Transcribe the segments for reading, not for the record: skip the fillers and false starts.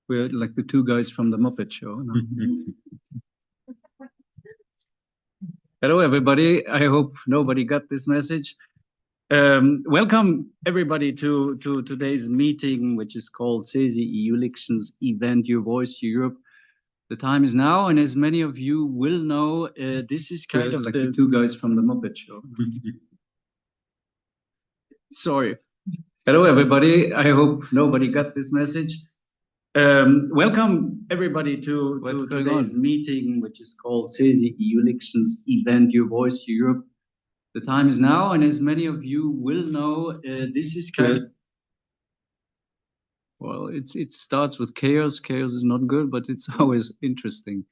We're like the two guys from the Muppet Show. No? Hello, everybody. I hope nobody got this message. Welcome, everybody, to today's meeting, which is called CESI EU Elections Event, Your Voice, Europe. The time is now, and as many of you will know, this is kind of like the two guys from the Muppet Show. Sorry. Hello, everybody. I hope nobody got this message. Welcome, everybody, to today's meeting, which is called CESI EU Elections Event, Your Voice, Europe. The time is now, and as many of you will know, this is kind of, well, it starts with chaos. Chaos is not good, but it's always interesting.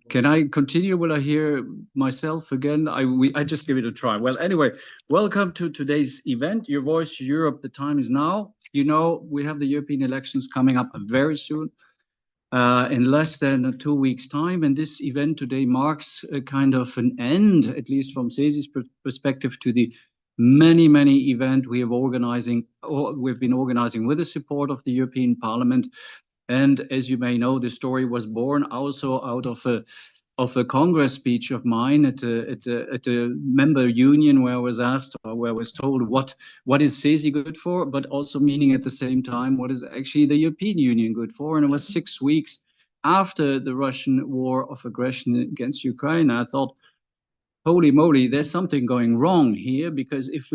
Can I continue? Will I hear myself again? I just give it a try. Well, anyway, welcome to today's event, Your Voice, Europe. The time is now. You know, we have the European elections coming up very soon, in less than 2 weeks' time. And this event today marks a kind of an end, at least from CESI's perspective, to the many events we've been organizing with the support of the European Parliament. And as you may know, the story was born also out of a Congress speech of mine at a member union, where I was asked, or where I was told, what is CESI good for, but also meaning at the same time, what is actually the European Union good for? And it was 6 weeks after the Russian war of aggression against Ukraine. I thought, holy moly, there's something going wrong here, because let's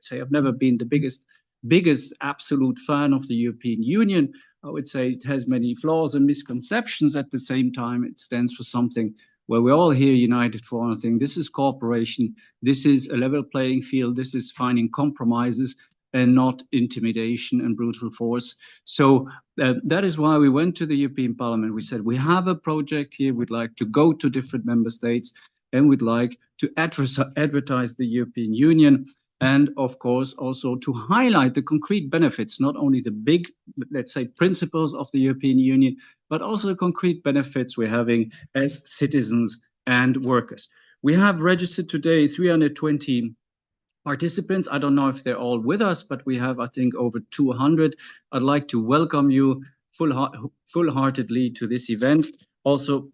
say I've never been the biggest absolute fan of the European Union. I would say it has many flaws and misconceptions. At the same time, it stands for something where we're all here united for one thing. This is cooperation. This is a level playing field. This is finding compromises and not intimidation and brutal force. So that is why we went to the European Parliament. We said, we have a project here. We'd like to go to different member states, and we'd like to advertise the European Union. And of course, also to highlight the concrete benefits, not only the big, let's say, principles of the European Union, but also the concrete benefits we're having as citizens and workers. We have registered today 320 participants. I don't know if they're all with us, but we have, I think, over 200. I'd like to welcome you full-heartedly to this event. Also,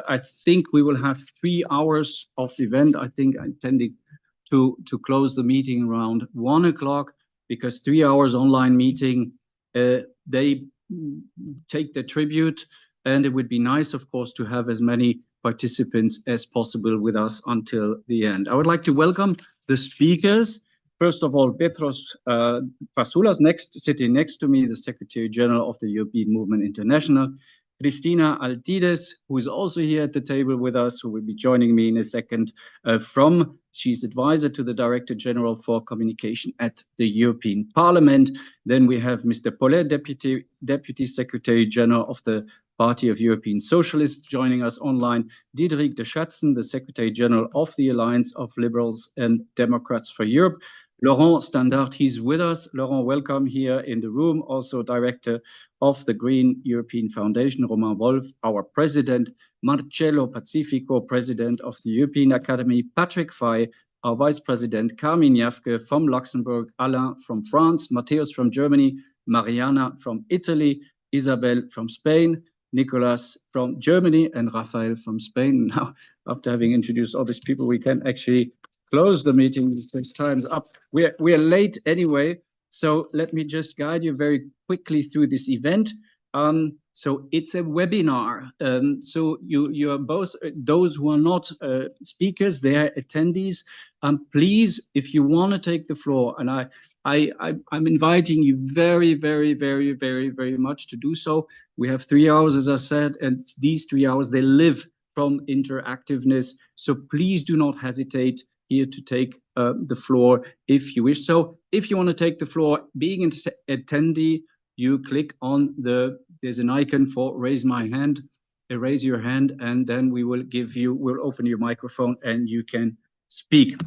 I think we will have 3 hours of the event. I think I'm intending to close the meeting around 1 o'clock, because 3 hours online meeting, they take the tribute, and it would be nice, of course, to have as many participants as possible with us until the end. I would like to welcome the speakers. First of all, Petros Fasoulas, sitting next to me, the Secretary General of the European Movement International. Christina Altides, who is also here at the table with us, who will be joining me in a second. She's advisor to the Director General for Communication at the European Parliament. Then we have Mr. Paulet, Deputy Secretary General of the Party of European Socialists, joining us online. Diederik de Schatzen, the Secretary General of the Alliance of Liberals and Democrats for Europe. Laurent Standard, he's with us. Laurent, welcome here in the room. Also Director of the Green European Foundation, Romain Wolf, our President. Marcello Pacifico, President of the European Academy. Patrick Fay, our Vice President. Carmine Jafke from Luxembourg. Alain from France. Matthäus from Germany. Mariana from Italy. Isabel from Spain. Nicolas from Germany, and Rafael from Spain. Now, after having introduced all these people, we can actually close the meeting because time's up. We are late anyway, so let me just guide you very quickly through this event. So it's a webinar. So you are both those who are not speakers, they are attendees. Please, if you want to take the floor, and I'm inviting you very much to do so. We have 3 hours, as I said, and these 3 hours, they live from interactiveness. So please do not hesitate here to take the floor if you wish. So if you want to take the floor, being an attendee, you click on there's an icon for raise your hand, and then we'll open your microphone and you can speak.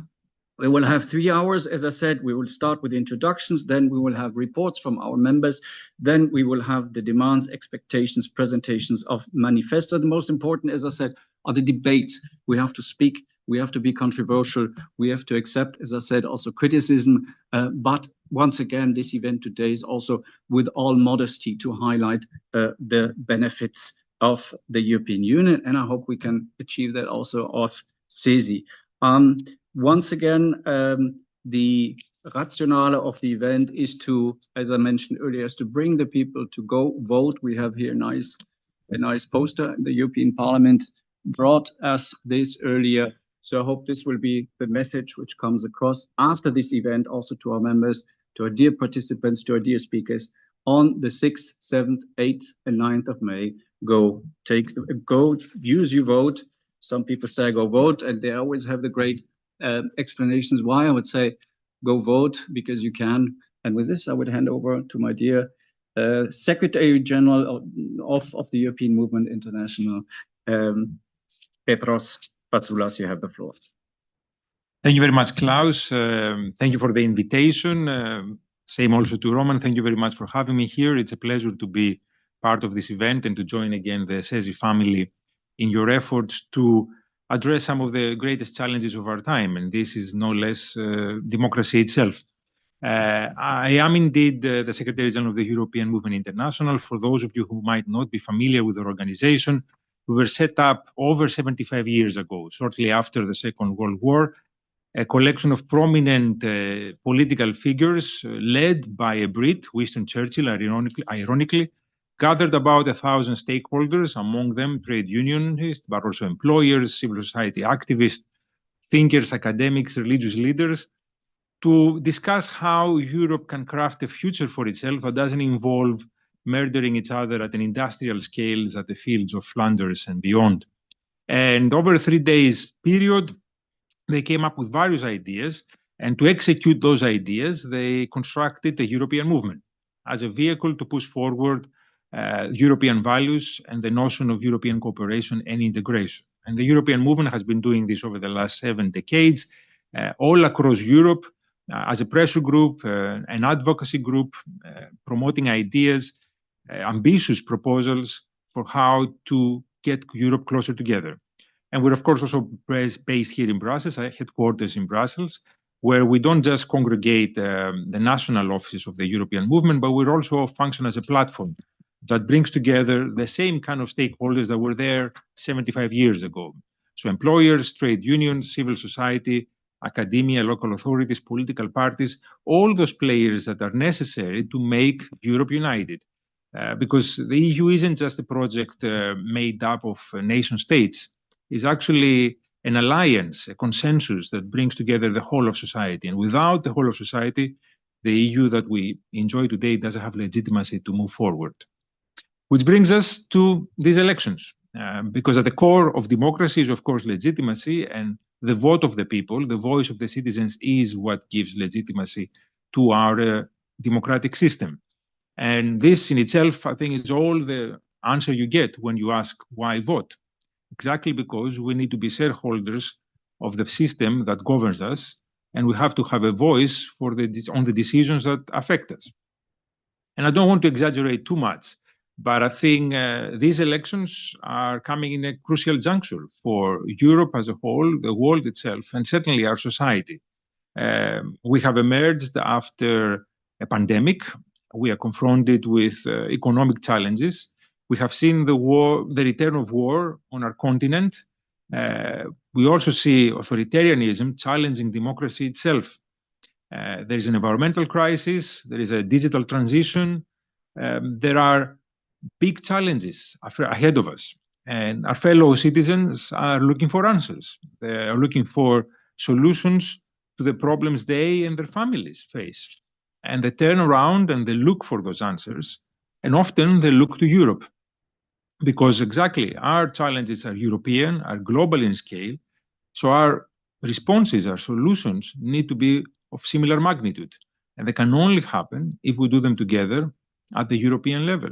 We will have 3 hours. As I said, we will start with introductions, then we will have reports from our members, then we will have the demands, expectations, presentations of manifesto. The most important, as I said, are the debates. We have to speak We have to be controversial. We have to accept, as I said, also criticism. But once again, this event today is also with all modesty to highlight the benefits of the European Union. And I hope we can achieve that also of CESI. Once again, the rationale of the event is to, as I mentioned earlier, is to bring the people to go vote. We have here a nice poster. The European Parliament brought us this earlier. So I hope this will be the message which comes across after this event, also to our members, to our dear participants, to our dear speakers. On the 6th, 7th, 8th, and 9th of May, go use your vote. Some people say go vote, and they always have the great explanations why. I would say go vote because you can. And with this, I would hand over to my dear Secretary General of the European Movement International, Petros Patsoulas. You have the floor. Thank you very much, Klaus. Thank you for the invitation. Same also to Roman. Thank you very much for having me here. It's a pleasure to be part of this event and to join again the CESI family in your efforts to address some of the greatest challenges of our time. And this is no less democracy itself. I am indeed the Secretary General of the European Movement International. For those of you who might not be familiar with our organization, we were set up over 75 years ago, shortly after the Second World War, a collection of prominent political figures led by a Brit, Winston Churchill, ironically, gathered about 1,000 stakeholders, among them trade unionists, but also employers, civil society activists, thinkers, academics, religious leaders, to discuss how Europe can craft a future for itself that doesn't involve murdering each other at an industrial scale at the fields of Flanders and beyond. And over a 3 days period, they came up with various ideas, and to execute those ideas, they constructed the European movement as a vehicle to push forward European values and the notion of European cooperation and integration. And the European movement has been doing this over the last 7 decades, all across Europe, as a pressure group, an advocacy group, promoting ideas, ambitious proposals for how to get Europe closer together. And we're, of course, also based here in Brussels, our headquarters in Brussels, where we don't just congregate the national offices of the European movement, but we also function as a platform that brings together the same kind of stakeholders that were there 75 years ago. So employers, trade unions, civil society, academia, local authorities, political parties, all those players that are necessary to make Europe united. Because the EU isn't just a project made up of nation states. It's actually an alliance, a consensus that brings together the whole of society. And without the whole of society, the EU that we enjoy today doesn't have legitimacy to move forward. Which brings us to these elections, because at the core of democracy is, of course, legitimacy, and the vote of the people, the voice of the citizens, is what gives legitimacy to our democratic system. And this in itself, I think, is all the answer you get when you ask why vote. Exactly because we need to be shareholders of the system that governs us, and we have to have a voice for on the decisions that affect us. And I don't want to exaggerate too much, but I think these elections are coming in a crucial juncture for Europe as a whole, the world itself, and certainly our society. We have emerged after a pandemic. We are confronted with economic challenges. We have seen the return of war on our continent. We also see authoritarianism challenging democracy itself. There is an environmental crisis. There is a digital transition. There are big challenges ahead of us. And our fellow citizens are looking for answers. They are looking for solutions to the problems they and their families face. And they turn around and they look for those answers. And often they look to Europe. Because exactly, our challenges are European, are global in scale. So our responses, our solutions need to be of similar magnitude. And they can only happen if we do them together at the European level.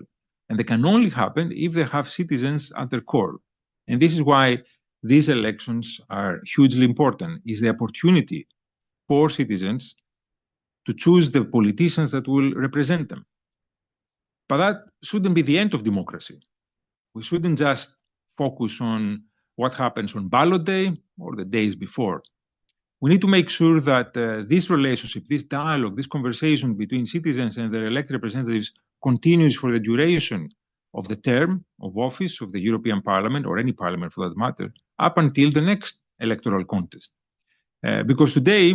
And they can only happen if they have citizens at their core. And this is why these elections are hugely important, is the opportunity for citizens to choose the politicians that will represent them. But that shouldn't be the end of democracy. We shouldn't just focus on what happens on ballot day or the days before. We need to make sure that this relationship, this dialogue, this conversation between citizens and their elected representatives continues for the duration of the term of office of the European Parliament, or any parliament for that matter, up until the next electoral contest. Because today,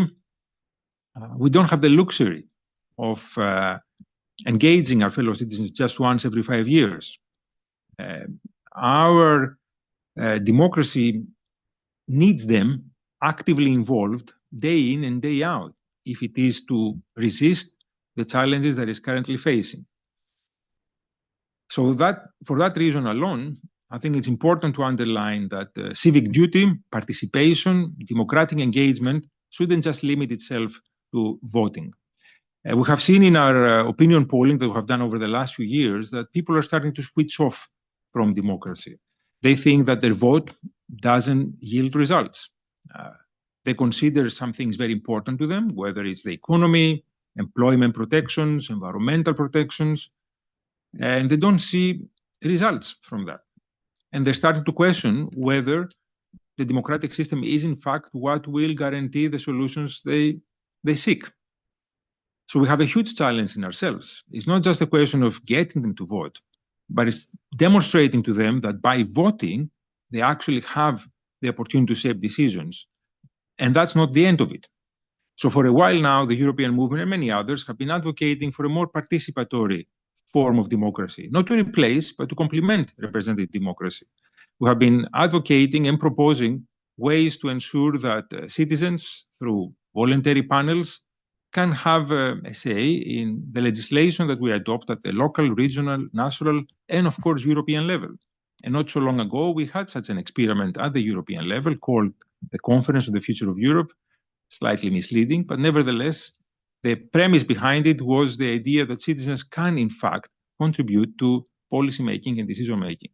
we don't have the luxury of engaging our fellow citizens just once every 5 years. Our democracy needs them actively involved day in and day out if it is to resist the challenges that it's currently facing. So for that reason alone, I think it's important to underline that civic duty, participation, democratic engagement shouldn't just limit itself to voting. We have seen in our opinion polling that we have done over the last few years that people are starting to switch off from democracy. They think that their vote doesn't yield results. They consider some things very important to them, whether it's the economy, employment protections, environmental protections, and they don't see results from that. And they're starting to question whether the democratic system is in fact what will guarantee the solutions they seek. So we have a huge challenge in ourselves. It's not just a question of getting them to vote, but it's demonstrating to them that by voting, they actually have the opportunity to shape decisions. And that's not the end of it. So for a while now, the European movement and many others have been advocating for a more participatory form of democracy, not to replace, but to complement representative democracy. We have been advocating and proposing ways to ensure that citizens, through voluntary panels, can have a say in the legislation that we adopt at the local, regional, national, and of course, European level. And not so long ago, we had such an experiment at the European level called the Conference on the Future of Europe, slightly misleading, but nevertheless, the premise behind it was the idea that citizens can, in fact, contribute to policymaking and decision-making.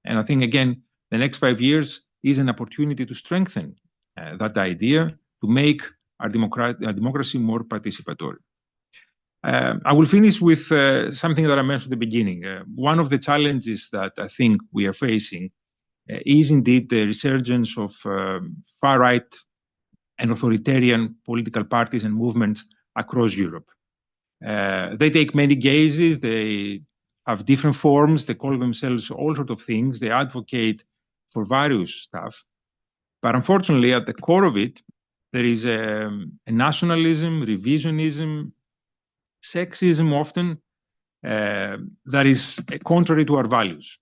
And I think, again, the next 5 years is an opportunity to strengthen that idea, to make our democracy more participatory. I will finish with something that I mentioned at the beginning. One of the challenges that I think we are facing is indeed the resurgence of far-right and authoritarian political parties and movements across Europe. They take many guises, they have different forms, they call themselves all sorts of things, they advocate for various stuff. But unfortunately, at the core of it, there is a nationalism, revisionism, sexism often, that is contrary to our values.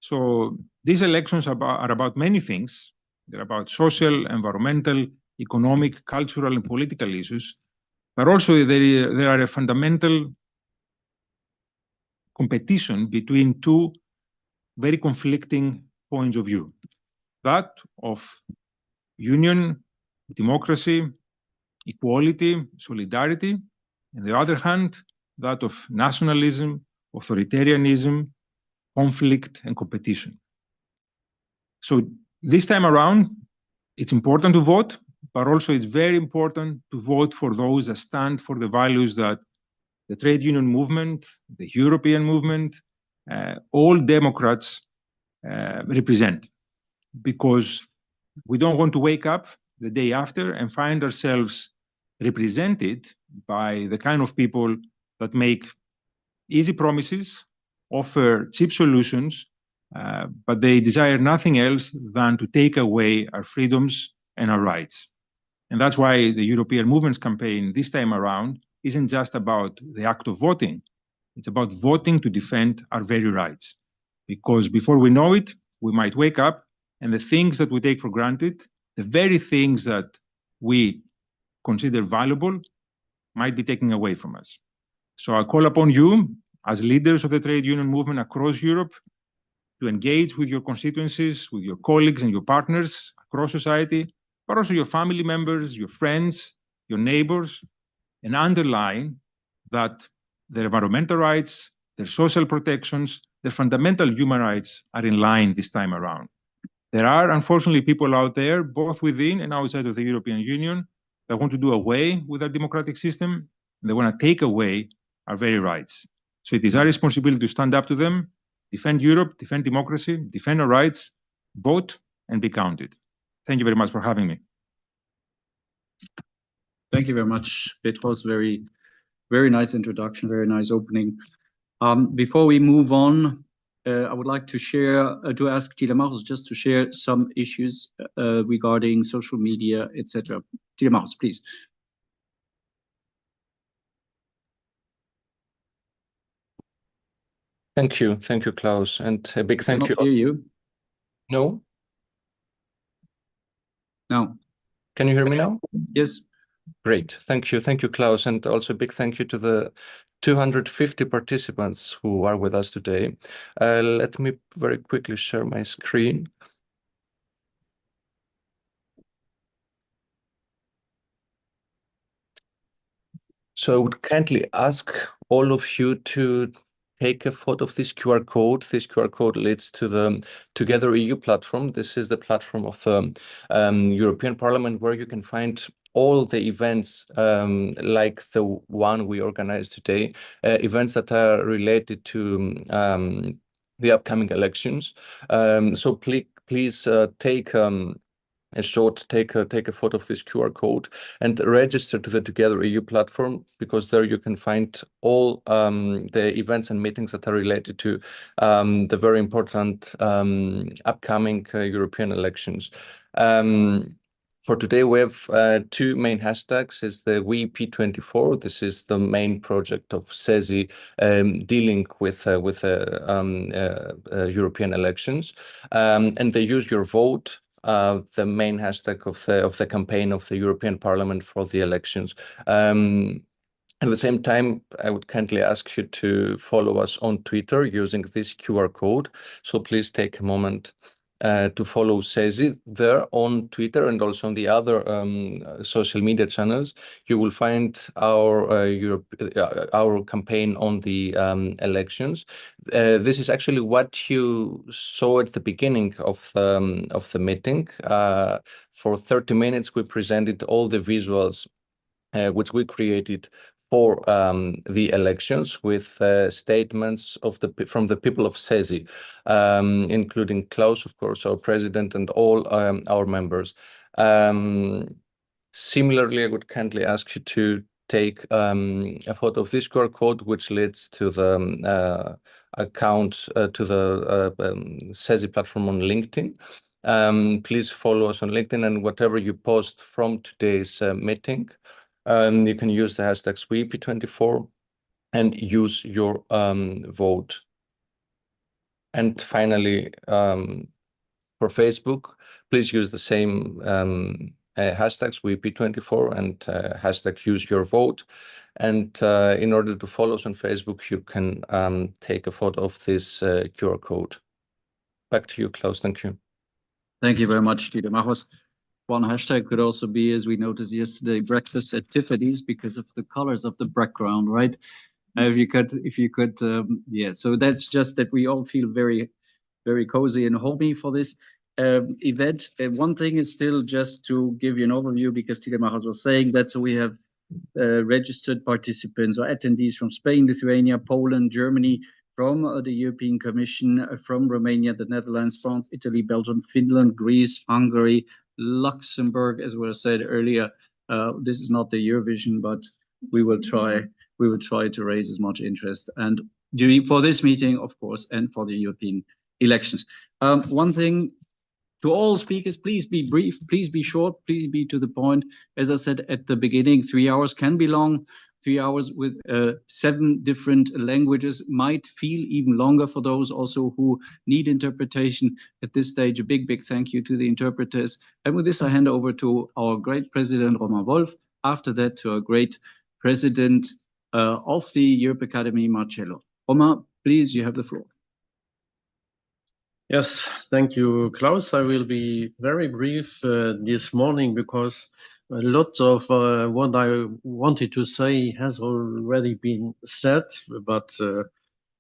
So these elections are about many things. They're about social, environmental, economic, cultural, and political issues. But also there are a fundamental competition between two very conflicting points of view. That of union, democracy, equality, solidarity. On the other hand, that of nationalism, authoritarianism, conflict, and competition. So this time around, it's important to vote, but also it's very important to vote for those that stand for the values that the trade union movement, the European movement, all Democrats represent. Because we don't want to wake up the day after and find ourselves represented by the kind of people that make easy promises, offer cheap solutions, but they desire nothing else than to take away our freedoms and our rights. And that's why the European Movement's campaign this time around isn't just about the act of voting. It's about voting to defend our very rights. Because before we know it, we might wake up and the things that we take for granted, the very things that we consider valuable, might be taken away from us. So I call upon you, as leaders of the trade union movement across Europe, to engage with your constituencies, with your colleagues and your partners across society, but also your family members, your friends, your neighbors, and underline that their environmental rights, their social protections, their fundamental human rights are in line this time around. There are, unfortunately, people out there, both within and outside of the European Union, that want to do away with our democratic system, and they want to take away our very rights. So it is our responsibility to stand up to them, defend Europe, defend democracy, defend our rights, vote, and be counted. Thank you very much for having me. Thank you very much. It was very nice introduction, very nice opening. Before we move on, I would like to ask Tielemarus just to share some issues regarding social media, etc. Tielemarus, please. Thank you, Klaus, and a big thank you. Cannot hear you. No? No. Can you hear me now? Yes. Great. Thank you, Klaus, and also a big thank you to the 250 participants who are with us today. Let me very quickly share my screen. So I would kindly ask all of you to take a photo of this QR code. This QR code leads to the Together EU platform. This is the platform of the European Parliament, where you can find all the events like the one we organized today, events that are related to the upcoming elections. So please take take a photo of this QR code and register to the Together EU platform, because there you can find all the events and meetings that are related to the very important upcoming European elections. For today, we have two main hashtags. Is the WeP24. This is the main project of CESI dealing with European elections, and the Use Your Vote, the main hashtag of the campaign of the European Parliament for the elections. At the same time, I would kindly ask you to follow us on Twitter using this QR code. So please take a moment to follow CESI there on Twitter, and also on the other social media channels. You will find our campaign on the elections. This is actually what you saw at the beginning of the meeting. For 30 minutes, we presented all the visuals which we created for the elections, with statements from the people of CESI, including Klaus, of course, our president, and all our members. Similarly, I would kindly ask you to take a photo of this QR code, which leads to the account to the CESI platform on LinkedIn. Please follow us on LinkedIn, and whatever you post from today's meeting, you can use the hashtags WeP24 and use your vote. And finally, for Facebook, please use the same hashtags WeP24 and hashtag Use Your Vote. And in order to follow us on Facebook, you can take a photo of this QR code. Back to you, Klaus. Thank you. Thank you very much, Tielemarus. One hashtag could also be, as we noticed yesterday, breakfast at Tiffany's, because of the colors of the background, right? If you could, yeah. So that's just that we all feel very, very cozy and homey for this event. One thing is still just to give you an overview, because Tielemarus was saying that, so we have registered participants or attendees from Spain, Lithuania, Poland, Germany, from the European Commission, from Romania, the Netherlands, France, Italy, Belgium, Finland, Greece, Hungary, Luxembourg. As was said earlier, this is not the Eurovision, but we will try to raise as much interest and for this meeting, of course, and for the European elections. One thing to all speakers, please be brief, please be short, please be to the point. As I said at the beginning, 3 hours can be long. 3 hours with 7 different languages might feel even longer for those also who need interpretation. At this stage, a big thank you to the interpreters. And with this, I hand over to our great president, Roman Wolf. After that, to our great president of the Europe Academy, Marcello. Roman, please, you have the floor. Yes, thank you, Klaus. I will be very brief this morning, because a lot of what I wanted to say has already been said, but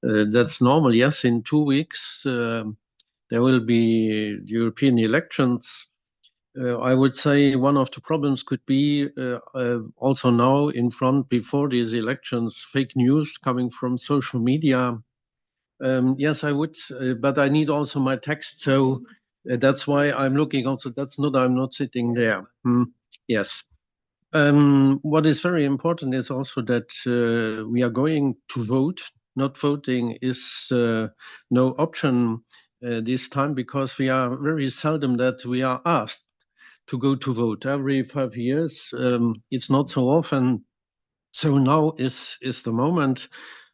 that's normal. Yes, in 2 weeks there will be European elections. I would say one of the problems could be also now in front, before these elections, fake news coming from social media. Yes, I would, but I need also my text. So That's why I'm looking also, I'm not sitting there. Yes. What is very important is also that we are going to vote. Not voting is no option this time, because we are very seldom that we are asked to go to vote. Every 5 years, it's not so often. So now is the moment.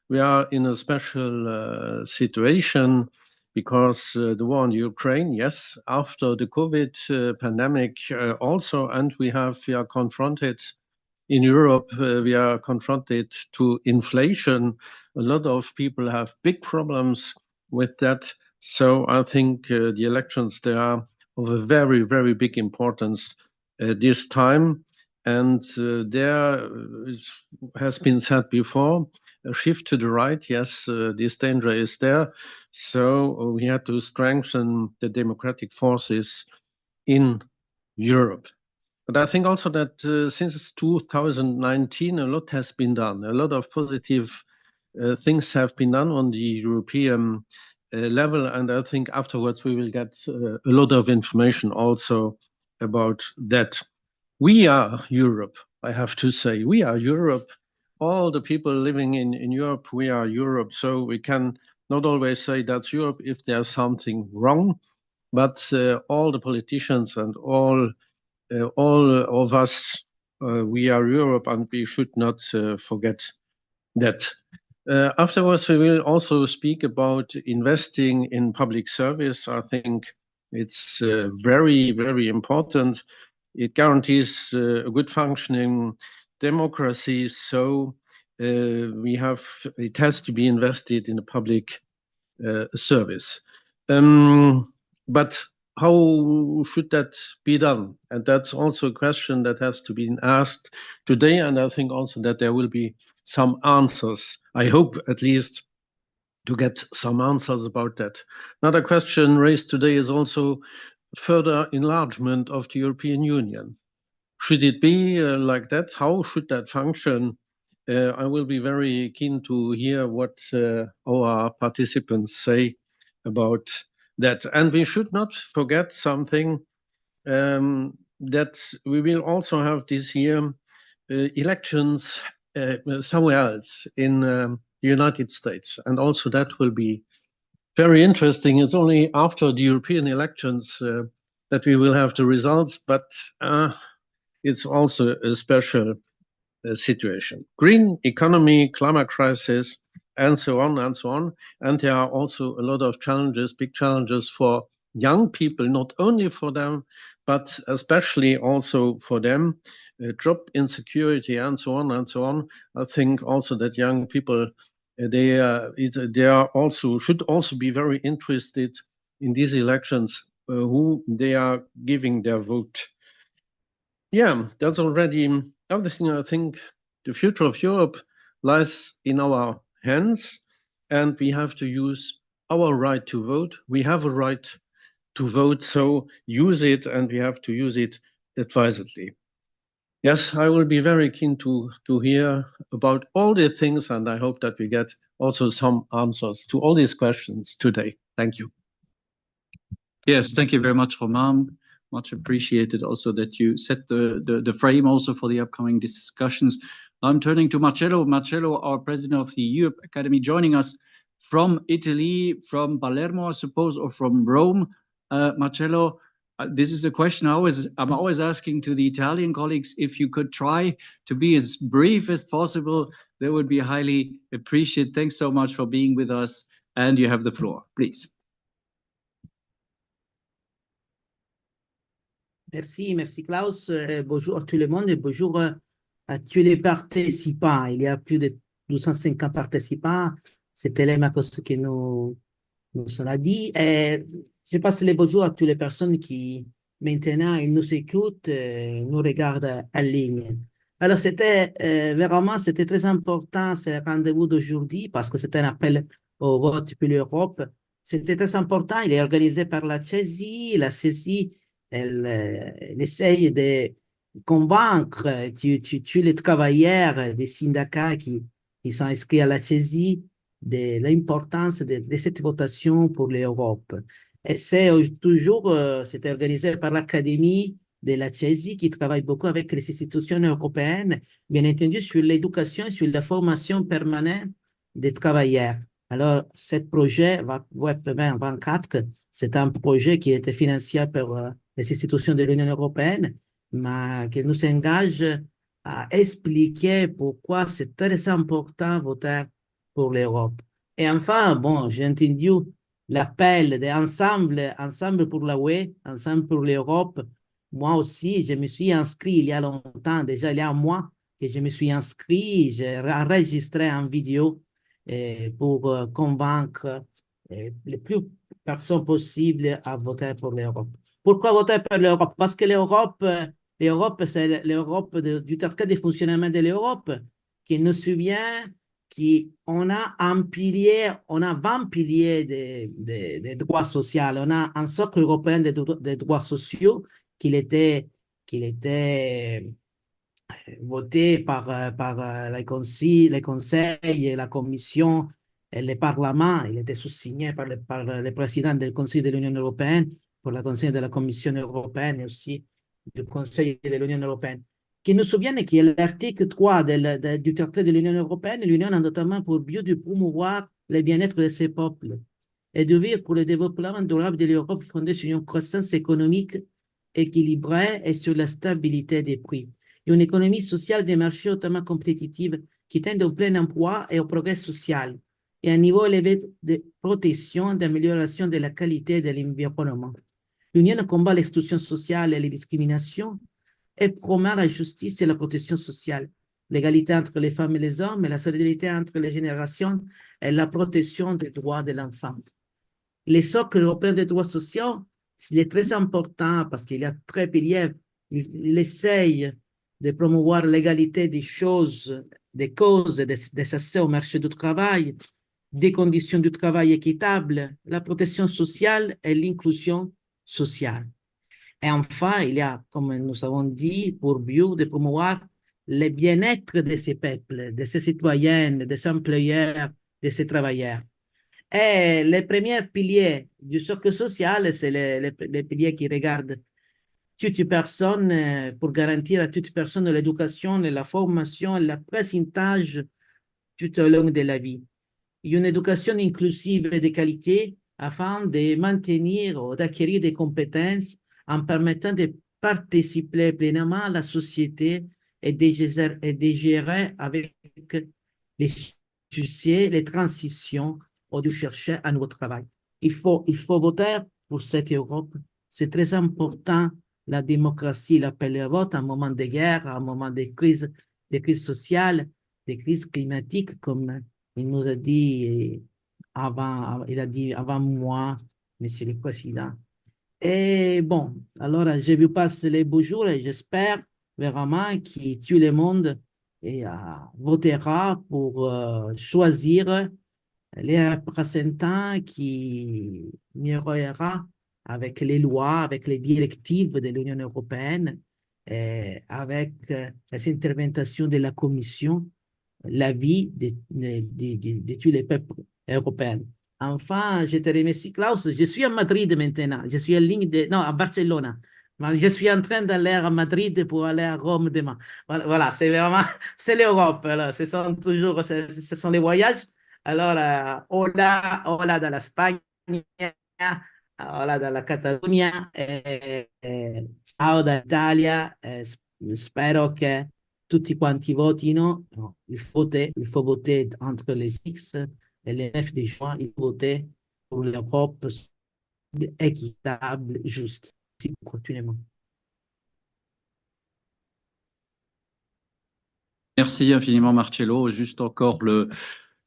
We are in a special situation because the war in Ukraine, yes, after the COVID pandemic also, and we are confronted in Europe, we are confronted to inflation. A lot of people have big problems with that. So I think the elections, they are of a very, very big importance this time. And has been said before, a shift to the right. Yes, this danger is there. So we have to strengthen the democratic forces in Europe. But I think also that since 2019, a lot has been done. A lot of positive things have been done on the European level. And I think afterwards we will get a lot of information also about that. We are Europe, I have to say. We are Europe. All the people living in Europe, we are Europe. So we can not always say that's Europe if there's something wrong. But all the politicians and all of us, we are Europe, and we should not forget that. Afterwards, we will also speak about investing in public service. I think it's very, very important. It guarantees a good functioning democracy. So it has to be invested in a public service. But how should that be done? And that's also a question that has to be asked today. And I think also that there will be some answers. I hope at least to get some answers about that. Another question raised today is also further enlargement of the European Union. Should it be like that? How should that function? I will be very keen to hear what our participants say about that. And we should not forget something, that we will also have this year elections somewhere else in the United States. And also that will be very interesting. It's only after the European elections that we will have the results, but it's also a special situation. Green economy, climate crisis, and so on and so on. And there are also a lot of challenges, big challenges for young people, not only for them, but especially also for them, job insecurity and so on and so on. I think also that young people, they are also should also be very interested in these elections, who they are giving their vote. Yeah, that's already everything. I think the future of Europe lies in our hands, and we have to use our right to vote. We have a right to vote, so use it, and we have to use it advisedly. Yes, I will be very keen to hear about all the things, and I hope that we get also some answers to all these questions today. Thank you. Yes, thank you very much, Roman. Much appreciated also that you set the frame also for the upcoming discussions. I'm turning to Marcello. Marcello, our president of the Europe Academy, joining us from Italy, from Palermo, I suppose, or from Rome. Marcello, this is a question I'm always asking to the Italian colleagues. If you could try to be as brief as possible, that would be highly appreciated. Thanks so much for being with us, and you have the floor, please. Merci Klaus. Bonjour à tout le monde et bonjour à tous les participants. Il y a plus de 250 participants. C'était ce que nous a dit. Et je passe les bonjours à toutes les personnes qui maintenant ils nous écoutent, nous regardent en ligne. Alors c'était très important ce rendez-vous d'aujourd'hui parce que c'était un appel au vote pour l'Europe. C'était très important. Il est organisé par la CESI. La CESI elle essaye de convaincre tous les travailleurs des syndicats qui sont inscrits à la CESI de l'importance de cette votation pour l'Europe. Et c'est toujours, c'est organisé par l'Académie de la CESI qui travaille beaucoup avec les institutions européennes, bien entendu sur l'éducation et sur la formation permanente des travailleurs. Alors, ce projet Web 2024, c'est un projet qui a été financé par les institutions de l'Union européenne, mais qui nous engage à expliquer pourquoi c'est très important de voter pour l'Europe. Et enfin, bon, j'ai entendu l'appel d'ensemble, ensemble pour la UE, ensemble pour l'Europe. Moi aussi, je me suis inscrit il y a longtemps, déjà il y a un mois que je me suis inscrit, j'ai enregistré en vidéo pour convaincre le plus de personnes possible à voter pour l'Europe. Pourquoi voter pour l'Europe? Parce que l'Europe, c'est l'Europe du traité de fonctionnement de l'Europe qui nous souvient qu'on a un pilier, on a 20 piliers de droits sociaux. On a un socle européen de droits sociaux qu'il était voté par les conseils, la commission et le parlement. Il était sous-signé par le président du Conseil de l'Union européenne, pour le conseil de la Commission européenne et aussi du Conseil de l'Union européenne. Qui nous souviennent que l'article 3 du traité de l'Union européenne, l'Union a notamment pour but de promouvoir le bien-être de ses peuples et d'ouvrir pour le développement durable de l'Europe fondée sur une croissance économique équilibrée et sur la stabilité des prix. Une économie sociale des marchés hautement compétitive qui tend au plein emploi et au progrès social et un niveau élevé de protection, d'amélioration de la qualité de l'environnement. L'Union combat l'exclusion sociale et les discriminations et promeut la justice et la protection sociale, l'égalité entre les femmes et les hommes, et la solidarité entre les générations et la protection des droits de l'enfant. Les socles européens des droits sociaux, il est très important parce qu'il y a très piliers. Il essaye de promouvoir l'égalité des choses, des causes, des accès au marché du travail, des conditions du travail équitables, la protection sociale et l'inclusion sociale. Et enfin, il y a, comme nous avons dit, pour but de promouvoir le bien-être de ces peuples, de ces citoyennes, des employeurs, de ces travailleurs. Et les premiers piliers du socle social, c'est les piliers qui regardent toute personne pour garantir à toute personne l'éducation, la formation, l'apprentissage tout au long de la vie. Une éducation inclusive et de qualité afin de maintenir ou d'acquérir des compétences en permettant de participer pleinement à la société et de gérer avec les succès, les transitions ou de chercher un nouveau travail. Il faut voter pour cette Europe. C'est très important. La démocratie l'appelle le vote à un moment de guerre, à un moment de crise sociale, de crise climatique, comme il nous a dit avant moi, Monsieur le Président. Et bon, alors je vous passe les beaux jours et j'espère vraiment que tout le monde votera pour choisir les représentants qui miaura avec les lois, avec les directives de l'Union européenne, et avec les interventions de la Commission, l'avis de tous les peuples européens. Enfin, je te remercie, Klaus. Je suis à Madrid maintenant. Je suis en ligne non, à Barcelone. Je suis en train d'aller à Madrid pour aller à Rome demain. Voilà, c'est vraiment, c'est l'Europe. Ce sont toujours, ce sont les voyages. Alors, hola de l'Espagne, hola de la Catalunya, ciao d'Italia. Spero che tutti quanti votino. No, il faut voter entre les 6 et le 9 de juin. Il faut voter pour l'Europe équitable, juste. Continuellement. Merci infiniment, Marcello. Juste encore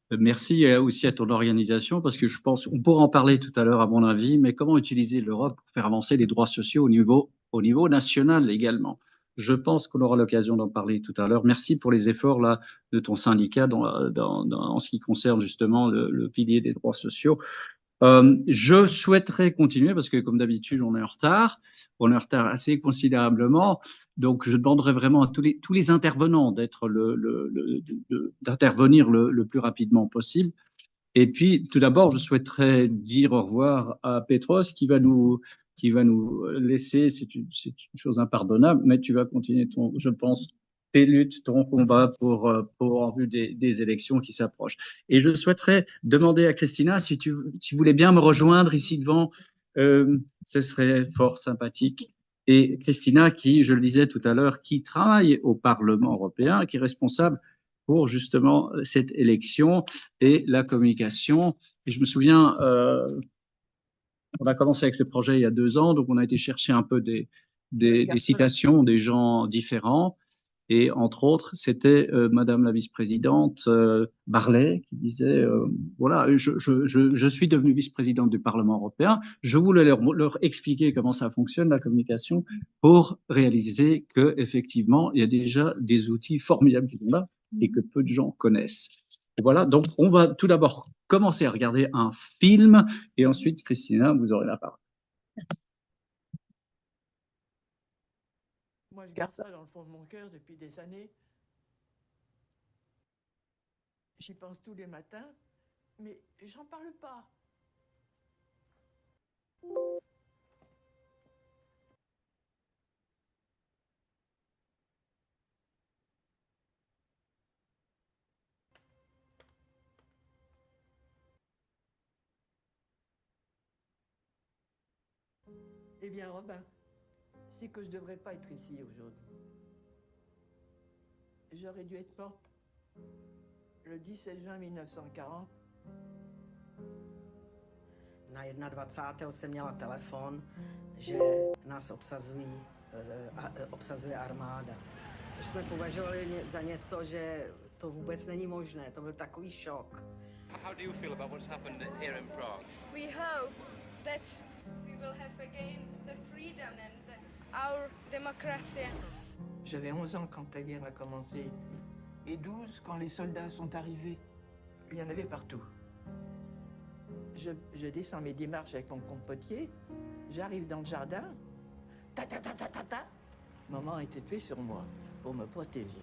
merci aussi à ton organisation, parce que je pense, on pourra en parler tout à l'heure à mon avis, mais comment utiliser l'Europe pour faire avancer les droits sociaux au niveau national également. Je pense qu'on aura l'occasion d'en parler tout à l'heure. Merci pour les efforts là de ton syndicat en ce qui concerne justement le pilier des droits sociaux. Je souhaiterais continuer parce que, comme d'habitude, on est en retard assez considérablement. Donc, je demanderai vraiment à tous les intervenants d'intervenir le plus rapidement possible. Et puis, tout d'abord, je souhaiterais dire au revoir à Petros qui va nous laisser. C'est une chose impardonnable, mais tu vas continuer je pense, tes luttes, ton combat pour en vue des élections qui s'approchent. Et je souhaiterais demander à Christina si tu voulais bien me rejoindre ici devant, ce serait fort sympathique. Et Christina, qui, je le disais tout à l'heure, qui travaille au Parlement européen, qui est responsable pour justement cette élection et la communication. Et je me souviens, on a commencé avec ce projet il y a 2 ans, donc on a été chercher un peu des citations des gens différents. Et entre autres, c'était Madame la vice-présidente Barley qui disait voilà, je suis devenue vice-présidente du Parlement européen. Je voulais leur expliquer comment ça fonctionne la communication pour réaliser que effectivement, il y a déjà des outils formidables qui sont là et que peu de gens connaissent. Et voilà, donc on va tout d'abord commencer à regarder un film et ensuite, Christina, vous aurez la parole. Moi, je garde ça dans le fond de mon cœur depuis des années. J'y pense tous les matins, mais j'en parle pas. Eh bien, Robin, c'est que je ne devrais pas être ici aujourd'hui. J'aurais dû être morte le 17 juin 1940. Na 21. jsem měla telefon, že nás obsazuje armáda. Což jsme považovali za něco, že to vůbec není možné. To byl takový šok. How do you feel about what's happened here in Prague? We hope that we will have again the freedom and our democracy. J'avais 11 ans quand la guerre a commencé et 12 quand les soldats sont arrivés. Il y en avait partout. Je descends mes démarches avec mon compotier, j'arrive dans le jardin, ta ta ta ta ta ta. Maman a été tuée sur moi pour me protéger.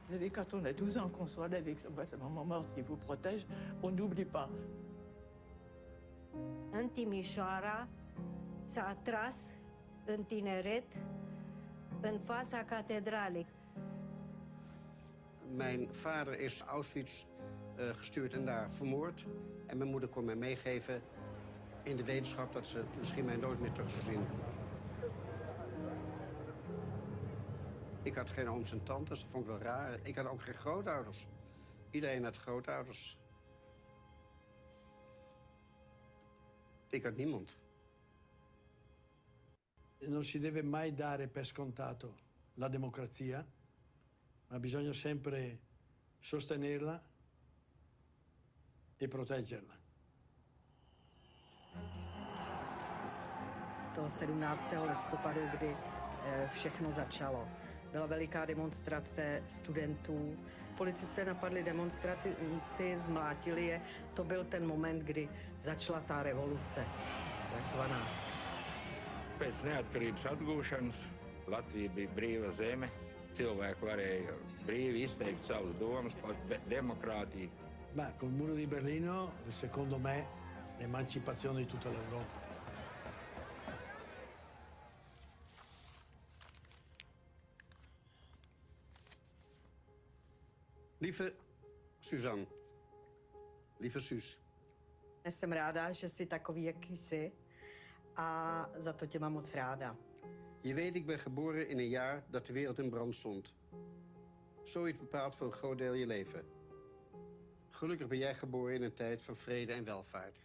Vous savez, quand on a 12 ans qu'on se relève et qu'on voit sa maman morte qui vous protège, on n'oublie pas. În Timișoara s-a atras în tineret în fața catedralei. Mijn vader is Auschwitz gestuurd en daar vermoord. En mijn moeder kon mij meegeven in de wetenschap dat ze misschien mij nooit meer terug zou zien. Ik had geen ooms en tantes, dat vond ik wel raar. Ik had ook geen grootouders. Iedereen had grootouders. Ik had niemand. Non si deve mai dare per scontato la democrazia, ma bisogna sempre sostenerla e proteggerla. To 17. listopadu, kdy všechno začalo. Byla veliká demonstrace studentů. Policisté napadli demonstranty, zmlátili je. To byl ten moment, kdy začala ta revoluce, takzvaná. Pēc neatkarības atgūšanas Latvija bija brīva zeme. Cilvēki varēja brīvi izteikt savas domas par demokrātiju. Ma col muro di Berlino, secondo me, l'emancipazione di tutta l'Europa. Lieve Suzanne, lieve Suus. Jsem ráda, že jsi takový, jaký jsi, a za to tě mám moc ráda. Je weet, ik ben geboren in een jaar dat de wereld in brand stond. Zoiets bepaalt voor een groot deel je leven. Gelukkig ben jij geboren in een tijd van vrede en welvaart.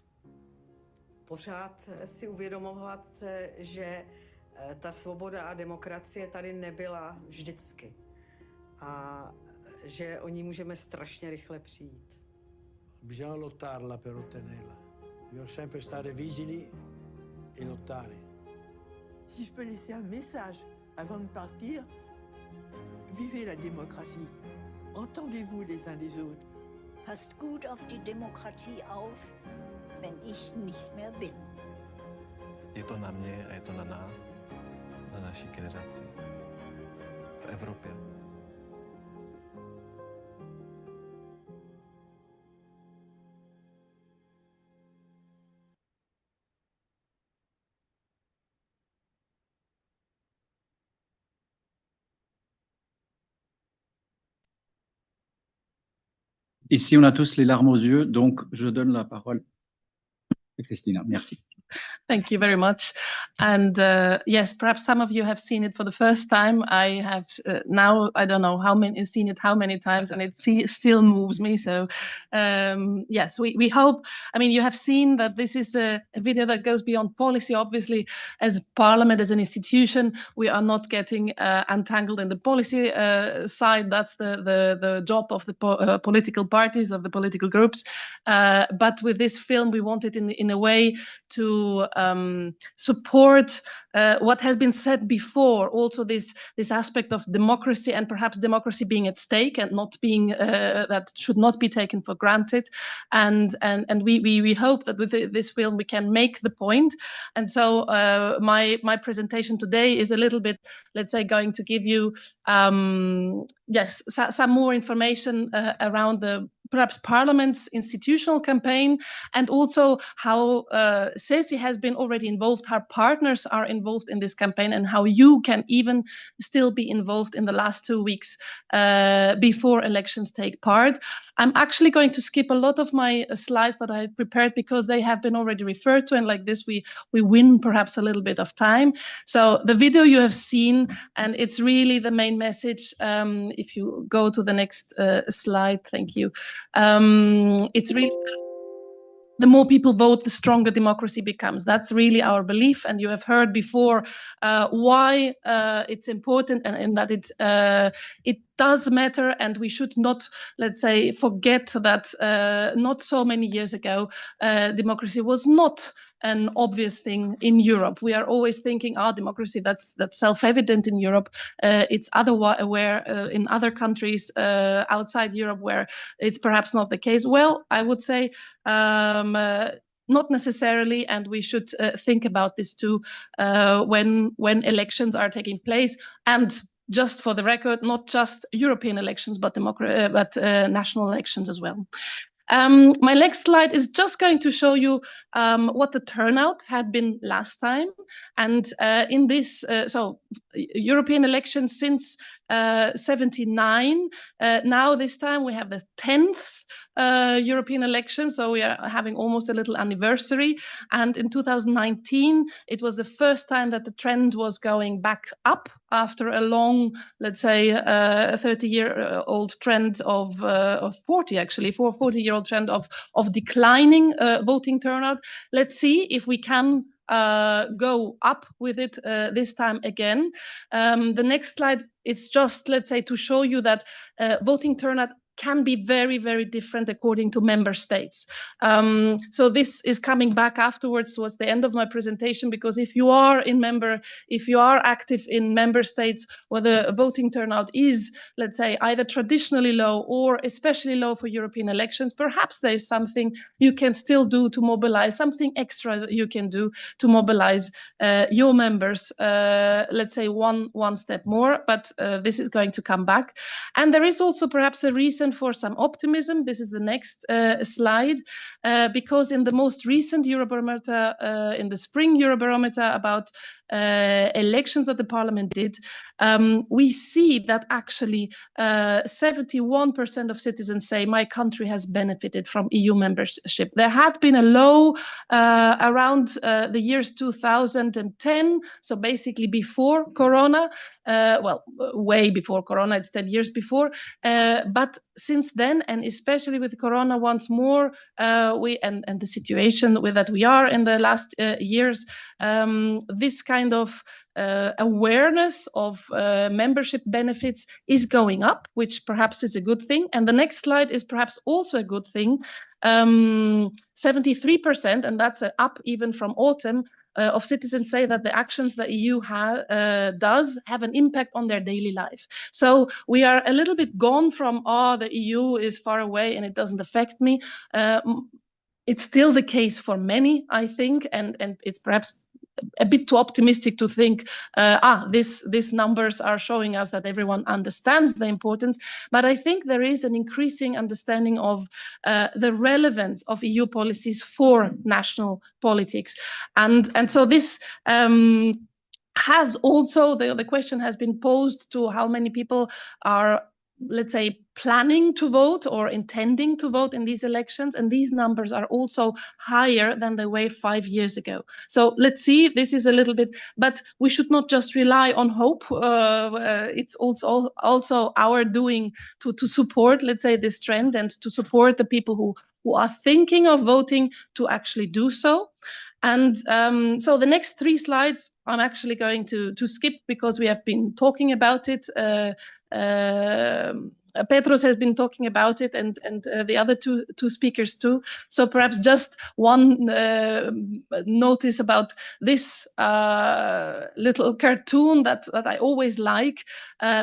Pořád si uvědomovat, že ta svoboda a demokracie tady nebyla vždycky. A že o ní můžeme strašně rychle přijít. Bisogna lottarla per ottenerla. Bisogna sempre stare vigili e lottare. Si je peux laisser un message avant de partir, vivez la démocratie. Entendez-vous les uns les autres. Passt gut auf die Demokratie auf, wenn ich nicht mehr bin. Je to na mě a je to na nás, na naší generaci v Evropě. Ici, on a tous les larmes aux yeux, donc je donne la parole à Christina. Merci. Thank you very much. And yes, perhaps some of you have seen it for the first time. I have now, I don't know how many, seen it how many times, and it still moves me. So yes, we hope, I mean, you have seen that this is a video that goes beyond policy. Obviously, as Parliament, as an institution, we are not getting entangled in the policy side. That's the job of the political parties, of the political groups. But with this film, we wanted in a way to support what has been said before, also this aspect of democracy, and perhaps democracy being at stake and not being that should not be taken for granted. And we hope that with this film we can make the point. And so my presentation today is a little bit, let's say, going to give you yes, some more information around the perhaps Parliament's institutional campaign, and also how CESI has been already involved, how partners are involved in this campaign, and how you can even still be involved in the last 2 weeks before elections take part. I'm actually going to skip a lot of my slides that I prepared because they have been already referred to, and like this we win perhaps a little bit of time. So the video you have seen, and it's really the main message. If you go to the next slide, thank you. It's really, the more people vote, the stronger democracy becomes. That's really our belief. And you have heard before why it's important, and that it does matter. And we should not, let's say, forget that not so many years ago, democracy was not an obvious thing in Europe. We are always thinking, democracy, that's self-evident in Europe. It's otherwise where in other countries outside Europe where it's perhaps not the case. Well, I would say not necessarily, and we should think about this too when elections are taking place. And just for the record, not just European elections, but national elections as well. My next slide is just going to show you what the turnout had been last time. And in this, so European elections since 79. Now this time we have the 10th European election, so we are having almost a little anniversary. And in 2019, it was the first time that the trend was going back up after a long, let's say, 30-year-old trend of 40-year-old trend of declining voting turnout. Let's see if we can go up with it this time again. The next slide, it's just, let's say, to show you that voting turnout can be very, very different according to member states. So this is coming back afterwards towards the end of my presentation, because if you are active in member states where the voting turnout is, let's say, either traditionally low or especially low for European elections, perhaps there's something you can still do to mobilize, something extra that you can do to mobilize your members, let's say one step more, but this is going to come back. And there is also perhaps a reason for some optimism. This is the next slide, because in the most recent Eurobarometer, in the spring Eurobarometer about elections that the Parliament did, we see that actually 71% of citizens say my country has benefited from EU membership. There had been a low around the years 2010, so basically before Corona, well, way before Corona, it's 10 years before, but since then, and especially with Corona once more, and the situation with that we are in the last years, this kind of awareness of membership benefits is going up, which perhaps is a good thing. And the next slide is perhaps also a good thing. 73%, and that's up even from autumn, of citizens say that the actions the EU does have an impact on their daily life. So we are a little bit gone from, the EU is far away and it doesn't affect me. It's still the case for many, I think, and it's perhaps a bit too optimistic to think, these numbers are showing us that everyone understands the importance. But I think there is an increasing understanding of the relevance of EU policies for national politics. And so this has also, the question has been posed to how many people are let's say, planning to vote or intending to vote in these elections. And these numbers are also higher than they were 5 years ago. So let's see, this is a little bit, but we should not just rely on hope. It's also our doing to support, let's say, this trend and to support the people who are thinking of voting to actually do so. And so the next 3 slides, I'm actually going to skip because we have been talking about it. Petros has been talking about it, and the other two speakers too. So perhaps just one notice about this little cartoon that I always like,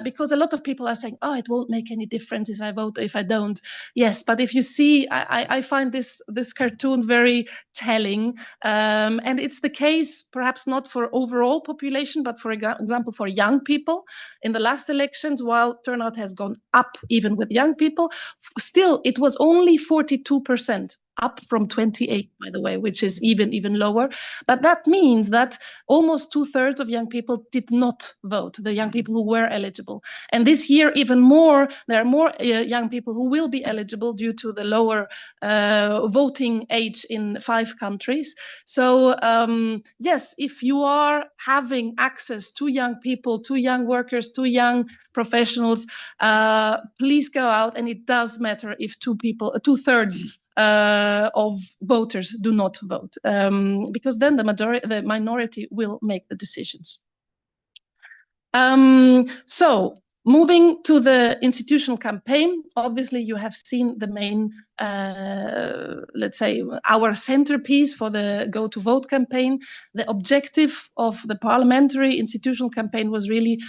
because a lot of people are saying, oh, it won't make any difference if I vote or if I don't. Yes, but if you see, I find this cartoon very telling, and it's the case perhaps not for overall population, but for example for young people. In the last elections, while turnout has gone up even with young people, still it was only 42%, up from 28, by the way, which is even lower. But that means that almost 2/3 of young people did not vote, the young people who were eligible. And this year, even more, there are more young people who will be eligible due to the lower voting age in 5 countries. So yes, if you are having access to young people, to young workers, to young professionals, please go out. And it does matter if 2/3 of voters do not vote, because then the minority will make the decisions. So moving to the institutional campaign, obviously you have seen the main, let's say, our centerpiece for the Go to Vote campaign. The objective of the parliamentary institutional campaign was really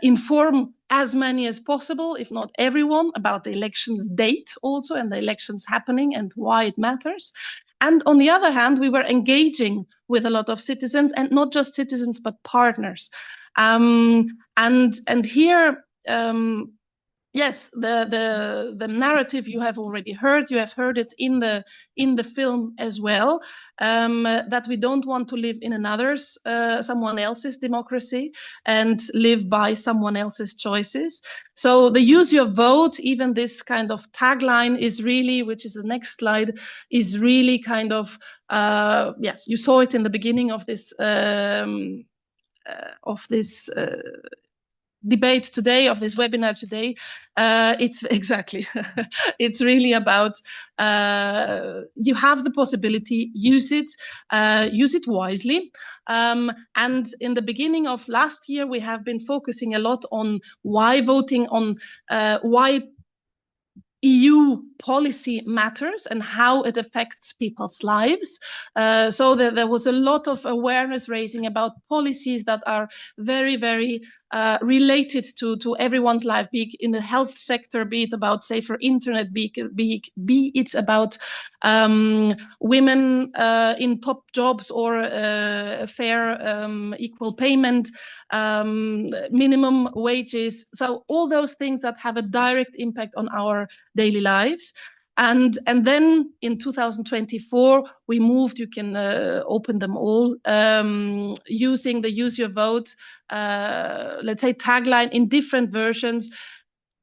inform as many as possible, if not everyone, about the elections date also and the elections happening and why it matters. And on the other hand, we were engaging with a lot of citizens, and not just citizens, but partners. And here, yes, the narrative you have already heard. You have heard it in the film as well, that we don't want to live in someone else's democracy and live by someone else's choices. So the use your vote, even this kind of tagline is really, which is the next slide, is really kind of, yes, you saw it in the beginning of this debate today, of this webinar today. It's exactly, it's really about, you have the possibility, use it wisely. And in the beginning of last year, we have been focusing a lot on why voting, on why EU policy matters and how it affects people's lives. So there was a lot of awareness raising about policies that are very, very related to everyone's life, be it in the health sector, be it about safer internet, be it about women in top jobs or fair equal payment, minimum wages. So all those things that have a direct impact on our daily lives. And then in 2024, we moved, you can open them all, using the Use Your Vote, let's say, tagline in different versions,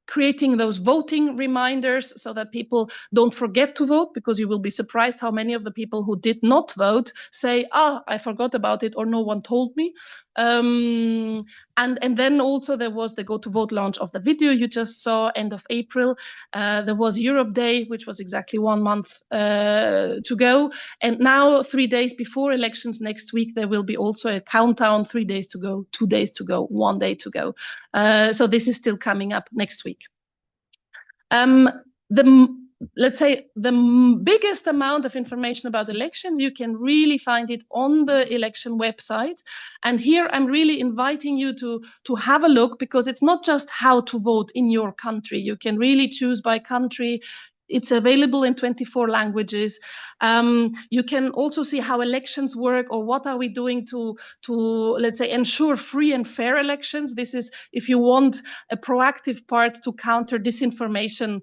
creating those voting reminders so that people don't forget to vote, because you will be surprised how many of the people who did not vote say, I forgot about it, or no one told me. And then also there was the Go to Vote launch of the video you just saw, end of April. There was Europe Day, which was exactly 1 month to go. And now 3 days before elections next week, there will be also a countdown, 3 days to go, 2 days to go, 1 day to go. So this is still coming up next week. Let's say the biggest amount of information about elections, you can really find it on the election website. And here I'm really inviting you to have a look, because it's not just how to vote in your country. You can really choose by country. It's available in 24 languages. You can also see how elections work, or what are we doing to let's say, ensure free and fair elections. This is if you want a proactive part to counter disinformation,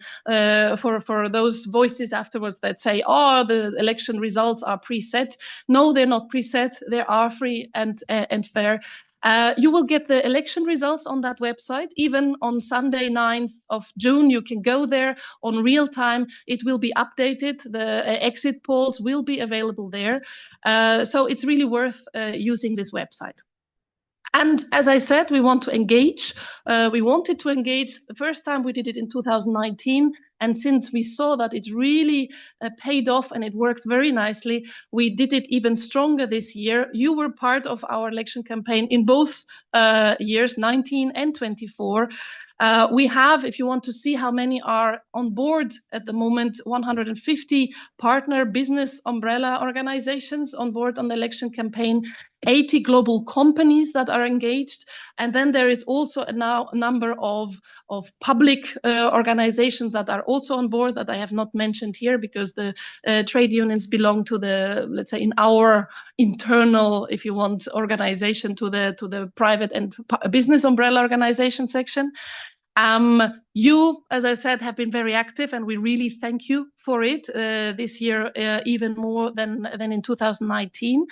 for those voices afterwards that say, the election results are preset. No, they're not preset. They are free and fair. You will get the election results on that website. Even on Sunday, 9th of June, you can go there on real time. It will be updated. The exit polls will be available there. So it's really worth using this website. And as I said, we want to engage. We wanted to engage. The first time we did it in 2019. And since we saw that it really paid off and it worked very nicely, we did it even stronger this year. You were part of our election campaign in both years, 19 and 24. We have, if you want to see how many are on board at the moment, 150 partner business umbrella organizations on board on the election campaign, 80 global companies that are engaged. And then there is also now a number of public organizations that are also on board that I have not mentioned here because the trade unions belong to the, let's say, in our internal, if you want, organization to the private and business umbrella organization section. You, as I said, have been very active, and we really thank you for it this year, even more than in 2019.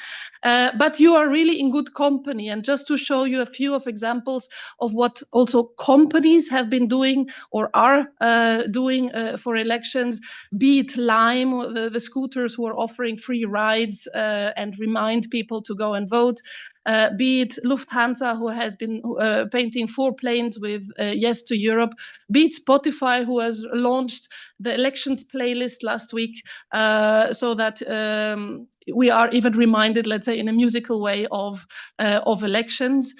But you are really in good company. And just to show you a few of examples of what also companies have been doing or are doing for elections, be it Lime, the scooters who are offering free rides and remind people to go and vote. Be it Lufthansa, who has been painting 4 planes with Yes to Europe, be it Spotify, who has launched the elections playlist last week, so that we are even reminded, let's say, in a musical way of elections.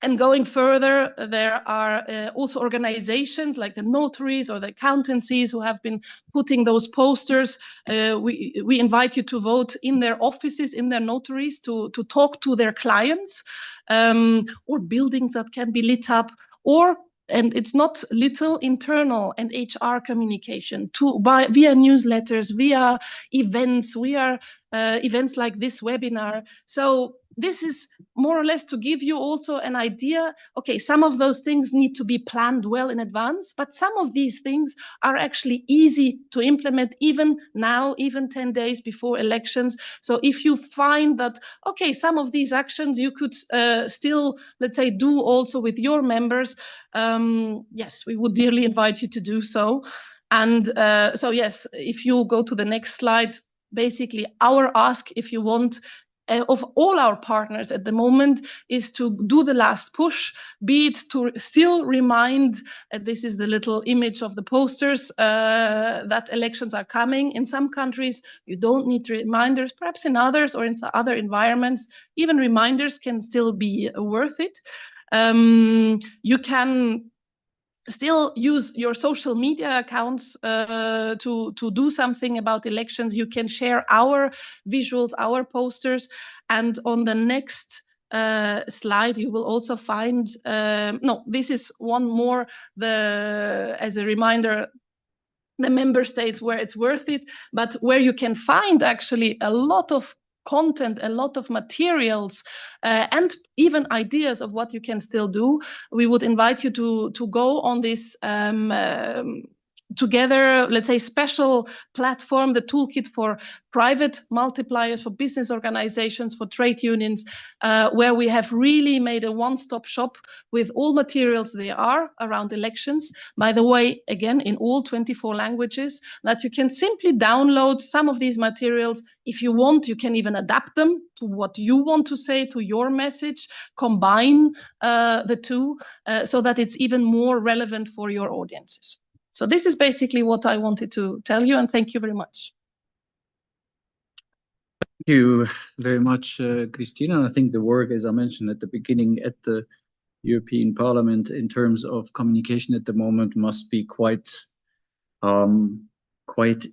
And going further, there are also organizations like the notaries or the accountancies who have been putting those posters. We invite you to vote in their offices, in their notaries, to talk to their clients, or buildings that can be lit up, or, and it's not little, internal and HR communication via newsletters, via events, events like this webinar. So this is more or less to give you also an idea. Okay, some of those things need to be planned well in advance, but some of these things are actually easy to implement even now, even 10 days before elections. So if you find that, okay, some of these actions you could still, let's say, do also with your members, yes, we would dearly invite you to do so. And so, yes, if you go to the next slide, basically our ask, if you want, of all our partners at the moment is to do the last push, be it to still remind, this is the little image of the posters, that elections are coming. In some countries, you don't need reminders, perhaps in others or in other environments, even reminders can still be worth it. You can still use your social media accounts to do something about elections. You can share our visuals, our posters. And on the next slide, you will also find, no, this is one more, as a reminder, the member states where it's worth it, but where you can find actually a lot of content, a lot of materials, and even ideas of what you can still do. We would invite you to go on this together, let's say, special platform, the toolkit for private multipliers, for business organizations, for trade unions, where we have really made a one-stop shop with all materials there are around elections. By the way, again, in all 24 languages, that you can simply download some of these materials. If you want, you can even adapt them to what you want to say, to your message, combine the two, so that it's even more relevant for your audiences. So this is basically what I wanted to tell you, and thank you very much. Thank you very much, Christina. I think the work, as I mentioned at the beginning, at the European Parliament in terms of communication at the moment must be quite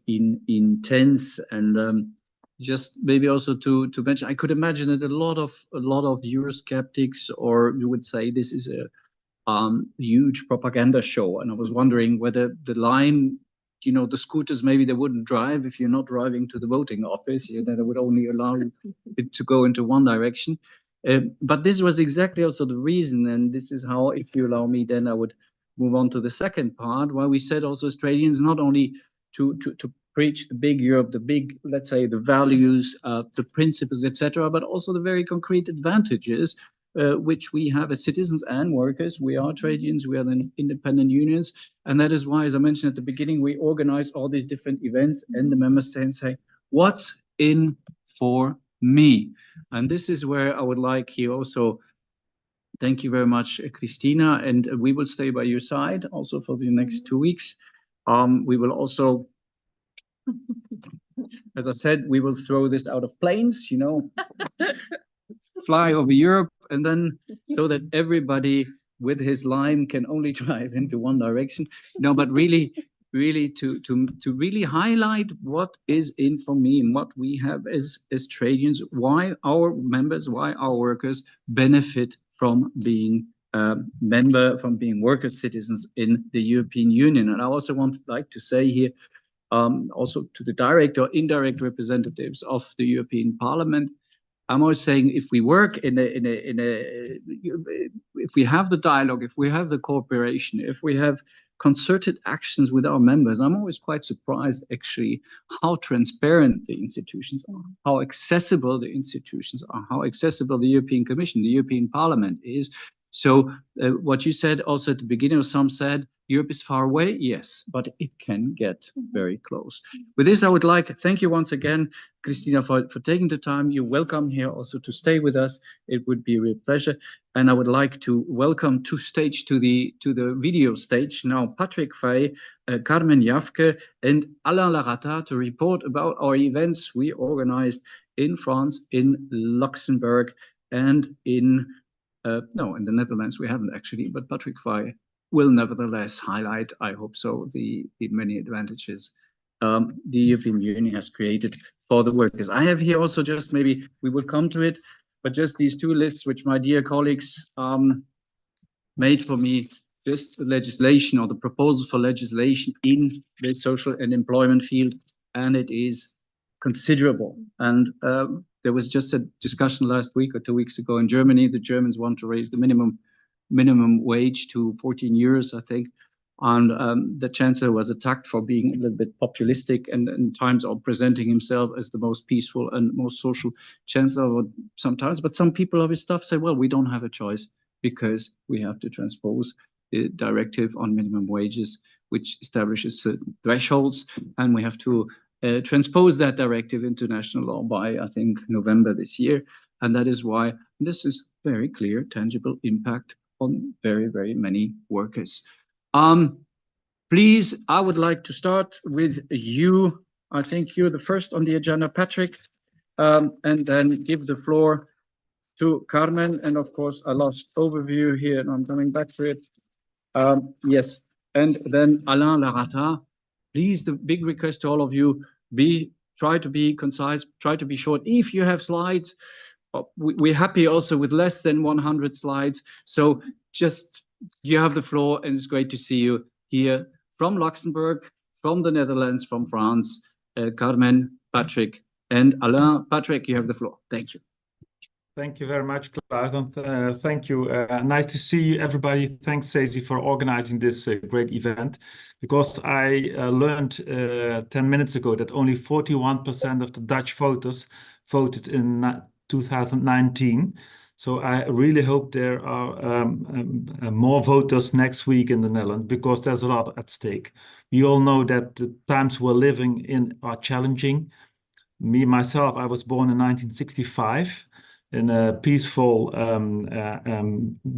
intense. And just maybe also to mention, I could imagine that a lot of Eurosceptics, or you would say this is a huge propaganda show. And I was wondering whether the line, you know, the scooters, maybe they wouldn't drive if you're not driving to the voting office. You know, they would only allow it to go into one direction. But this was exactly also the reason, and this is how, if you allow me, then I would move on to the second part, where we said also Australians not only to preach the big Europe, the big, let's say, the values, the principles, etc., but also the very concrete advantages which we have as citizens and workers. We are trade unions, we are the independent unions, and that is why, as I mentioned at the beginning, we organize all these different events, and the member states say, what's in for me? And this is where I would like here also, thank you very much, Christina, and we will stay by your side also for the next 2 weeks. We will also, as I said, we will throw this out of planes, you know, fly over Europe, and then so that everybody with his line can only drive into one direction. No, but really to really highlight what is in for me and what we have as trade unions, why our members, why our workers benefit from being from being workers, citizens in the European Union. And I also like to say here, also to the direct or indirect representatives of the European Parliament, I'm always saying, if we work if we have the dialogue, if we have the cooperation, if we have concerted actions with our members, I'm always quite surprised actually how transparent the institutions are, how accessible the institutions are, how accessible the European Commission, the European Parliament is. So what you said also at the beginning, or some said, Europe is far away. Yes, but it can get very close. With this, I would like to thank you once again, Christina, for taking the time. You're welcome here also to stay with us. It would be a real pleasure. And I would like to welcome to the video stage now Patrick Fay, Carmen Jafke, and Alain Larata to report about our events we organized in France, in Luxembourg, and in the Netherlands we haven't actually, but Patrick Fay will nevertheless highlight, I hope so, the many advantages the European Union has created for the workers. I have here also, just maybe we will come to it, but just these two lists which my dear colleagues made for me, just the legislation or the proposal for legislation in the social and employment field, and it is considerable. And there was just a discussion last week or 2 weeks ago in Germany. The Germans want to raise the minimum wage to 14 euros, I think. And the chancellor was attacked for being a little bit populistic and in times of presenting himself as the most peaceful and most social chancellor sometimes. But some people of his staff say, well, we don't have a choice because we have to transpose the directive on minimum wages, which establishes certain thresholds, and we have to transpose that directive into national law by, I think, November this year. And that is why this is very clear, tangible impact on very, very many workers. Please, I would like to start with you. I think you're the first on the agenda, Patrick, and then give the floor to Carmen. And of course, I lost overview here and I'm coming back to it. Yes, and then Alain Larata. Please, the big request to all of you, try to be concise, try to be short. If you have slides, we're happy also with less than 100 slides. So just, you have the floor, and it's great to see you here from Luxembourg, from the Netherlands, from France. Carmen, Patrick, and Alain. Patrick, you have the floor. Thank you. Thank you very much, Klaus, and thank you. Nice to see you, everybody. Thanks, CESI, for organizing this great event, because I learned 10 minutes ago that only 41% of the Dutch voters voted in 2019. So I really hope there are more voters next week in the Netherlands, because there's a lot at stake. We all know that the times we're living in are challenging. Me, myself, I was born in 1965 in a peaceful,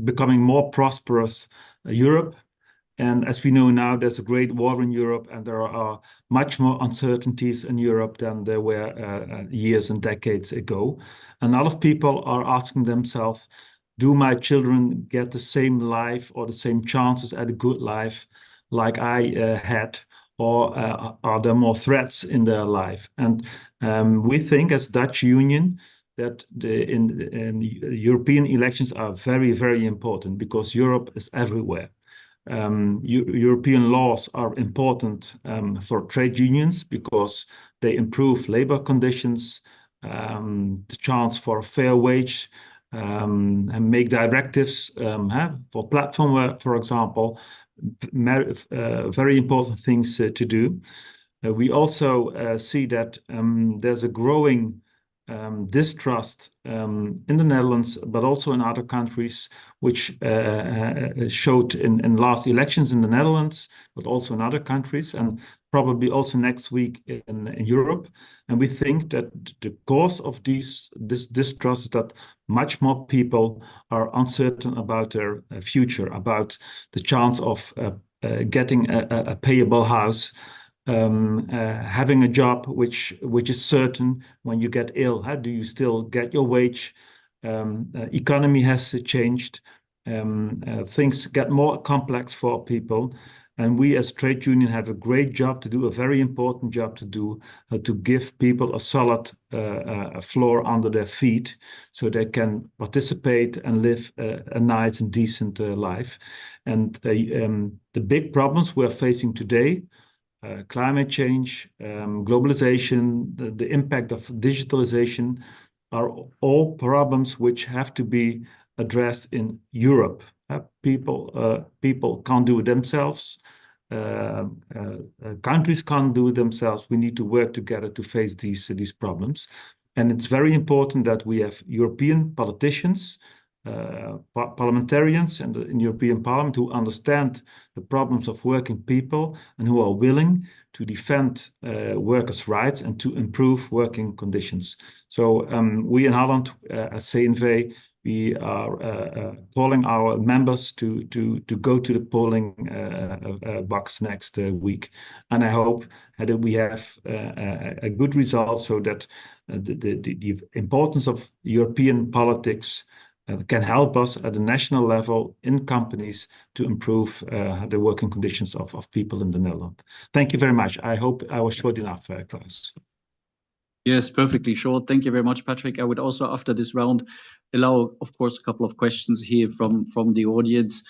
becoming more prosperous Europe. And as we know now, there's a great war in Europe, and there are much more uncertainties in Europe than there were years and decades ago. And a lot of people are asking themselves, do my children get the same life or the same chances at a good life like I had? Or are there more threats in their life? And we think as Dutch Union that the European elections are very, very important, because Europe is everywhere. European laws are important for trade unions because they improve labor conditions, the chance for a fair wage, and make directives for platform work, for example, very important things to do. We also see that there's a growing distrust in the Netherlands, but also in other countries, which showed in last elections in the Netherlands, but also in other countries, and probably also next week in Europe. And we think that the cause of this distrust is that much more people are uncertain about their future, about the chance of getting a payable house, having a job which is certain when you get ill. How do you still get your wage? Economy has changed. Things get more complex for people. And we as trade union have a great job to do, a very important job to do, to give people a solid floor under their feet so they can participate and live a nice and decent life. And the big problems we're facing today, climate change, globalization, the impact of digitalization, are all problems which have to be addressed in Europe. People can't do it themselves. Countries can't do it themselves. We need to work together to face these problems. And it's very important that we have European politicians, parliamentarians in the European Parliament who understand the problems of working people and who are willing to defend workers' rights and to improve working conditions. So we in Holland, as CNV, we are calling our members to go to the polling box next week. And I hope that we have a good result so that the importance of European politics can help us at the national level in companies to improve the working conditions of people in the Netherlands. Thank you very much. I hope I was short enough, Klaus. Yes, perfectly short. Thank you very much, Patrick. I would also, after this round, allow, of course, a couple of questions here from the audience.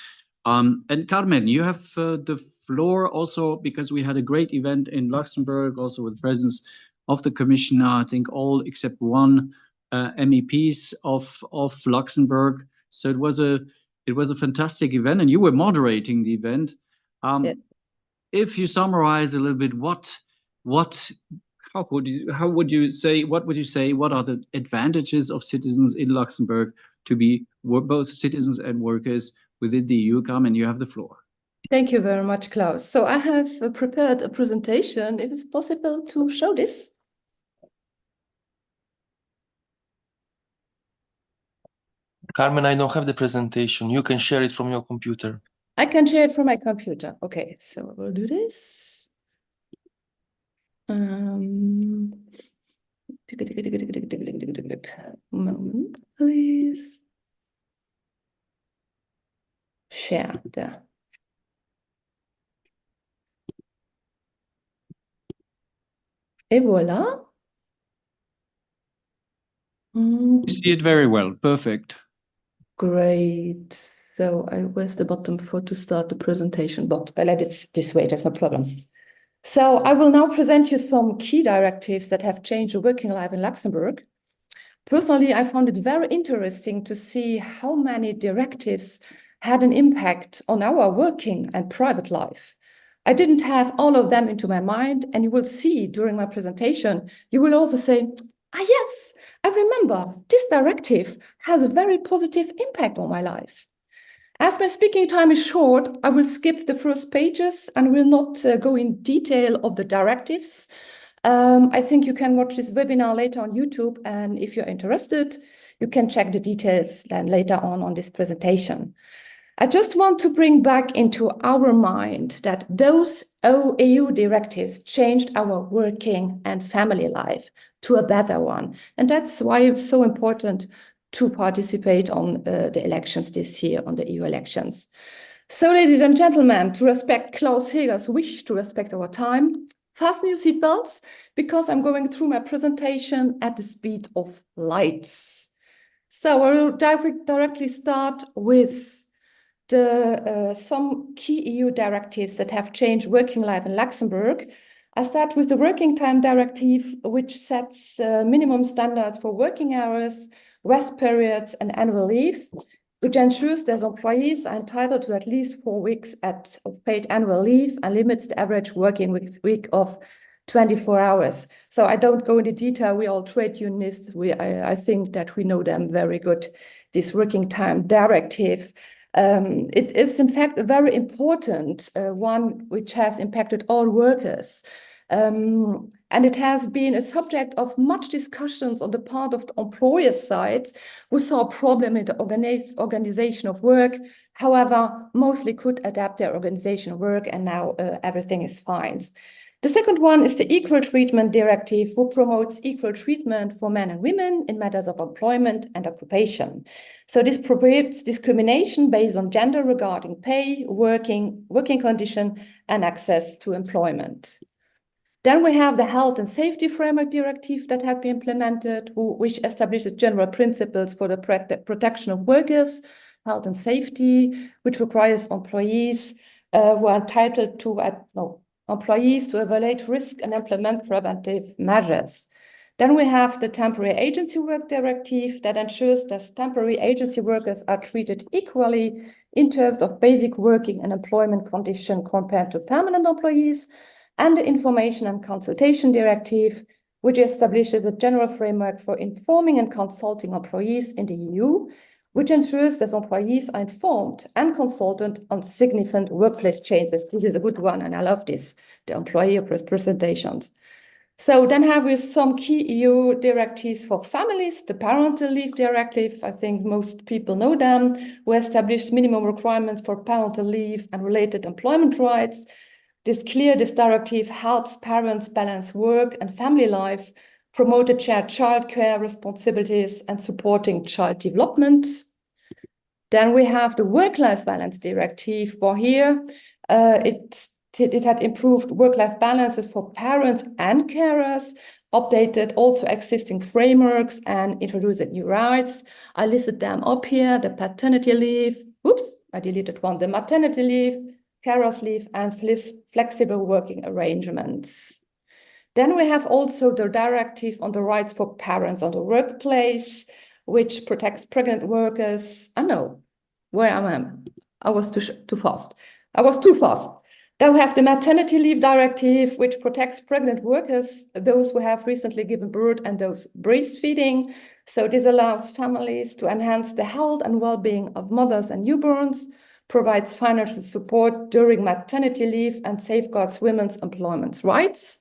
And Carmen, you have the floor also, because we had a great event in Luxembourg, also with the presence of the commissioner, I think all except one MEPs of Luxembourg. So it was a fantastic event, and you were moderating the event. Yeah. If you summarize a little bit, what would you say? What are the advantages of citizens in Luxembourg to be both citizens and workers within the EU? Carmen, you have the floor. Thank you very much, Klaus. So I have prepared a presentation. If it's possible to show this. Carmen, I don't have the presentation. You can share it from your computer. I can share it from my computer. Okay, so we'll do this. Moment, please. Share there. Et voilà. You see it very well. Perfect. Great. So where's the button to start the presentation? But I let it this way, that's no problem. So I will now present you some key directives that have changed the working life in Luxembourg. Personally, I found it very interesting to see how many directives had an impact on our working and private life. I didn't have all of them into my mind, and you will see during my presentation, you will also say, yes, I remember this directive has a very positive impact on my life. As my speaking time is short, I will skip the first pages and will not go in detail of the directives. I think you can watch this webinar later on YouTube, and if you're interested, you can check the details then later on this presentation. I just want to bring back into our mind that those EU directives changed our working and family life to a better one. And that's why it's so important to participate on the elections this year, on the EU elections. So, ladies and gentlemen, to respect Klaus Heger's wish to respect our time, fasten your seatbelts, because I'm going through my presentation at the speed of light. So I will directly start with some key EU directives that have changed working life in Luxembourg. I start with the Working Time Directive, which sets minimum standards for working hours, rest periods, and annual leave, which ensures that employees are entitled to at least 4 weeks of paid annual leave and limits the average working week of 24 hours. So I don't go into detail. We all trade unionists. I think that we know them very good, this working time directive. It is, in fact, a very important one which has impacted all workers. And it has been a subject of much discussions on the part of the employer side, who saw a problem in the organization of work, however, mostly could adapt their organization of work, and now everything is fine. The second one is the Equal Treatment Directive, who promotes equal treatment for men and women in matters of employment and occupation. So this prohibits discrimination based on gender regarding pay, working condition, and access to employment. Then we have the Health and Safety Framework Directive that had been implemented, which establishes general principles for the protection of workers, health and safety, which requires employees who are entitled to employees to evaluate risk and implement preventive measures. Then we have the Temporary Agency Work Directive that ensures that temporary agency workers are treated equally in terms of basic working and employment conditions compared to permanent employees, and the Information and Consultation Directive, which establishes a general framework for informing and consulting employees in the EU, which ensures that employees are informed and consulted on significant workplace changes. This is a good one, and I love this, the employee presentations. So then have we some key EU directives for families, the Parental Leave Directive, I think most people know them, who established minimum requirements for parental leave and related employment rights. This directive helps parents balance work and family life, promote shared childcare responsibilities, and supporting child development. Then we have the Work-Life Balance Directive, where here it had improved work-life balances for parents and carers, updated also existing frameworks, and introduced new rights. I listed them up here: the paternity leave, oops, I deleted one, the maternity leave, carers leave, and flexible working arrangements. Then we have also the directive on the rights for parents on the workplace, which protects pregnant workers. I know, where am I? I was too fast. I was too fast. Then we have the maternity leave directive, which protects pregnant workers, those who have recently given birth and those breastfeeding. So this allows families to enhance the health and well-being of mothers and newborns, provides financial support during maternity leave, and safeguards women's employment rights.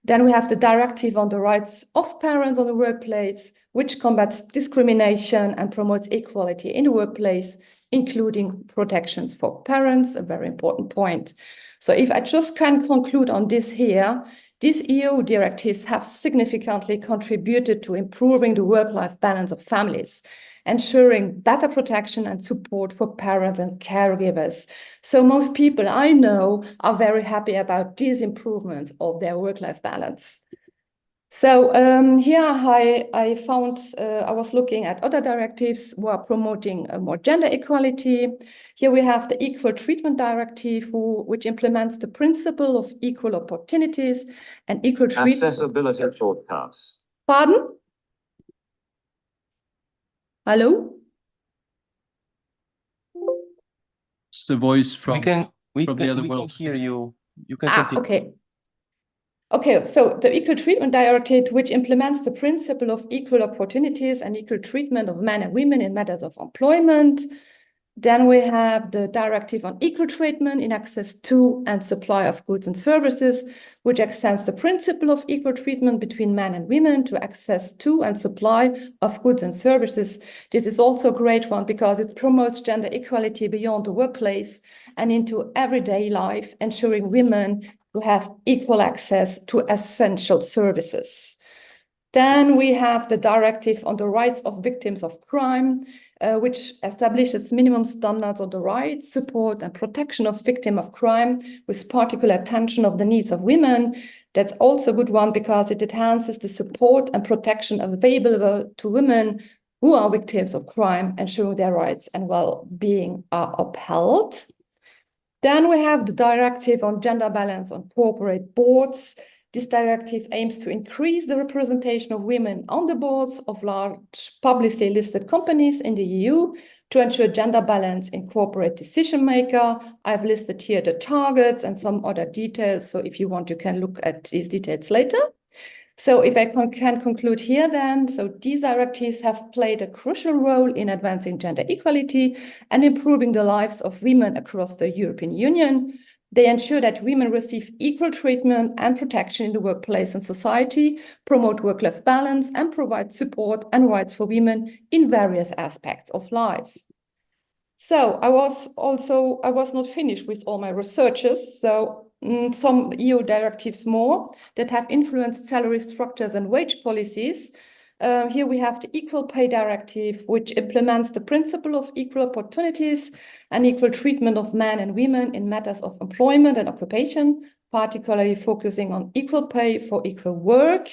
Then we have the directive on the rights of parents on the workplace, which combats discrimination and promotes equality in the workplace, including protections for parents, a very important point. So if I just can conclude on this here, these EU directives have significantly contributed to improving the work-life balance of families, ensuring better protection and support for parents and caregivers. So most people I know are very happy about these improvements of their work-life balance. So here I found, I was looking at other directives who are promoting more gender equality. Here we have the Equal Treatment Directive, which implements the principle of equal opportunities and equal treatment. Accessibility shortcuts. Pardon? Hello? It's the voice from we the other can world. hear you. You can continue. Okay. Okay, so the Equal Treatment Directive, which implements the principle of equal opportunities and equal treatment of men and women in matters of employment. Then we have the Directive on Equal Treatment in Access to and Supply of Goods and Services, which extends the principle of equal treatment between men and women to access to and supply of goods and services. This is also a great one because it promotes gender equality beyond the workplace and into everyday life, ensuring women to have equal access to essential services. Then we have the Directive on the Rights of Victims of Crime, which establishes minimum standards on the rights, support, and protection of victims of crime, with particular attention of the needs of women. That's also a good one because it enhances the support and protection available to women who are victims of crime, ensuring their rights and well-being are upheld. Then we have the Directive on Gender Balance on Corporate Boards. This directive aims to increase the representation of women on the boards of large publicly listed companies in the EU to ensure gender balance in corporate decision maker. I've listed here the targets and some other details. So if you want, you can look at these details later. So if I can conclude here then, so these directives have played a crucial role in advancing gender equality and improving the lives of women across the European Union. They ensure that women receive equal treatment and protection in the workplace and society, promote work-life balance, and provide support and rights for women in various aspects of life. So I was not finished with all my researches. So some EU directives more that have influenced salary structures and wage policies. Here we have the Equal Pay Directive, which implements the principle of equal opportunities and equal treatment of men and women in matters of employment and occupation, particularly focusing on equal pay for equal work.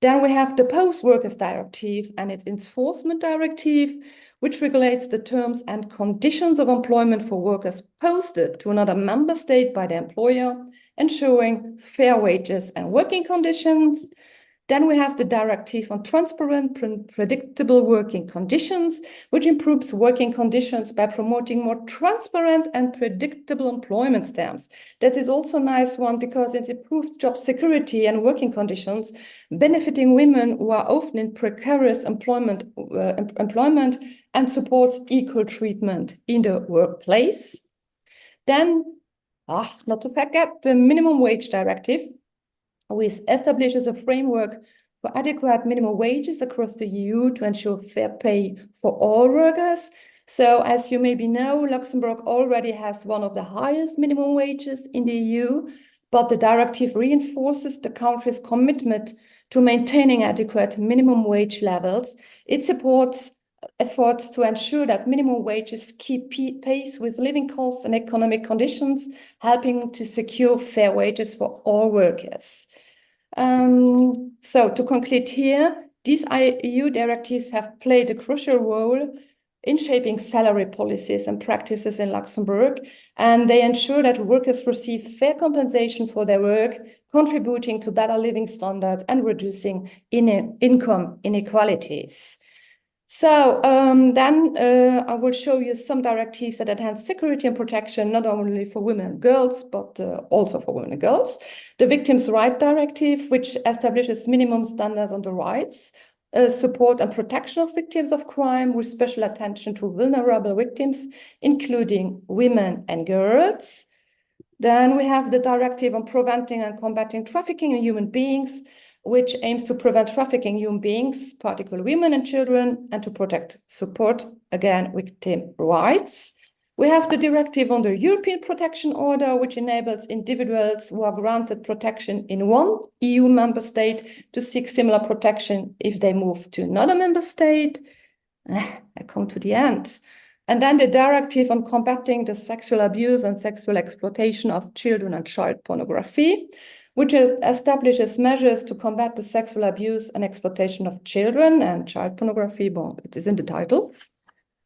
Then we have the Post Workers Directive and its Enforcement Directive, which regulates the terms and conditions of employment for workers posted to another member state by the employer, ensuring fair wages and working conditions. Then we have the Directive on Transparent, Predictable Working Conditions, which improves working conditions by promoting more transparent and predictable employment terms. That is also a nice one because it improves job security and working conditions, benefiting women who are often in precarious employment and supports equal treatment in the workplace. Then, not to forget, the Minimum Wage Directive, which establishes a framework for adequate minimum wages across the EU to ensure fair pay for all workers. So as you maybe know, Luxembourg already has one of the highest minimum wages in the EU, but the directive reinforces the country's commitment to maintaining adequate minimum wage levels. It supports efforts to ensure that minimum wages keep pace with living costs and economic conditions, helping to secure fair wages for all workers. So to conclude here, these EU directives have played a crucial role in shaping salary policies and practices in Luxembourg, and they ensure that workers receive fair compensation for their work, contributing to better living standards and reducing income inequalities. So then I will show you some directives that enhance security and protection, not only for women and girls, but also for women and girls. The Victims' Rights Directive, which establishes minimum standards on the rights, support and protection of victims of crime with special attention to vulnerable victims, including women and girls. Then we have the Directive on Preventing and Combating Trafficking in Human Beings, which aims to prevent trafficking human beings, particularly women and children, and to support, again, victim rights. We have the Directive on the European Protection Order, which enables individuals who are granted protection in one EU member state to seek similar protection if they move to another member state. I come to the end. And then the Directive on Combating the Sexual Abuse and Sexual Exploitation of Children and Child Pornography, which establishes measures to combat the sexual abuse and exploitation of children and child pornography. Well, it is in the title.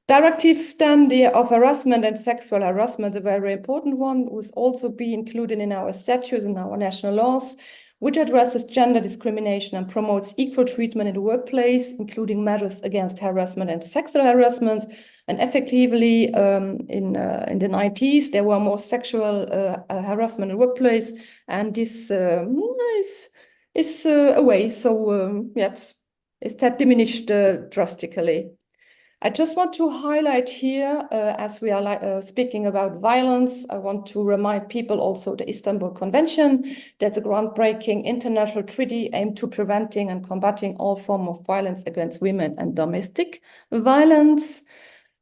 Directive then of harassment and sexual harassment, a very important one, will also be included in our statutes and our national laws, which addresses gender discrimination and promotes equal treatment in the workplace, including measures against harassment and sexual harassment. And effectively, in the 90s, there were more sexual harassment in the workplace, and this is away. So yes, it had diminished drastically. I just want to highlight here, as we are speaking about violence, I want to remind people also the Istanbul Convention, that's a groundbreaking international treaty aimed to preventing and combating all forms of violence against women and domestic violence.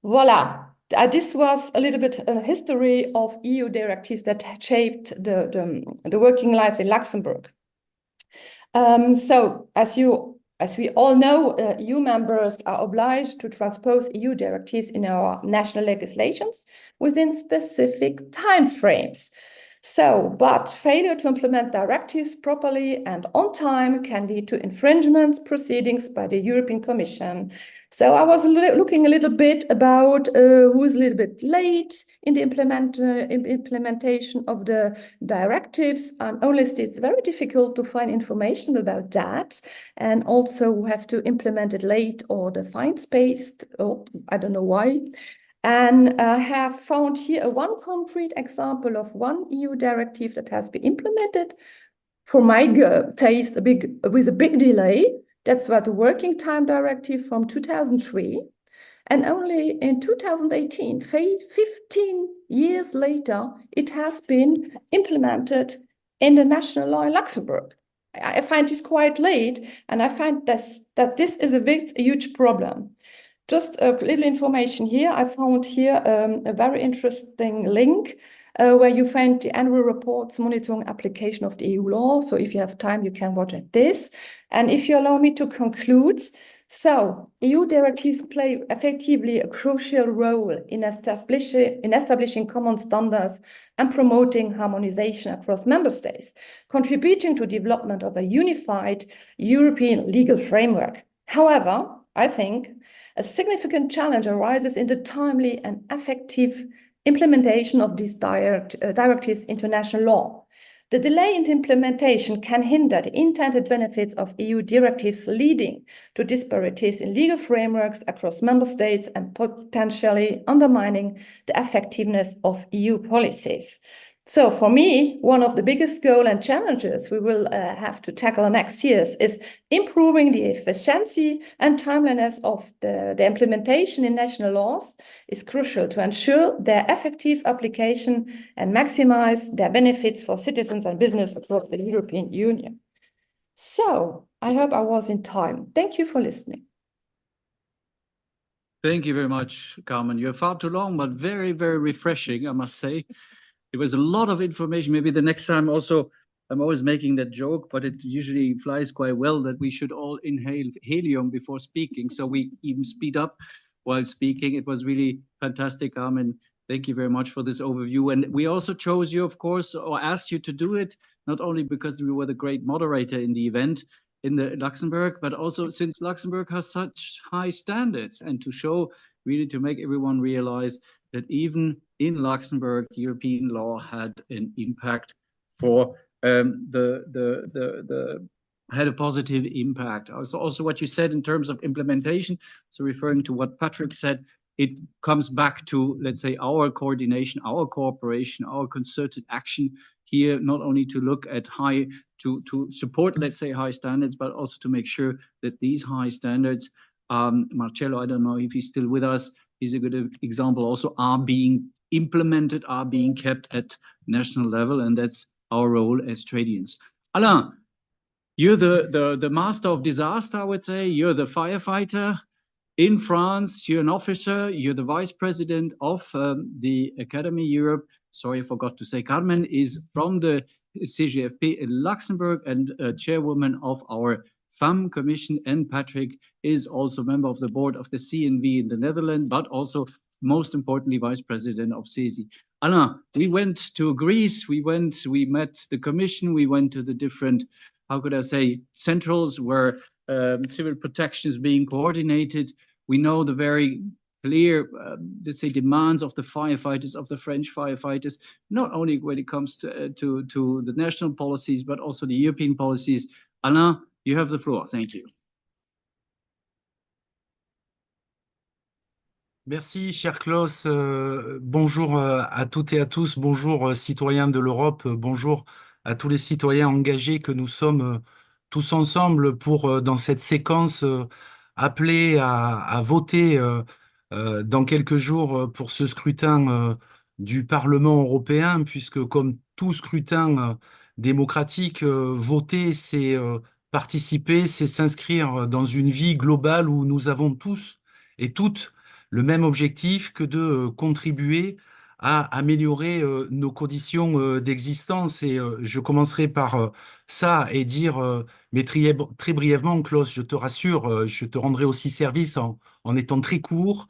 Voila. This was a little bit a history of EU directives that shaped the working life in Luxembourg. So as we all know, EU members are obliged to transpose EU directives in our national legislations within specific timeframes. So, but failure to implement directives properly and on time can lead to infringement proceedings by the European Commission. So I was looking a little bit about who is a little bit late in the implementation of the directives, and honestly, it's very difficult to find information about that, and also who have to implement it late or the fine-spaced, or I don't know why. And I have found here one concrete example of one EU directive that has been implemented, for my taste, with a big delay. That's what the Working Time Directive from 2003. And only in 2018, 15 years later, it has been implemented in the national law in Luxembourg. I find this quite late, and I find that this is a huge problem. Just a little information here. I found here a very interesting link where you find the annual reports monitoring application of the EU law. So if you have time, you can watch at this. And if you allow me to conclude, so EU directives play effectively a crucial role in establishing common standards and promoting harmonization across member states, contributing to development of a unified European legal framework. However, I think a significant challenge arises in the timely and effective implementation of these directives into national law. The delay in implementation can hinder the intended benefits of EU directives, leading to disparities in legal frameworks across member states and potentially undermining the effectiveness of EU policies. So for me, one of the biggest goals and challenges we will have to tackle next years is improving the efficiency and timeliness of the implementation in national laws is crucial to ensure their effective application and maximize their benefits for citizens and business across the European Union. So I hope I was in time. Thank you for listening. Thank you very much, Carmen. You're far too long, but very, very refreshing, I must say. It was a lot of information. Maybe the next time also, I'm always making that joke, but it usually flies quite well that we should all inhale helium before speaking. So we even speed up while speaking. It was really fantastic, Carmen. Thank you very much for this overview. And we also chose you, of course, or asked you to do it, not only because we were the great moderator in the event in the Luxembourg, but also since Luxembourg has such high standards, and to show, really to make everyone realize that even in Luxembourg, European law had an impact for had a positive impact. Also what you said in terms of implementation, so referring to what Patrick said, it comes back to, let's say, our coordination, our cooperation, our concerted action here, not only to look at to support, let's say, high standards, but also to make sure that these high standards, Marcello, I don't know if he's still with us, is a good example, also are being implemented, are being kept at national level, and that's our role as Tradians. Alain, you're the master of disaster, I would say. You're the firefighter in France. You're an officer. You're the vice president of the Academy Europe. Sorry, I forgot to say. Carmen is from the CGFP in Luxembourg and chairwoman of our FAM Commission, and Patrick is also a member of the board of the CNV in the Netherlands, but also, most importantly, vice president of CESI. Alain, we went to Greece, we met the commission, we went to the different, how could I say, centrals where civil protection is being coordinated. We know the very clear, let's say, demands of the firefighters, of the French firefighters, not only when it comes to the national policies, but also the European policies. Alain, you have the floor. Thank you. Merci, cher Klaus. Bonjour à toutes et à tous. Bonjour, citoyens de l'Europe. Bonjour à tous les citoyens engagés que nous sommes tous ensemble pour, dans cette séquence, appeler à voter dans quelques jours pour ce scrutin du Parlement européen, puisque comme tout scrutin démocratique, voter, c'est participer, c'est s'inscrire dans une vie globale où nous avons tous et toutes le même objectif que de contribuer à améliorer nos conditions d'existence. Et je commencerai par ça et dire, mais très brièvement, Klaus, je te rassure, je te rendrai aussi service en étant très court,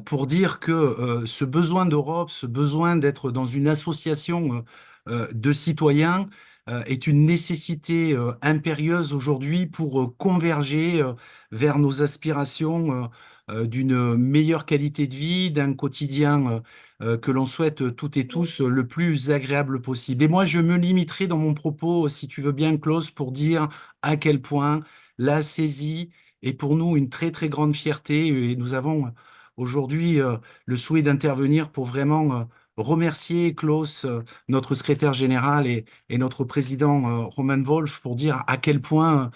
pour dire que ce besoin d'Europe, ce besoin d'être dans une association de citoyens, est une nécessité impérieuse aujourd'hui pour converger vers nos aspirations d'une meilleure qualité de vie, d'un quotidien que l'on souhaite toutes et tous le plus agréable possible. Et moi, je me limiterai dans mon propos, si tu veux bien, Klaus, pour dire à quel point la CESI est pour nous une très très grande fierté et nous avons aujourd'hui le souhait d'intervenir pour vraiment remercier Klaus, notre secrétaire général et notre président Roman Wolf pour dire à quel point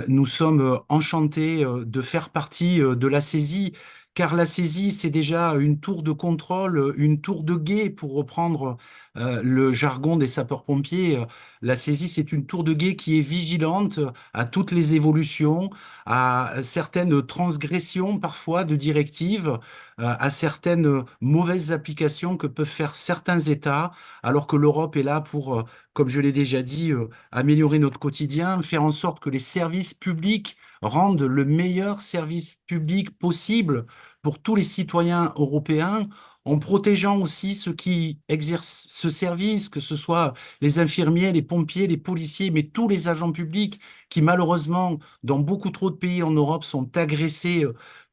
nous sommes enchantés de faire partie de la CESI, car la CESI, c'est déjà une tour de contrôle, une tour de guet, pour reprendre le jargon des sapeurs-pompiers. La CESI, c'est une tour de guet qui est vigilante à toutes les évolutions, à certaines transgressions parfois de directives, à certaines mauvaises applications que peuvent faire certains États, alors que l'Europe est là pour, comme je l'ai déjà dit, améliorer notre quotidien, faire en sorte que les services publics rendent le meilleur service public possible pour tous les citoyens européens, en protégeant aussi ceux qui exercent ce service, que ce soit les infirmiers, les pompiers, les policiers, mais tous les agents publics qui, malheureusement, dans beaucoup trop de pays en Europe, sont agressés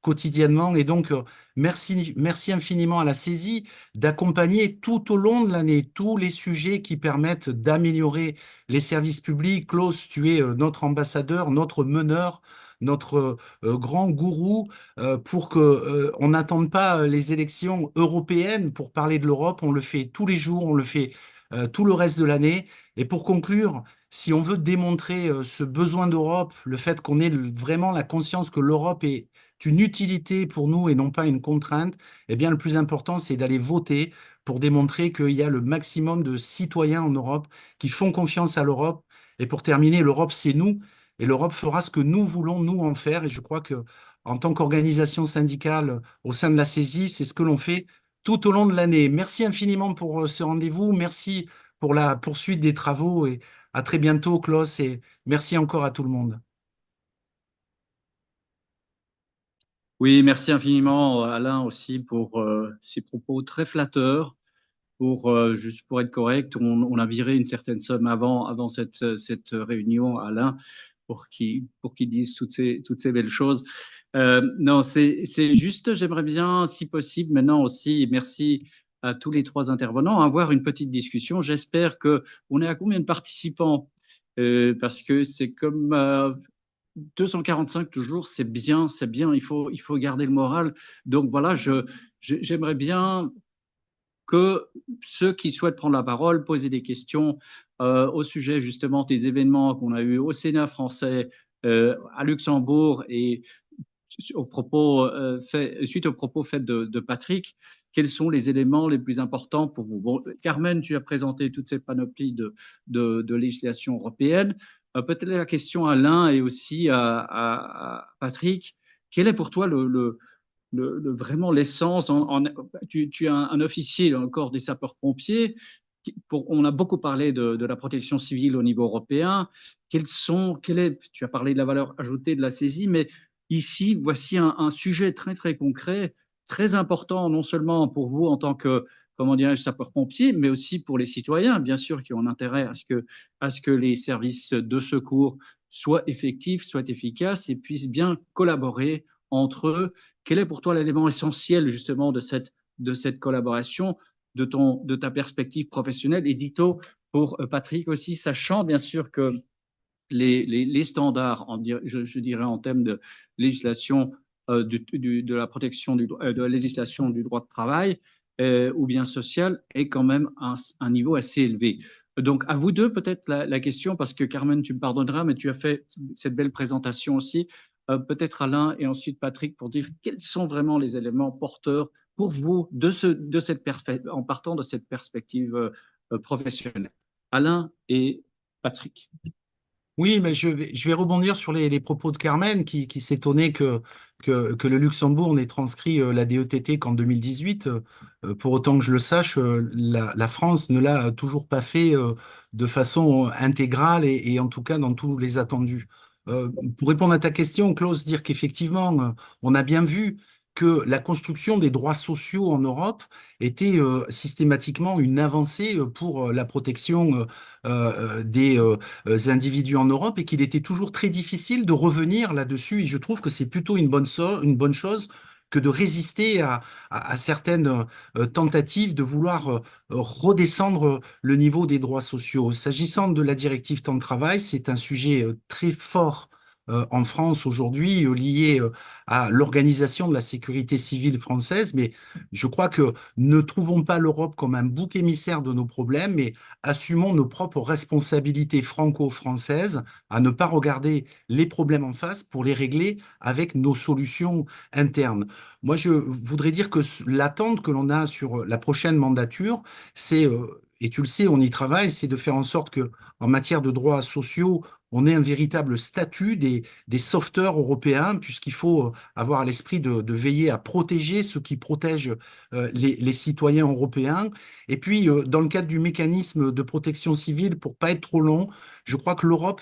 quotidiennement. Et donc, merci infiniment à la CESI d'accompagner tout au long de l'année tous les sujets qui permettent d'améliorer les services publics. Klaus, tu es notre ambassadeur, notre meneur, notre grand gourou pour que on n'attende pas les élections européennes pour parler de l'Europe. On le fait tous les jours, on le fait tout le reste de l'année. Et pour conclure, si on veut démontrer ce besoin d'Europe, le fait qu'on ait vraiment la conscience que l'Europe est une utilité pour nous et non pas une contrainte, eh bien, le plus important, c'est d'aller voter pour démontrer qu'il y a le maximum de citoyens en Europe qui font confiance à l'Europe. Et pour terminer, l'Europe, c'est nous. Et l'Europe fera ce que nous voulons, nous, en faire. Et je crois que, en tant qu'organisation syndicale au sein de la CESI, c'est ce que l'on fait tout au long de l'année. Merci infiniment pour ce rendez-vous. Merci pour la poursuite des travaux et à très bientôt, Klaus. Et merci encore à tout le monde. Oui, merci infiniment, Alain, aussi pour ces propos très flatteurs. Juste pour être correct, on a viré une certaine somme avant cette réunion, Alain, pour qu'il dise toutes ces belles choses. Non, c'est juste, j'aimerais bien, si possible, maintenant aussi, merci à tous les trois intervenants, avoir une petite discussion. J'espère qu'on est à combien de participants, parce que c'est comme 245 toujours, c'est bien, il faut garder le moral. Donc voilà, j'aimerais bien que ceux qui souhaitent prendre la parole, poser des questions au sujet justement des événements qu'on a eus au Sénat français, à Luxembourg et suite aux propos faits de Patrick, quels sont les éléments les plus importants pour vous? Bon, Carmen, tu as présenté toute cette panoplie de législation européenne. Peut-être la question à Alain et aussi à Patrick. Quel est pour toi vraiment l'essence? Tu es un officier dans le corps des sapeurs-pompiers. On a beaucoup parlé de la protection civile au niveau européen. Tu as parlé de la valeur ajoutée de la saisie, mais ici, voici un sujet très, très concret, très important, non seulement pour vous en tant que, comment dirais-je, sapeur-pompier, mais aussi pour les citoyens, bien sûr, qui ont intérêt à ce que les services de secours soient effectifs, soient efficaces et puissent bien collaborer entre eux. Quel est pour toi l'élément essentiel justement de cette collaboration, de ta perspective professionnelle? Et dito pour Patrick aussi, sachant bien sûr que les standards, je dirais en termes de législation de la protection de la législation du droit de travail ou bien social est quand même un niveau assez élevé. Donc, à vous deux, peut-être la question, parce que Carmen, tu me pardonneras, mais tu as fait cette belle présentation aussi. Peut-être Alain et ensuite Patrick pour dire quels sont vraiment les éléments porteurs pour vous en partant de cette perspective professionnelle. Alain et Patrick. Oui, mais je vais rebondir sur les propos de Carmen qui s'étonnait que le Luxembourg n'ait transcrit la DETT qu'en 2018. Pour autant que je le sache, la France ne l'a toujours pas fait de façon intégrale et en tout cas dans tous les attendus. Pour répondre à ta question, Klaus, dire qu'effectivement, on a bien vu que la construction des droits sociaux en Europe était systématiquement une avancée pour la protection des individus en Europe et qu'il était toujours très difficile de revenir là-dessus. Et je trouve que c'est plutôt une bonne chose que de résister à certaines tentatives de vouloir redescendre le niveau des droits sociaux. S'agissant de la directive temps de travail, c'est un sujet très fort en France aujourd'hui, lié à l'organisation de la sécurité civile française, mais je crois que ne trouvons pas l'Europe comme un bouc émissaire de nos problèmes, mais assumons nos propres responsabilités franco-françaises à ne pas regarder les problèmes en face pour les régler avec nos solutions internes. Moi, je voudrais dire que l'attente que l'on a sur la prochaine mandature, c'est, et tu le sais, on y travaille, c'est de faire en sorte que, en matière de droits sociaux, on ait un véritable statut des sauveteurs européens, puisqu'il faut avoir à l'esprit de veiller à protéger ceux qui protègent les citoyens européens. Et puis, dans le cadre du mécanisme de protection civile, pour pas être trop long, je crois que l'Europe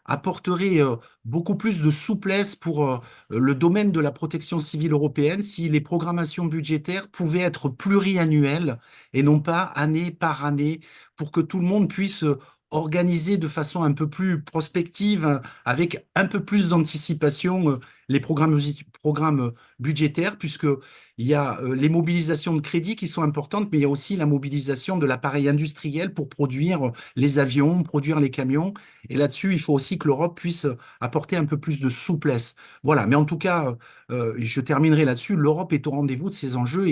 apporterait beaucoup plus de souplesse pour le domaine de la protection civile européenne si les programmations budgétaires pouvaient être pluriannuelles et non pas année par année, pour que tout le monde puisse organiser de façon un peu plus prospective, avec un peu plus d'anticipation, les programmes budgétaires, puisqu'il y a les mobilisations de crédit qui sont importantes, mais il y a aussi la mobilisation de l'appareil industriel pour produire les avions, produire les camions. Et là-dessus, il faut aussi que l'Europe puisse apporter un peu plus de souplesse. Voilà, mais en tout cas, je terminerai là-dessus. L'Europe est au rendez-vous de ces enjeux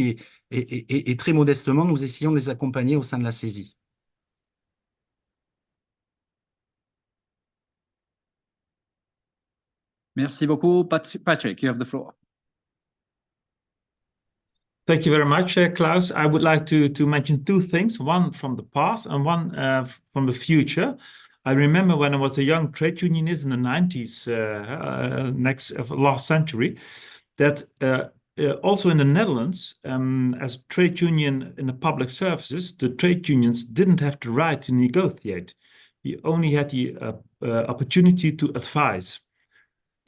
et très modestement, nous essayons de les accompagner au sein de la CESI. Merci beaucoup. Patrick, you have the floor. Thank you very much, Klaus. I would like to mention two things, one from the past and one from the future. I remember when I was a young trade unionist in the 90s, last century, that also in the Netherlands, as trade union in the public services, the trade unions didn't have the right to negotiate. You only had the opportunity to advise.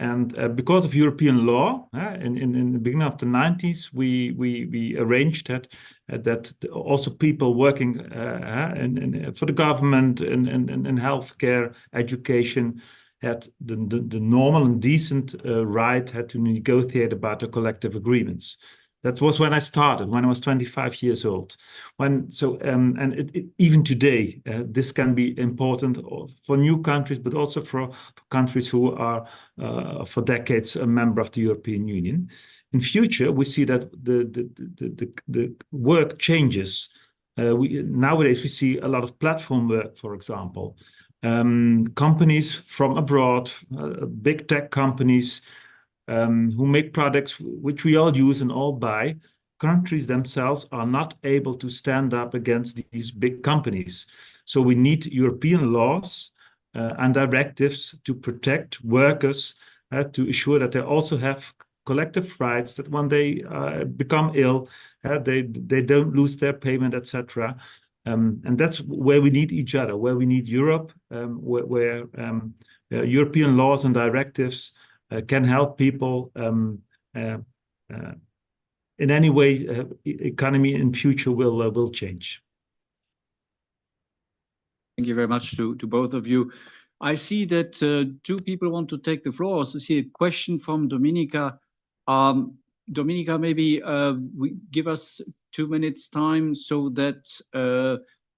And because of European law, in the beginning of the 90s, we arranged that also people working for the government in healthcare, education, had the normal and decent right to negotiate about the collective agreements. That was when I started, when I was 25 years old. Even today, this can be important for new countries, but also for countries who are for decades a member of the European Union. In future, we see that the work changes. Nowadays, we see a lot of platform work, for example. Companies from abroad, big tech companies, who make products which we all use and all buy, countries themselves are not able to stand up against these big companies. So we need European laws and directives to protect workers, to ensure that they also have collective rights, that when they become ill, they don't lose their payment, etc. And that's where we need each other, where we need Europe, where European laws and directives can help people in any way. Economy in future will change. Thank you very much to both of you. I see that two people want to take the floor. I also see a question from Dominica. Dominica, maybe we give us 2 minutes time so that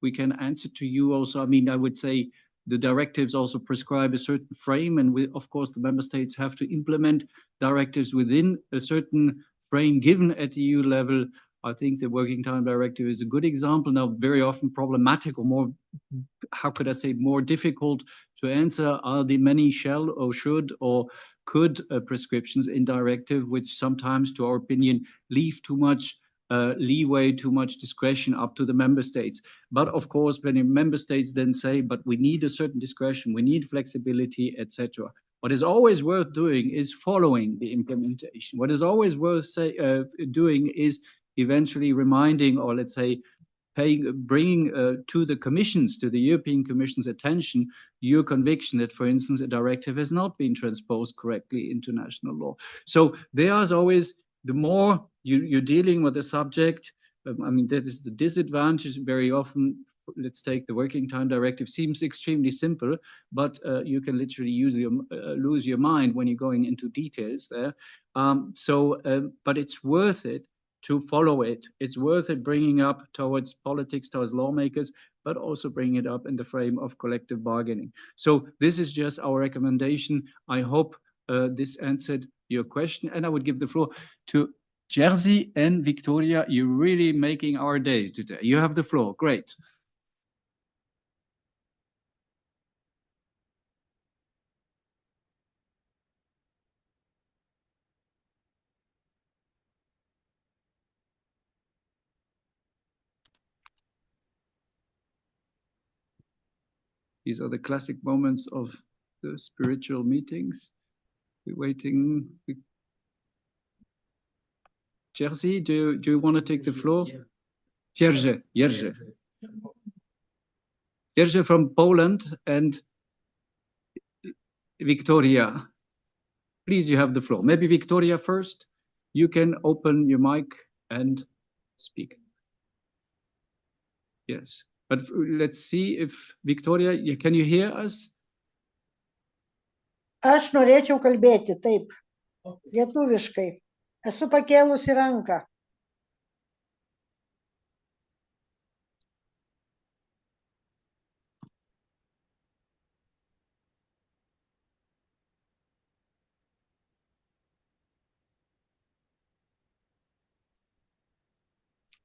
we can answer to you also. I mean, I would say the directives also prescribe a certain frame, and of course the member states have to implement directives within a certain frame given at the EU level. I think the Working Time Directive is a good example. Now, very often problematic, or more, how could I say, more difficult to answer are the many shall or should or could prescriptions in directive, which sometimes, to our opinion, leave too much leeway, too much discretion up to the member states. But of course, when the member states then say, but we need a certain discretion, we need flexibility, etc. What is always worth doing is following the implementation. What is always worth doing is eventually reminding, or let's say, bringing to the Commission's, to the European Commission's attention, your conviction that, for instance, a directive has not been transposed correctly into national law. So there is always the more you're dealing with the subject, I mean, that is the disadvantage very often. Let's take the working time directive, seems extremely simple, but you can literally lose your mind when you're going into details there. But it's worth it to follow it. It's worth it bringing up towards politics, towards lawmakers, but also bring it up in the frame of collective bargaining. So this is just our recommendation. I hope this answered your question, and I would give the floor to Jerzy and Victoria. You're really making our day today. You have the floor. Great. These are the classic moments of the spiritual meetings. We're waiting. Jerzy, do you want to take the floor? Jerzy. Jerzy from Poland, and Victoria. Please, you have the floor. Maybe Victoria first. You can open your mic and speak. Yes, but let's see if Victoria, can you hear us? Aš norėčiau kalbėti taip, lietuviškai. Esu pakėlusi ranką.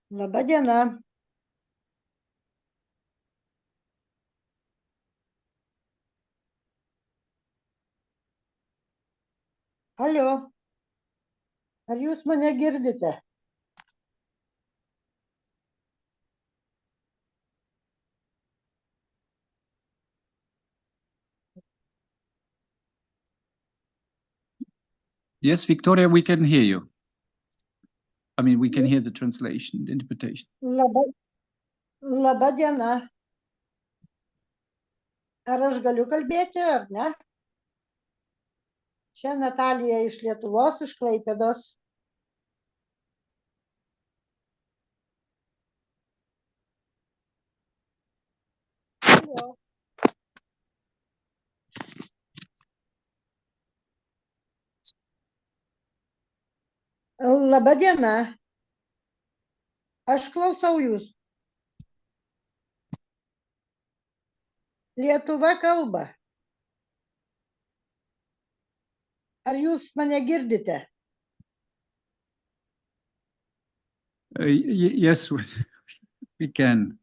Labą dieną. Alio, ar jūs mane girdite? Yes, Victoria, we can hear you. I mean, we can hear the translation, the interpretation. Labą dieną. Ar aš galiu kalbėti, ar ne? Čia Natalija iš Lietuvos, iš Klaipėdos. Labą dieną. Aš klausau jūs. Lietuva kalba. Ar jūs mane girdite? Yes, we can.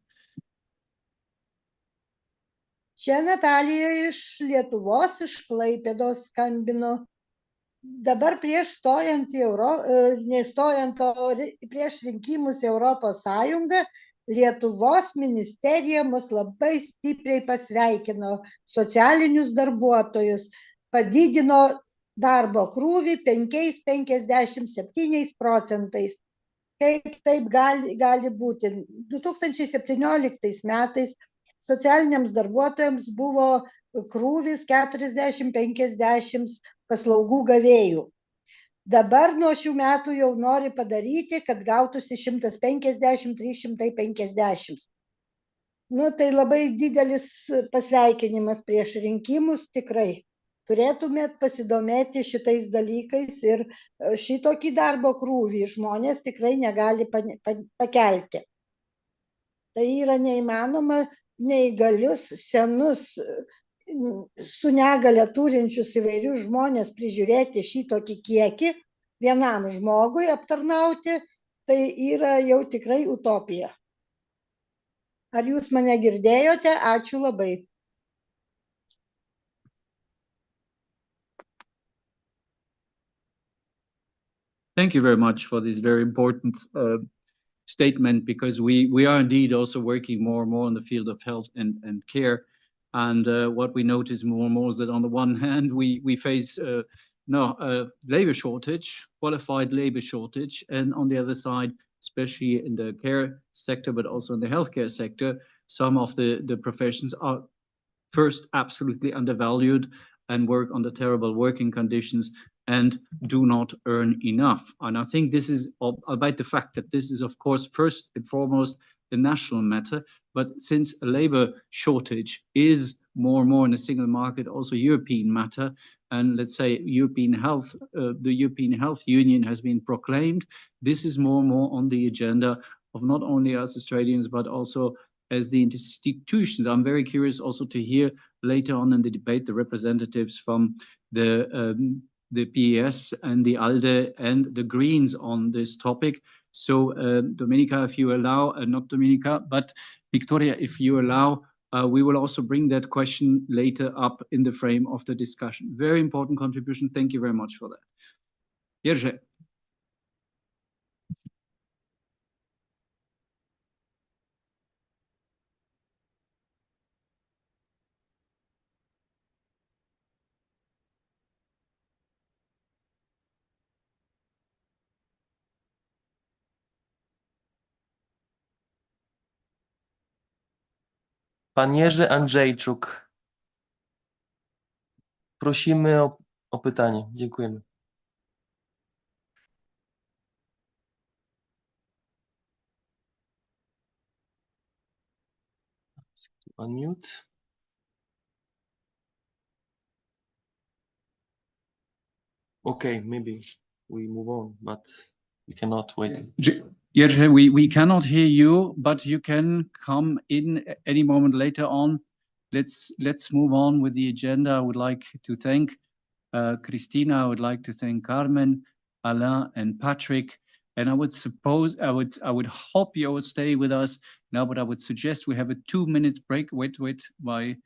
Čia Natalija iš Lietuvos, iš Klaipėdos skambino. Dabar prieš stojant į nestojant, o prieš rinkimus į Europos Sąjungą, Lietuvos ministerija mus labai stipriai pasveikino, socialinius darbuotojus, padidino darbo krūvį 5,57%. Kaip taip gali būti? 2017 metais socialiniams darbuotojams buvo krūvis 40-50 paslaugų gavėjų. Dabar nuo šių metų jau nori padaryti, kad gautųsi 150-350. Nu, tai labai didelis pasveikinimas prieš rinkimus, tikrai. Turėtumėt pasidomėti šitais dalykais ir šitokį darbo krūvį žmonės tikrai negali pakelti. Tai yra neįmanoma neįgalius, senus, su negale turinčius įvairius žmonės prižiūrėti šitokį kiekį, vienam žmogui aptarnauti, tai yra jau tikrai utopija. Ar jūs mane girdėjote? Ačiū labai. Thank you very much for this very important statement, because we are indeed also working more and more in the field of health and care. And what we notice more and more is that on the one hand, we face labor shortage, qualified labor shortage. And on the other side, especially in the care sector, but also in the healthcare sector, some of the professions are first absolutely undervalued and work under terrible working conditions. and do not earn enough. And I think this is about the fact that this is, of course, first and foremost, a national matter. But since a labor shortage is more and more in the single market, also European matter, and let's say European health, the European Health Union has been proclaimed, this is more and more on the agenda of not only us Australians, but also as the institutions. I'm very curious also to hear later on in the debate the representatives from the PES and the ALDE and the Greens on this topic. So Dominica, if you allow, not Dominica, but Victoria, if you allow, we will also bring that question later up in the frame of the discussion. Very important contribution. Thank you very much for that. Jerzy. Pan Jerzy Andrzejczuk. Prosimy o pytanie. Dziękujemy. Unmute. Okay, maybe we move on, but we cannot wait. Jerzy, we cannot hear you, but you can come in any moment later on. Let's move on with the agenda. I would like to thank Christina. I would like to thank Carmen, Alain, and Patrick. And I would hope you would stay with us now, but I would suggest we have a 2-minute break. Wait, why?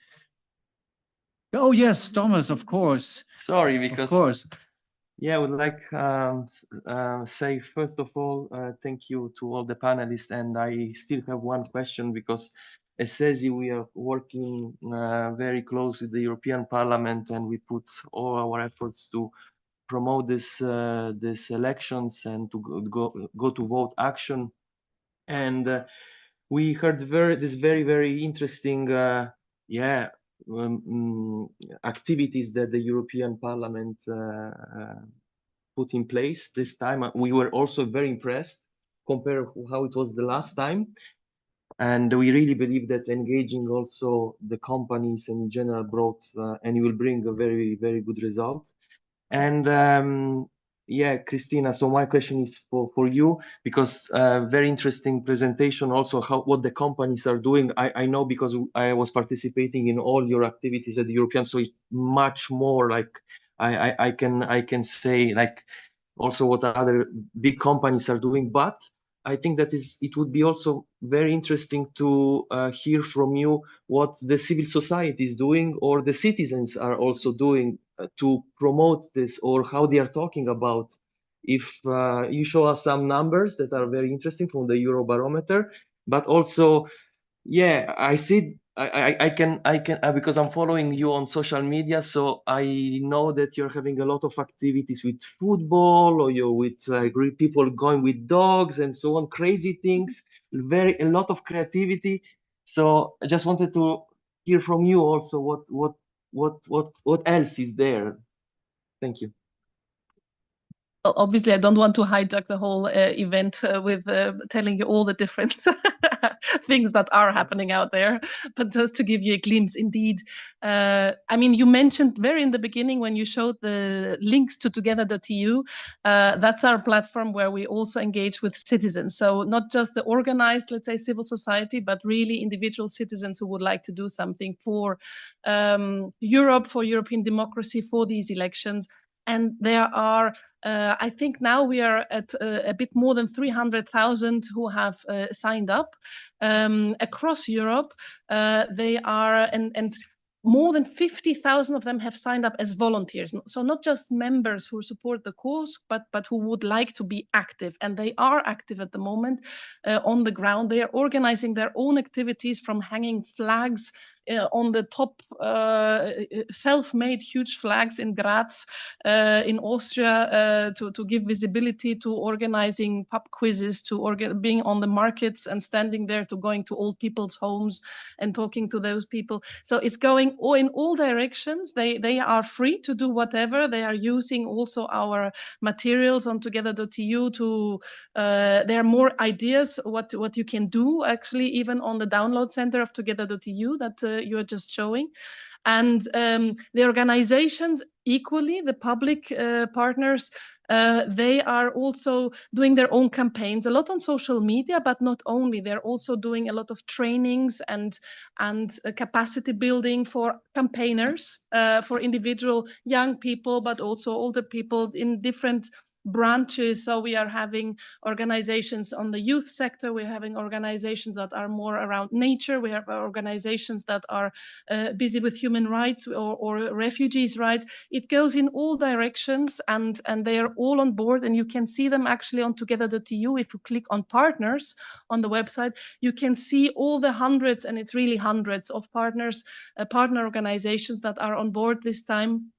Oh yes, Thomas, of course. Sorry, because of course. Yeah, I would like say first of all thank you to all the panelists, and I still have one question because as CESI we are working very close with the European Parliament, and we put all our efforts to promote this elections and to go to vote action. And we heard this very interesting activities that the European Parliament put in place this time. We were also very impressed compared to how it was the last time. And we really believe that engaging also the companies in general brought and it will bring a very good result. And yeah, Christina, so my question is for you, because very interesting presentation also what the companies are doing. I know because I was participating in all your activities at the European, so it's much more like I can say like also what other big companies are doing, but I think that it would be also very interesting to hear from you what the civil society is doing or the citizens are also doing to promote this, or how they are talking about. If you show us some numbers that are very interesting from the Eurobarometer, but also, yeah, I see. I can because I'm following you on social media, so I know that you're having a lot of activities with football, or you're with people going with dogs and so on, crazy things, a lot of creativity. So I just wanted to hear from you also what else is there. Thank you. Obviously, I don't want to hijack the whole event with telling you all the different things that are happening out there, but just to give you a glimpse, indeed. I mean, you mentioned very in the beginning when you showed the links to together.eu, that's our platform where we also engage with citizens. So not just the organized, let's say, civil society, but really individual citizens who would like to do something for Europe, for European democracy, for these elections. And there are, I think now we are at a bit more than 300,000 who have signed up across Europe. They are, and more than 50,000 of them have signed up as volunteers. So not just members who support the cause, but who would like to be active. And they are active at the moment on the ground. They are organizing their own activities, from hanging flags on the top self-made huge flags in Graz, in Austria, to give visibility to organizing pub quizzes, to being on the markets and standing there, to going to old people's homes and talking to those people. So it's going in all directions. They are free to do whatever. They are using also our materials on together.eu to, there are more ideas what you can do actually even on the download center of together.eu that you are just showing. And the organizations equally, the public partners, they are also doing their own campaigns, a lot on social media, but not only. They're also doing a lot of trainings and capacity building for campaigners, for individual young people, but also older people in different branches. So we are having organizations on the youth sector, we're having organizations that are more around nature, we have organizations that are busy with human rights or refugees' rights. It goes in all directions, and they are all on board, and you can see them actually on together.eu. If you click on partners on the website, you can see all the hundreds, and it's really hundreds of partners, partner organizations that are on board this time.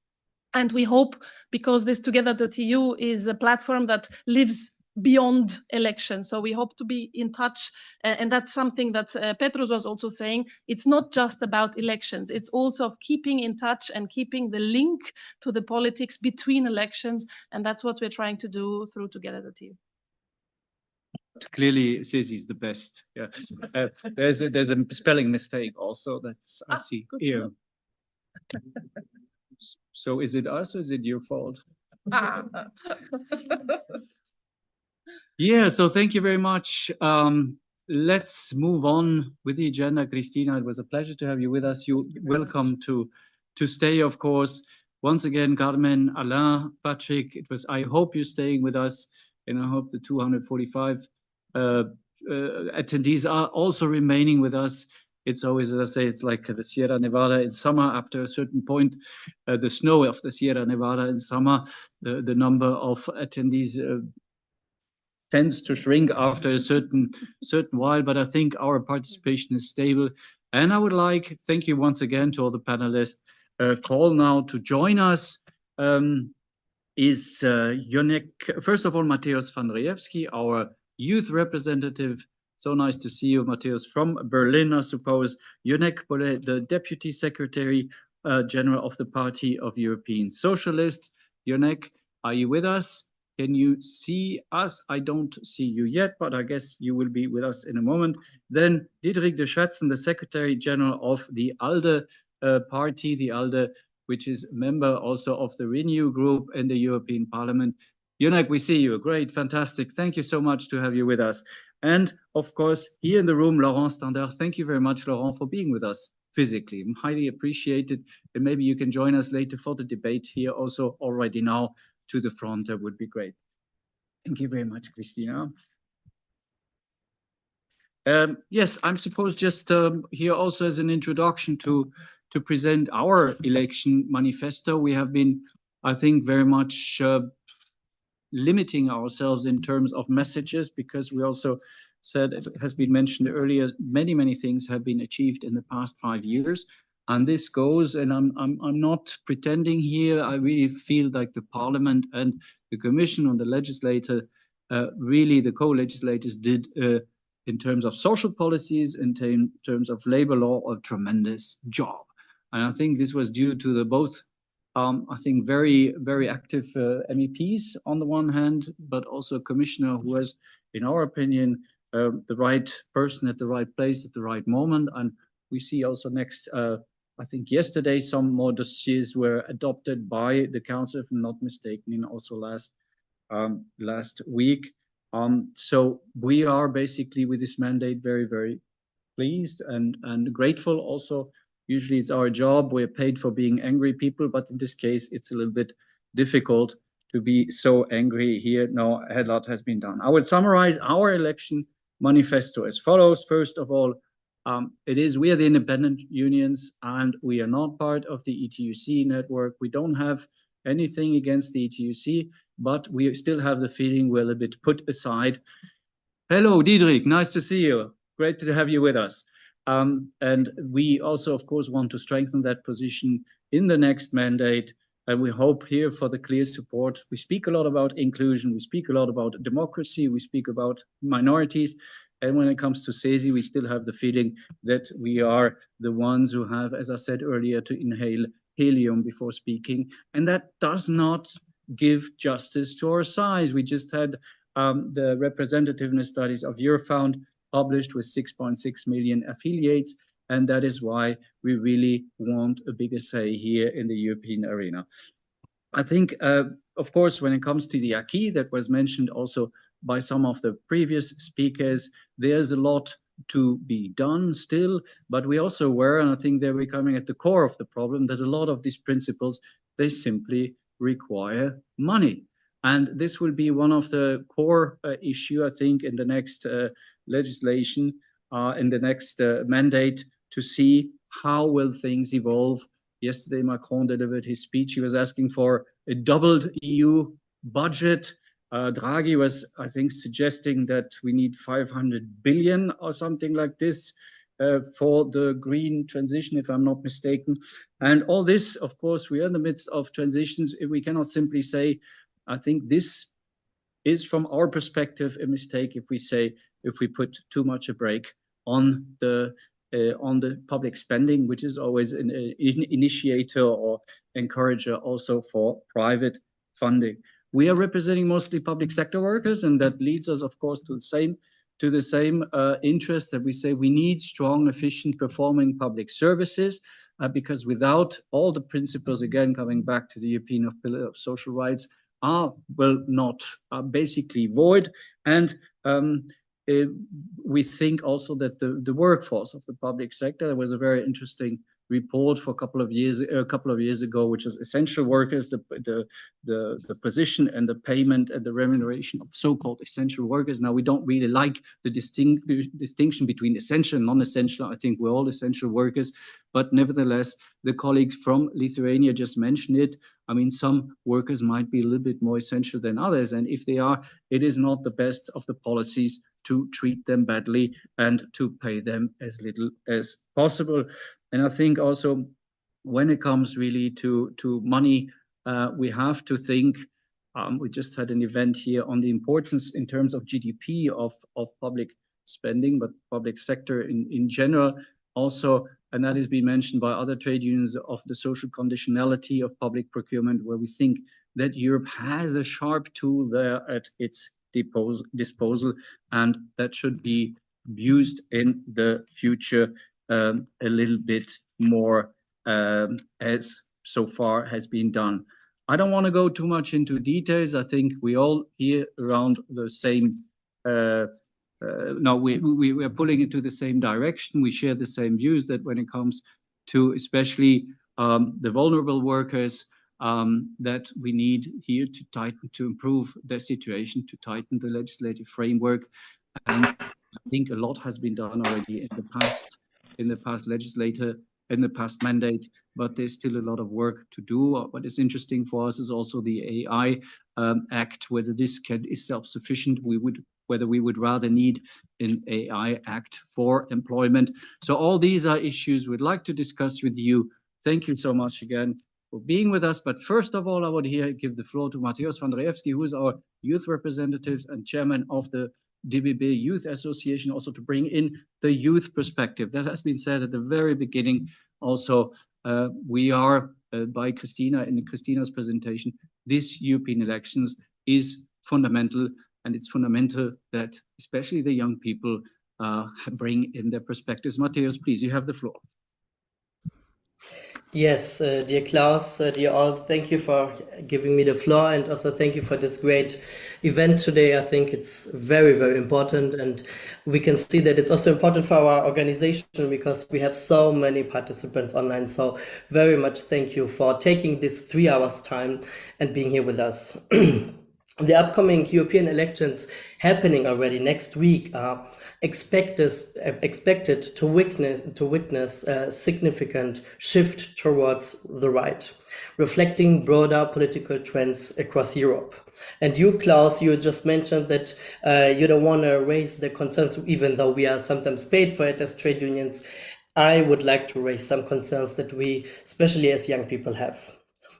And we hope, because this together.eu is a platform that lives beyond elections, so we hope to be in touch, and that's something that Petrus was also saying. It's not just about elections, it's also of keeping in touch and keeping the link to the politics between elections, and that's what we're trying to do through together.eu. Clearly, CESI is the best. Yeah, there's a spelling mistake also. That's I see here. So is it us or is it your fault? Yeah, so thank you very much. Let's move on with the agenda. Christina, it was a pleasure to have you with us. You're welcome to stay, of course. Once again, Carmen, Alain, Patrick, I hope you're staying with us, and I hope the 245 attendees are also remaining with us. It's always, as I say, it's like the Sierra Nevada in summer. After a certain point, the snow of the Sierra Nevada in summer, the number of attendees tends to shrink after a certain while. But I think our participation is stable. And I would like, thank you once again to all the panelists. Call now to join us is Jonek, first of all, Mateusz van Rejewski, our youth representative. So nice to see you, Mateusz, from Berlin, I suppose. Jonek Bollet, the Deputy Secretary General of the Party of European Socialists. Jonek, are you with us? Can you see us? I don't see you yet, but I guess you will be with us in a moment. Then Diederik de Schatzen, the Secretary General of the ALDE party, the ALDE, which is a member also of the Renew group in the European Parliament. Jonek, we see you. Great, fantastic. Thank you so much to have you with us. And of course, here in the room, Laurent Standard. Thank you very much, Laurent, for being with us physically. I'm highly appreciated. And maybe you can join us later for the debate here also already now to the front. That would be great. Thank you very much, Christina. Yes, I'm supposed just here also as an introduction to present our election manifesto. We have been, I think, very much limiting ourselves in terms of messages, because we also said, it has been mentioned earlier, many things have been achieved in the past 5 years. And this goes, and I'm not pretending here, I really feel like the Parliament and the Commission and the legislator, really the co-legislators did, in terms of social policies, in terms of labor law, a tremendous job. And I think this was due to the both, I think, very active MEPs on the one hand, but also a commissioner who was, in our opinion, the right person at the right place at the right moment. And we see also next, I think yesterday, some more dossiers were adopted by the Council, if I'm not mistaken, and also last week. So we are basically with this mandate very pleased and grateful also. Usually it's our job, we're paid for being angry people, but in this case it's a little bit difficult to be so angry here. No, a lot has been done. I would summarize our election manifesto as follows. First of all, we are the independent unions and we are not part of the ETUC network. We don't have anything against the ETUC, but we still have the feeling we're a bit put aside. Hello, Diederik, nice to see you. Great to have you with us. And we also, of course, want to strengthen that position in the next mandate. And we hope here for the clear support. We speak a lot about inclusion. We speak a lot about democracy. We speak about minorities. And when it comes to CESI, we still have the feeling that we are the ones who have, as I said earlier, to inhale helium before speaking. And that does not give justice to our size. We just had the representativeness studies of Eurofound published with 6.6 million affiliates. And that is why we really want a bigger say here in the European arena. I think, of course, when it comes to the acquis that was mentioned also by some of the previous speakers, there's a lot to be done still, but we also were, and I think they're becoming at the core of the problem, that a lot of these principles, they simply require money. And this will be one of the core issue, I think, in the next legislation, in the next mandate, to see how will things evolve. Yesterday, Macron delivered his speech. He was asking for a doubled EU budget. Draghi was, I think, suggesting that we need 500 billion or something like this for the green transition, if I'm not mistaken. And all this, of course, we are in the midst of transitions. We cannot simply say, I think this is, from our perspective, a mistake if we say, if we put too much a brake on the public spending, which is always an initiator or encourager also for private funding. We are representing mostly public sector workers, and that leads us, of course, to the same interest that we say we need strong, efficient, performing public services, because without all the principles, again, coming back to the European Pillar of Social Rights, are basically void. And we think also that the workforce of the public sector, there was a very interesting report for a couple of years ago, which is essential workers, the position and the payment and the remuneration of so-called essential workers. Now, we don't really like the distinction between essential and non-essential. I think we're all essential workers, but nevertheless, the colleague from Lithuania just mentioned it. I mean, some workers might be a little bit more essential than others, and if they are, it is not the best of the policies to treat them badly and to pay them as little as possible. And I think also when it comes really to money, we have to think, we just had an event here on the importance in terms of GDP of public spending, but public sector in general also, and that has been mentioned by other trade unions, of the social conditionality of public procurement, where we think that Europe has a sharp tool there at its disposal, and that should be used in the future a little bit more as so far has been done. I don't want to go too much into details. I think we all here around the same no, we are pulling into the same direction. We share the same views that when it comes to especially the vulnerable workers, that we need here to tighten, to improve their situation, to tighten the legislative framework. And I think a lot has been done already in the past mandate, but there's still a lot of work to do. What is interesting for us is also the AI Act, whether this is self-sufficient. Whether we would rather need an AI Act for employment. So all these are issues we'd like to discuss with you. Thank you so much again for being with us. But first of all, I would here give the floor to Mateusz Vandrzejewski, who is our youth representative and chairman of the DBB Youth Association, also to bring in the youth perspective. That has been said at the very beginning. Also, we are, by Christina, in Christina's presentation, this European elections is fundamental. And it's fundamental that especially the young people bring in their perspectives. Mateusz, please, you have the floor. Yes, dear Klaus, dear all, thank you for giving me the floor, and also thank you for this great event today. I think it's very, very important, and we can see that it's also important for our organization because we have so many participants online. So very much thank you for taking this 3 hours time and being here with us. The upcoming European elections happening already next week are expected to witness a significant shift towards the right, reflecting broader political trends across Europe. And you, Klaus, you just mentioned that you don't want to raise the concerns, even though we are sometimes paid for it as trade unions. I would like to raise some concerns that we, especially as young people, have.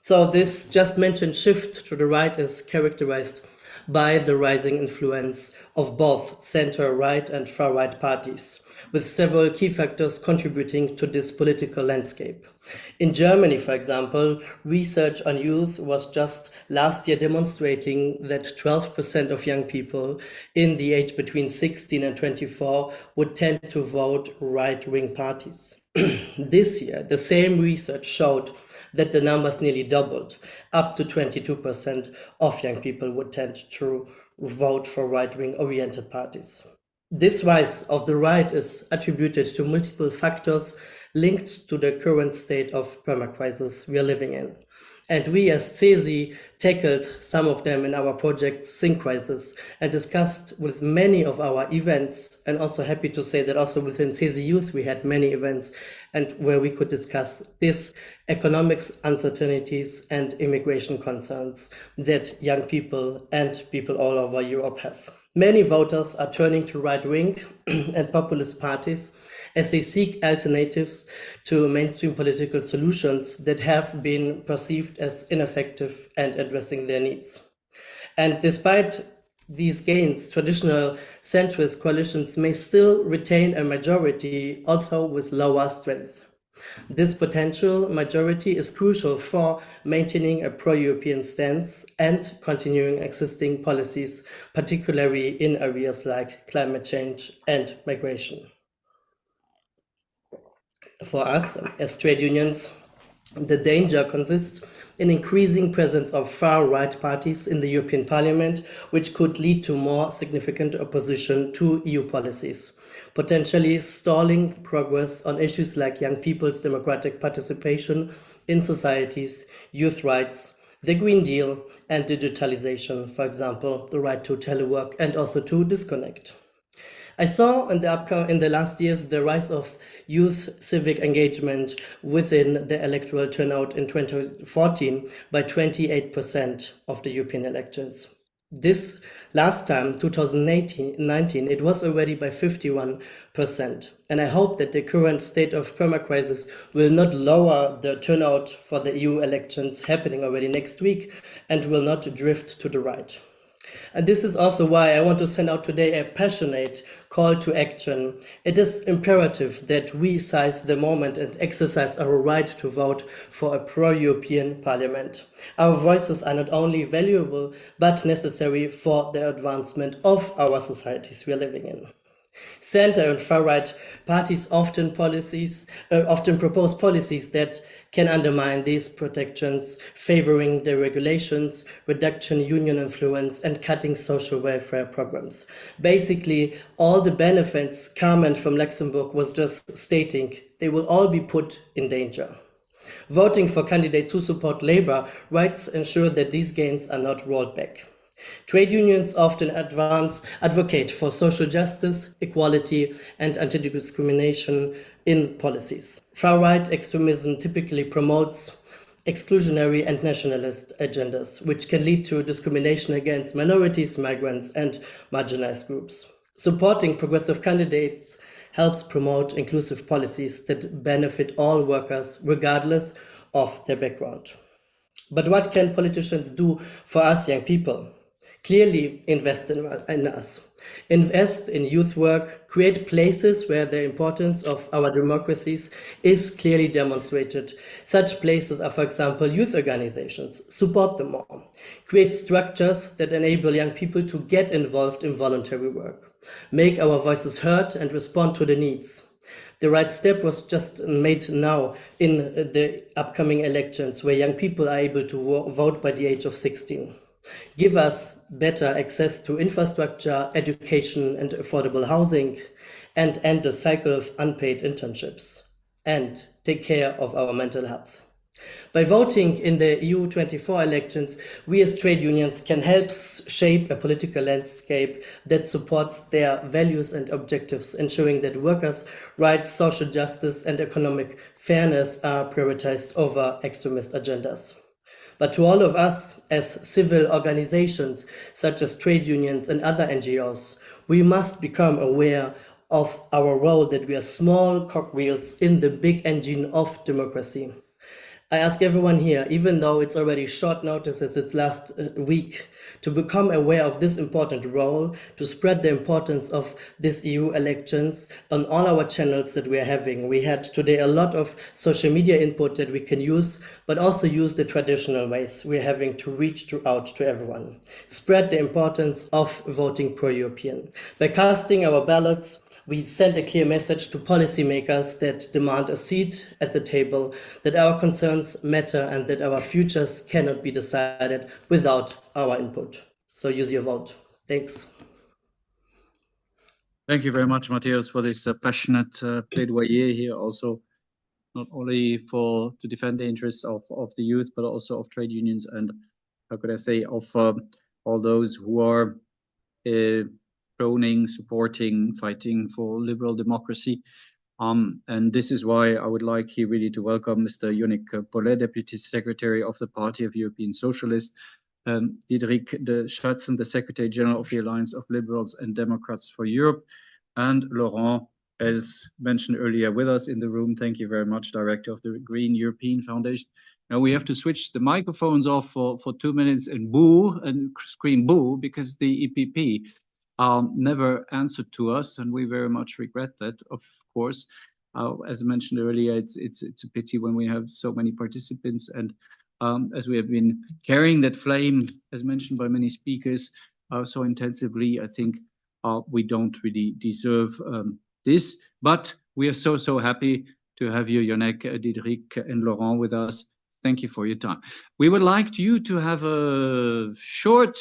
So this just mentioned shift to the right is characterized by the rising influence of both center-right and far-right parties, with several key factors contributing to this political landscape. In Germany, for example, research on youth was just last year demonstrating that 12% of young people in the age between 16 and 24 would tend to vote right-wing parties. This year, the same research showed that the numbers nearly doubled. Up to 22% of young people would tend to vote for right-wing oriented parties. This rise of the right is attributed to multiple factors linked to the current state of permacrisis we are living in. And we as CESI tackled some of them in our project Syncrisis and discussed with many of our events, and also happy to say that also within CESI Youth we had many events and where we could discuss this economics uncertainties and immigration concerns that young people and people all over Europe have. Many voters are turning to right-wing and populist parties as they seek alternatives to mainstream political solutions that have been perceived as ineffective and addressing their needs. And despite these gains, traditional centrist coalitions may still retain a majority, although with lower strength. This potential majority is crucial for maintaining a pro-European stance and continuing existing policies, particularly in areas like climate change and migration. For us, as trade unions, the danger consists in increasing presence of far-right parties in the European Parliament, which could lead to more significant opposition to EU policies, potentially stalling progress on issues like young people's democratic participation in societies, youth rights, the Green Deal, and digitalization, for example, the right to telework and also to disconnect. I saw in the last years the rise of youth civic engagement within the electoral turnout in 2014 by 28% of the European elections. This last time, 2019, it was already by 51%. And I hope that the current state of permacrisis will not lower the turnout for the EU elections happening already next week and will not drift to the right. And this is also why I want to send out today a passionate call to action. It is imperative that we seize the moment and exercise our right to vote for a pro-European parliament. Our voices are not only valuable, but necessary for the advancement of our societies we are living in. Center and far-right parties often propose policies that can undermine these protections, favoring deregulations, reduction union influence, and cutting social welfare programs. Basically, all the benefits Carmen from Luxembourg was just stating, they will all be put in danger. Voting for candidates who support labor rights ensure that these gains are not rolled back. Trade unions often advocate for social justice, equality, and anti-discrimination in policies. Far-right extremism typically promotes exclusionary and nationalist agendas, which can lead to discrimination against minorities, migrants, and marginalized groups. Supporting progressive candidates helps promote inclusive policies that benefit all workers, regardless of their background. But what can politicians do for us young people? Clearly invest in us. Invest in youth work, create places where the importance of our democracies is clearly demonstrated. Such places are, for example, youth organizations. Support them more. Create structures that enable young people to get involved in voluntary work. Make our voices heard and respond to the needs. The right step was just made now in the upcoming elections, where young people are able to vote by the age of 16. Give us better access to infrastructure, education, and affordable housing, and end the cycle of unpaid internships. And take care of our mental health. By voting in the EU24 elections, we as trade unions can help shape a political landscape that supports their values and objectives, ensuring that workers' rights, social justice, and economic fairness are prioritized over extremist agendas. But to all of us as civil organizations, such as trade unions and other NGOs, we must become aware of our role, that we are small cogwheels in the big engine of democracy. I ask everyone here, even though it's already short notice as it's last week, to become aware of this important role, to spread the importance of this EU elections on all our channels that we are having. We had today a lot of social media input that we can use, but also use the traditional ways we're having to reach out to everyone. Spread the importance of voting pro-European. By casting our ballots, we send a clear message to policymakers that demand a seat at the table, that our concerns matter, and that our futures cannot be decided without our input. So use your vote. Thanks. Thank you very much, Matthias, for this passionate plaidoyer here, also not only to defend the interests of the youth, but also of trade unions and, how could I say, of all those who are proning, supporting, fighting for liberal democracy. And this is why I would like here really to welcome Mr. Yannick Pollet, Deputy Secretary of the Party of European Socialists, Diederik de Schatzen, the Secretary General of the Alliance of Liberals and Democrats for Europe, and Laurent, as mentioned earlier, with us in the room. Thank you very much, Director of the Green European Foundation. Now we have to switch the microphones off for 2 minutes and boo and scream boo, because the EPP never answered to us, and we very much regret that, of course. As I mentioned earlier, it's a pity when we have so many participants, and as we have been carrying that flame, as mentioned by many speakers, so intensively, I think we don't really deserve this. But we are so happy to have you, Yannick, Diederik, and Laurent with us. Thank you for your time. We would like you to have a short,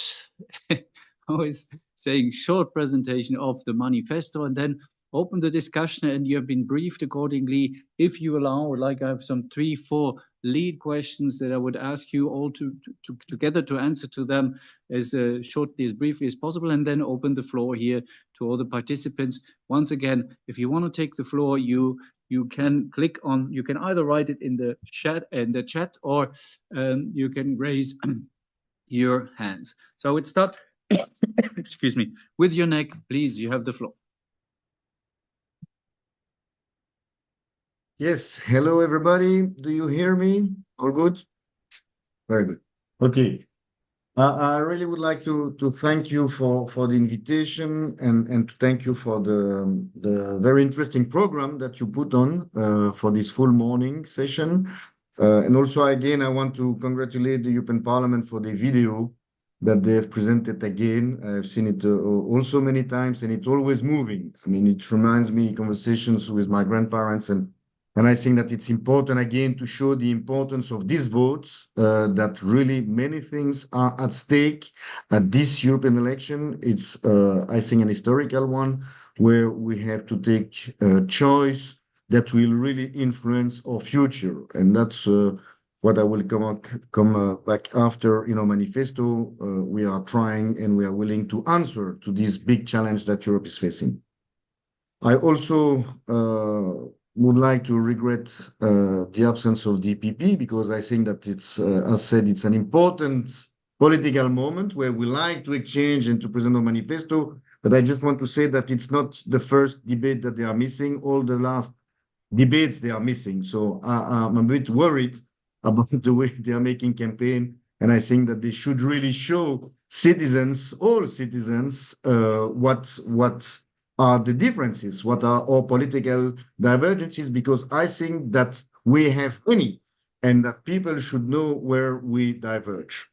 always saying short presentation of the manifesto, and then open the discussion, and you have been briefed accordingly. If you allow, I would like to have some 3-4 lead questions that I would ask you all to together to answer to them as shortly, as briefly as possible, and then open the floor here to all the participants. Once again, if you want to take the floor, you can click on, you can either write it in the chat, or you can raise your hands. So it start, excuse me, with Yannick, please, you have the floor. Yes, hello everybody. Do you hear me? All good? Very good. Okay. I really would like to thank you for the invitation, and to thank you for the very interesting program that you put on for this full morning session. And also, again, I want to congratulate the European Parliament for the video that they have presented again. I've seen it also many times, and it's always moving. I mean, it reminds me conversations with my grandparents, and I think that it's important, again, to show the importance of these votes, that really many things are at stake at this European election. It's, I think, an historical one where we have to take a choice that will really influence our future. And that's what I will come back after, manifesto. We are trying and we are willing to answer to this big challenge that Europe is facing. I also would like to regret the absence of the EPP, because I think that it's, as said, it's an important political moment where we like to exchange and to present a manifesto. But I just want to say that it's not the first debate that they are missing. All the last debates they are missing. So I'm a bit worried about the way they are making campaign. And I think that they should really show citizens, all citizens, what are the differences, what are our political divergences, because I think that we have many, and that people should know where we diverge.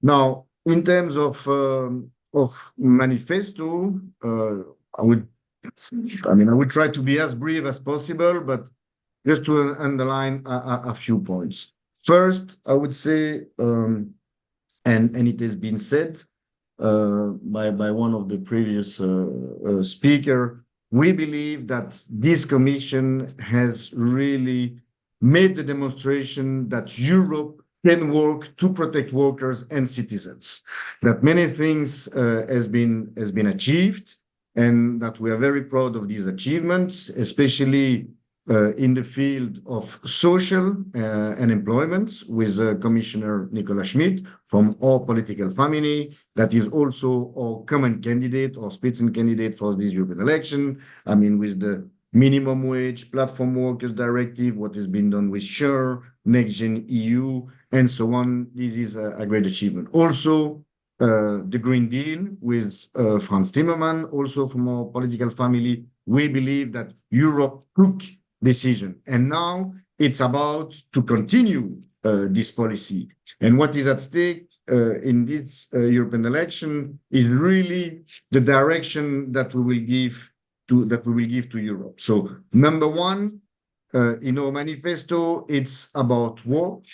Now, in terms of manifesto, I would try to be as brief as possible, but just to underline a few points. First, I would say, and it has been said by one of the previous speaker, we believe that this commission has really made the demonstration that Europe can work to protect workers and citizens, that many things has been achieved, and that we are very proud of these achievements, especially in the field of social and employment with Commissioner Nicola Schmid from our political family, that is also our common candidate or Spitzencandidate for this European election. I mean, with the minimum wage, platform workers directive, what has been done with SURE, NextGen EU, and so on. This is a great achievement. Also, the Green Deal with Franz Timmermans, also from our political family. We believe that Europe took decision, and now it's about to continue this policy. And what is at stake in this European election is really the direction that we will give to Europe. So, number one, in our manifesto, it's about work.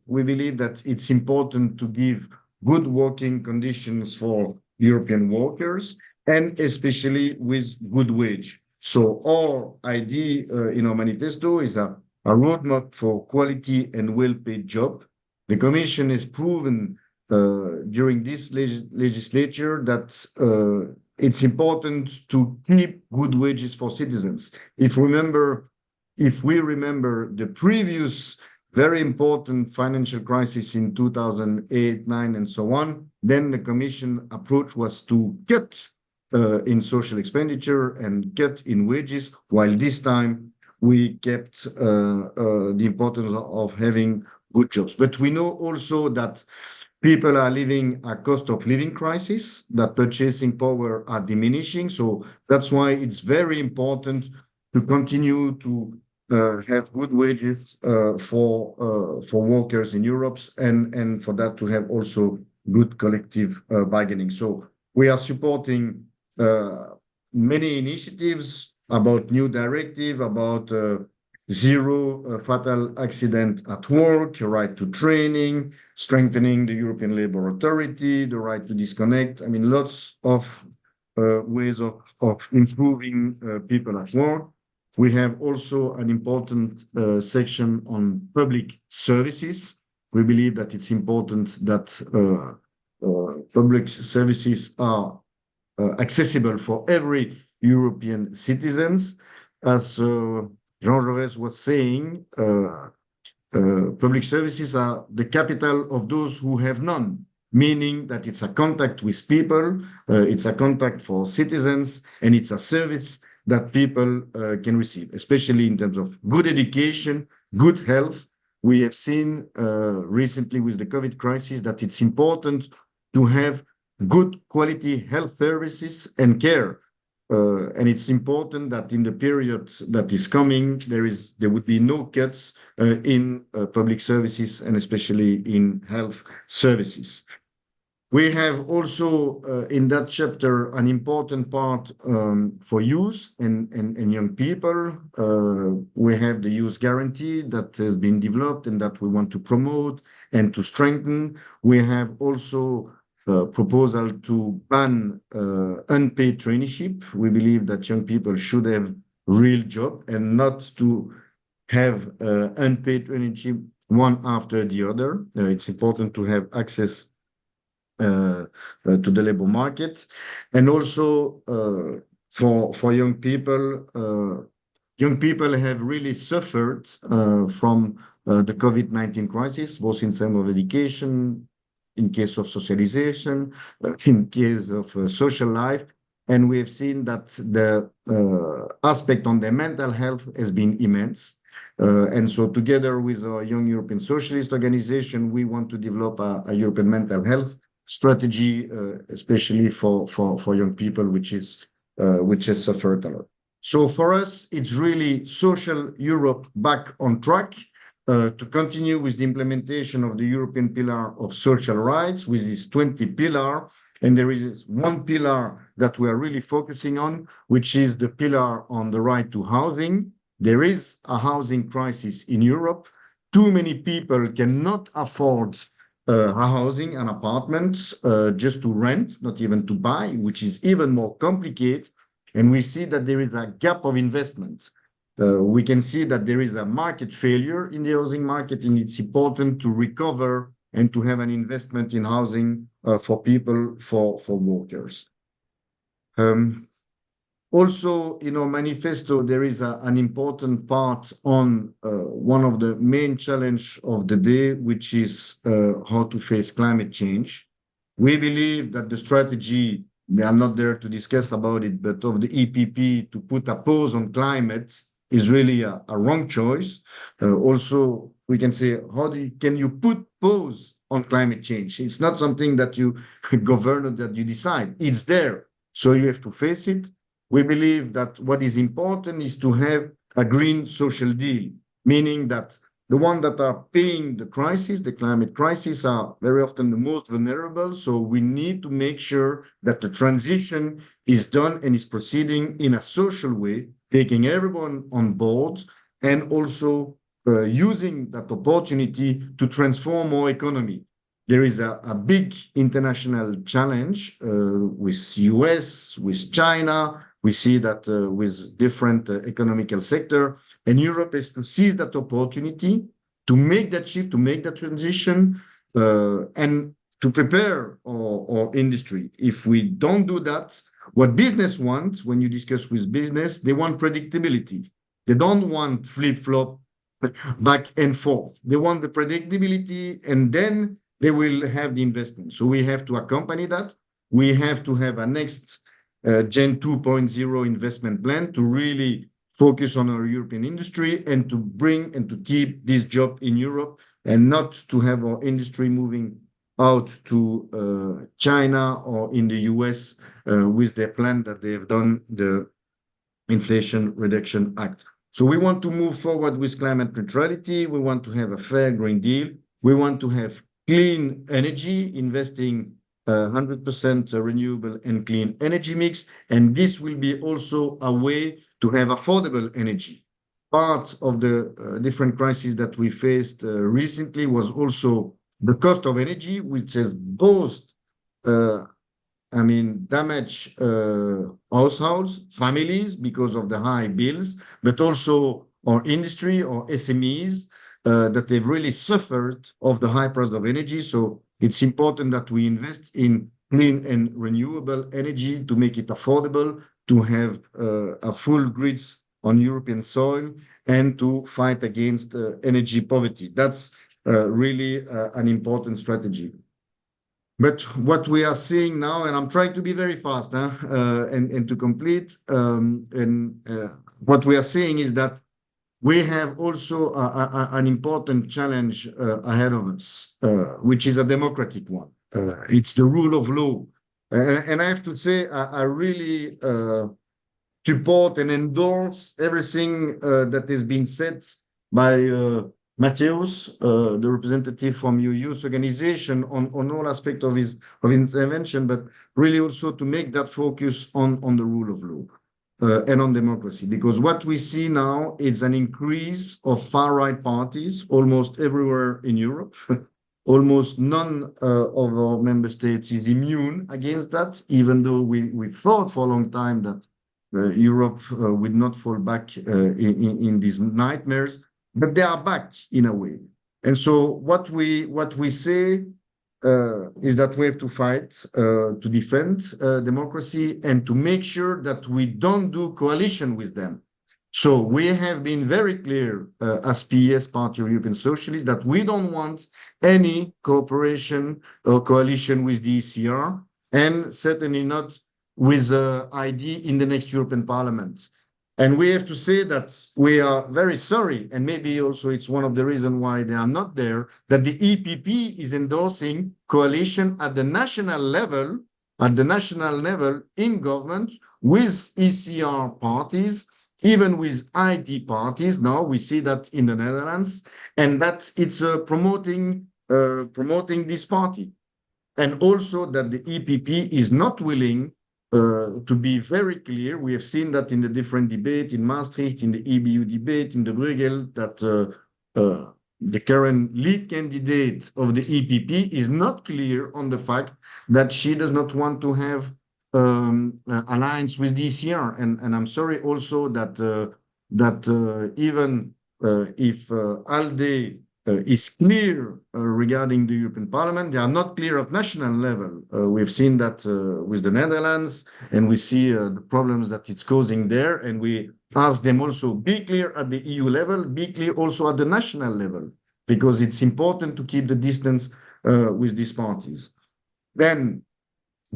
We believe that it's important to give good working conditions for European workers, and especially with good wage. So our idea in our manifesto is a roadmap for quality and well-paid job. The Commission has proven during this legislature that it's important to keep good wages for citizens. If we remember the previous very important financial crisis in 2008, 9, and so on, then the Commission approach was to cut in social expenditure and cut in wages, while this time we kept the importance of having good jobs. But we know also that people are living a cost of living crisis, that purchasing power are diminishing. So that's why it's very important to continue to have good wages for workers in Europe, and for that to have also good collective bargaining. So we are supporting many initiatives about new directive, about zero fatal accident at work, right to training, strengthening the European Labour Authority, the right to disconnect. I mean, lots of ways of improving people at work. We have also an important section on public services. We believe that it's important that public services are accessible for every European citizens. As Jean Jaurès was saying, public services are the capital of those who have none, meaning that it's a contact with people, it's a contact for citizens, and it's a service that people can receive, especially in terms of good education, good health. We have seen recently with the COVID crisis that it's important to have good quality health services and care. And it's important that in the period that is coming, there would be no cuts in public services, and especially in health services. We have also in that chapter an important part for youth and young people. We have the youth guarantee that has been developed and that we want to promote and to strengthen. We have also proposal to ban unpaid traineeship. We believe that young people should have real job and not to have unpaid traineeship one after the other. It's important to have access to the labor market, and also for young people. Young people have really suffered from the COVID-19 crisis, both in terms of education, in case of socialization, in case of social life. And we have seen that the aspect on their mental health has been immense. And so together with our Young European Socialist Organization, we want to develop a European mental health strategy, especially for young people, which has suffered a lot. So for us, it's really social Europe back on track, to continue with the implementation of the European Pillar of Social Rights with these 20 pillars. And there is one pillar that we are really focusing on, which is the pillar on the right to housing. There is a housing crisis in Europe. Too many people cannot afford a housing, an apartment, just to rent, not even to buy, which is even more complicated. And we see that there is a gap of investment. we can see that there is a market failure in the housing market, and it's important to recover and to have an investment in housing for people, for workers. Also, in our manifesto, there is an important part on one of the main challenge of the day, which is how to face climate change. We believe that the strategy, we are not there to discuss about it, but of the EPP to put a pause on climate is really a wrong choice. Also, we can say, can you put pause on climate change? It's not something that you govern, that you decide. It's there, so you have to face it. We believe that what is important is to have a green social deal, meaning that the ones that are paying the crisis, the climate crisis, are very often the most vulnerable. So we need to make sure that the transition is done and is proceeding in a social way, taking everyone on board, and also using that opportunity to transform our economy. There is a big international challenge with US, with China. We see that with different economical sector, and Europe is to seize that opportunity to make that shift, to make that transition, and to prepare our industry. If we don't do that, what business wants, when you discuss with business, they want predictability. They don't want flip-flop back and forth. They want the predictability, and then they will have the investment. So we have to accompany that. We have to have a next Gen 2.0 investment plan to really focus on our European industry and to bring and to keep this job in Europe, and not to have our industry moving out to China or in the US with their plan that they have done, the Inflation Reduction Act. So we want to move forward with climate neutrality. We want to have a fair Green Deal. We want to have clean energy, investing 100% renewable and clean energy mix. And this will be also a way to have affordable energy. Part of the different crises that we faced recently was also the cost of energy, which has both, damaged households, families, because of the high bills, but also our industry or SMEs that they've really suffered of the high price of energy. So it's important that we invest in clean and renewable energy to make it affordable, to have a full grids on European soil, and to fight against energy poverty. That's really an important strategy. But what we are seeing now, and I'm trying to be very fast and to complete, what we are seeing is that we have also an important challenge ahead of us, which is a democratic one. It's the rule of law. And I have to say, I really support and endorse everything that has been said by Mateusz, the representative from your youth organization, on all aspects of his intervention, but really also to make that focus on the rule of law. And on democracy, because what we see now is an increase of far-right parties almost everywhere in Europe. Almost none of our member states is immune against that, even though we thought for a long time that Europe would not fall back in these nightmares, but they are back in a way. And so what we say is that we have to fight to defend democracy and to make sure that we don't do coalition with them. So we have been very clear as PES, Party of European Socialists, that we don't want any cooperation or coalition with the ECR, and certainly not with ID in the next European Parliament. And we have to say that we are very sorry, and maybe also it's one of the reasons why they are not there, that the EPP is endorsing coalition at the national level in government with ECR parties, even with ID parties. Now we see that in the Netherlands, and that it's promoting this party. And also that the EPP is not willing to be very clear. We have seen that in the different debate in Maastricht, in the EBU debate, in the Bruegel, that the current lead candidate of the EPP is not clear on the fact that she does not want to have alliance with DCR. And I'm sorry also that that even if ALDE is clear regarding the European Parliament, they are not clear at national level. We've seen that with the Netherlands, and we see the problems that it's causing there. And we ask them also, be clear at the EU level, be clear also at the national level, because it's important to keep the distance with these parties. Then,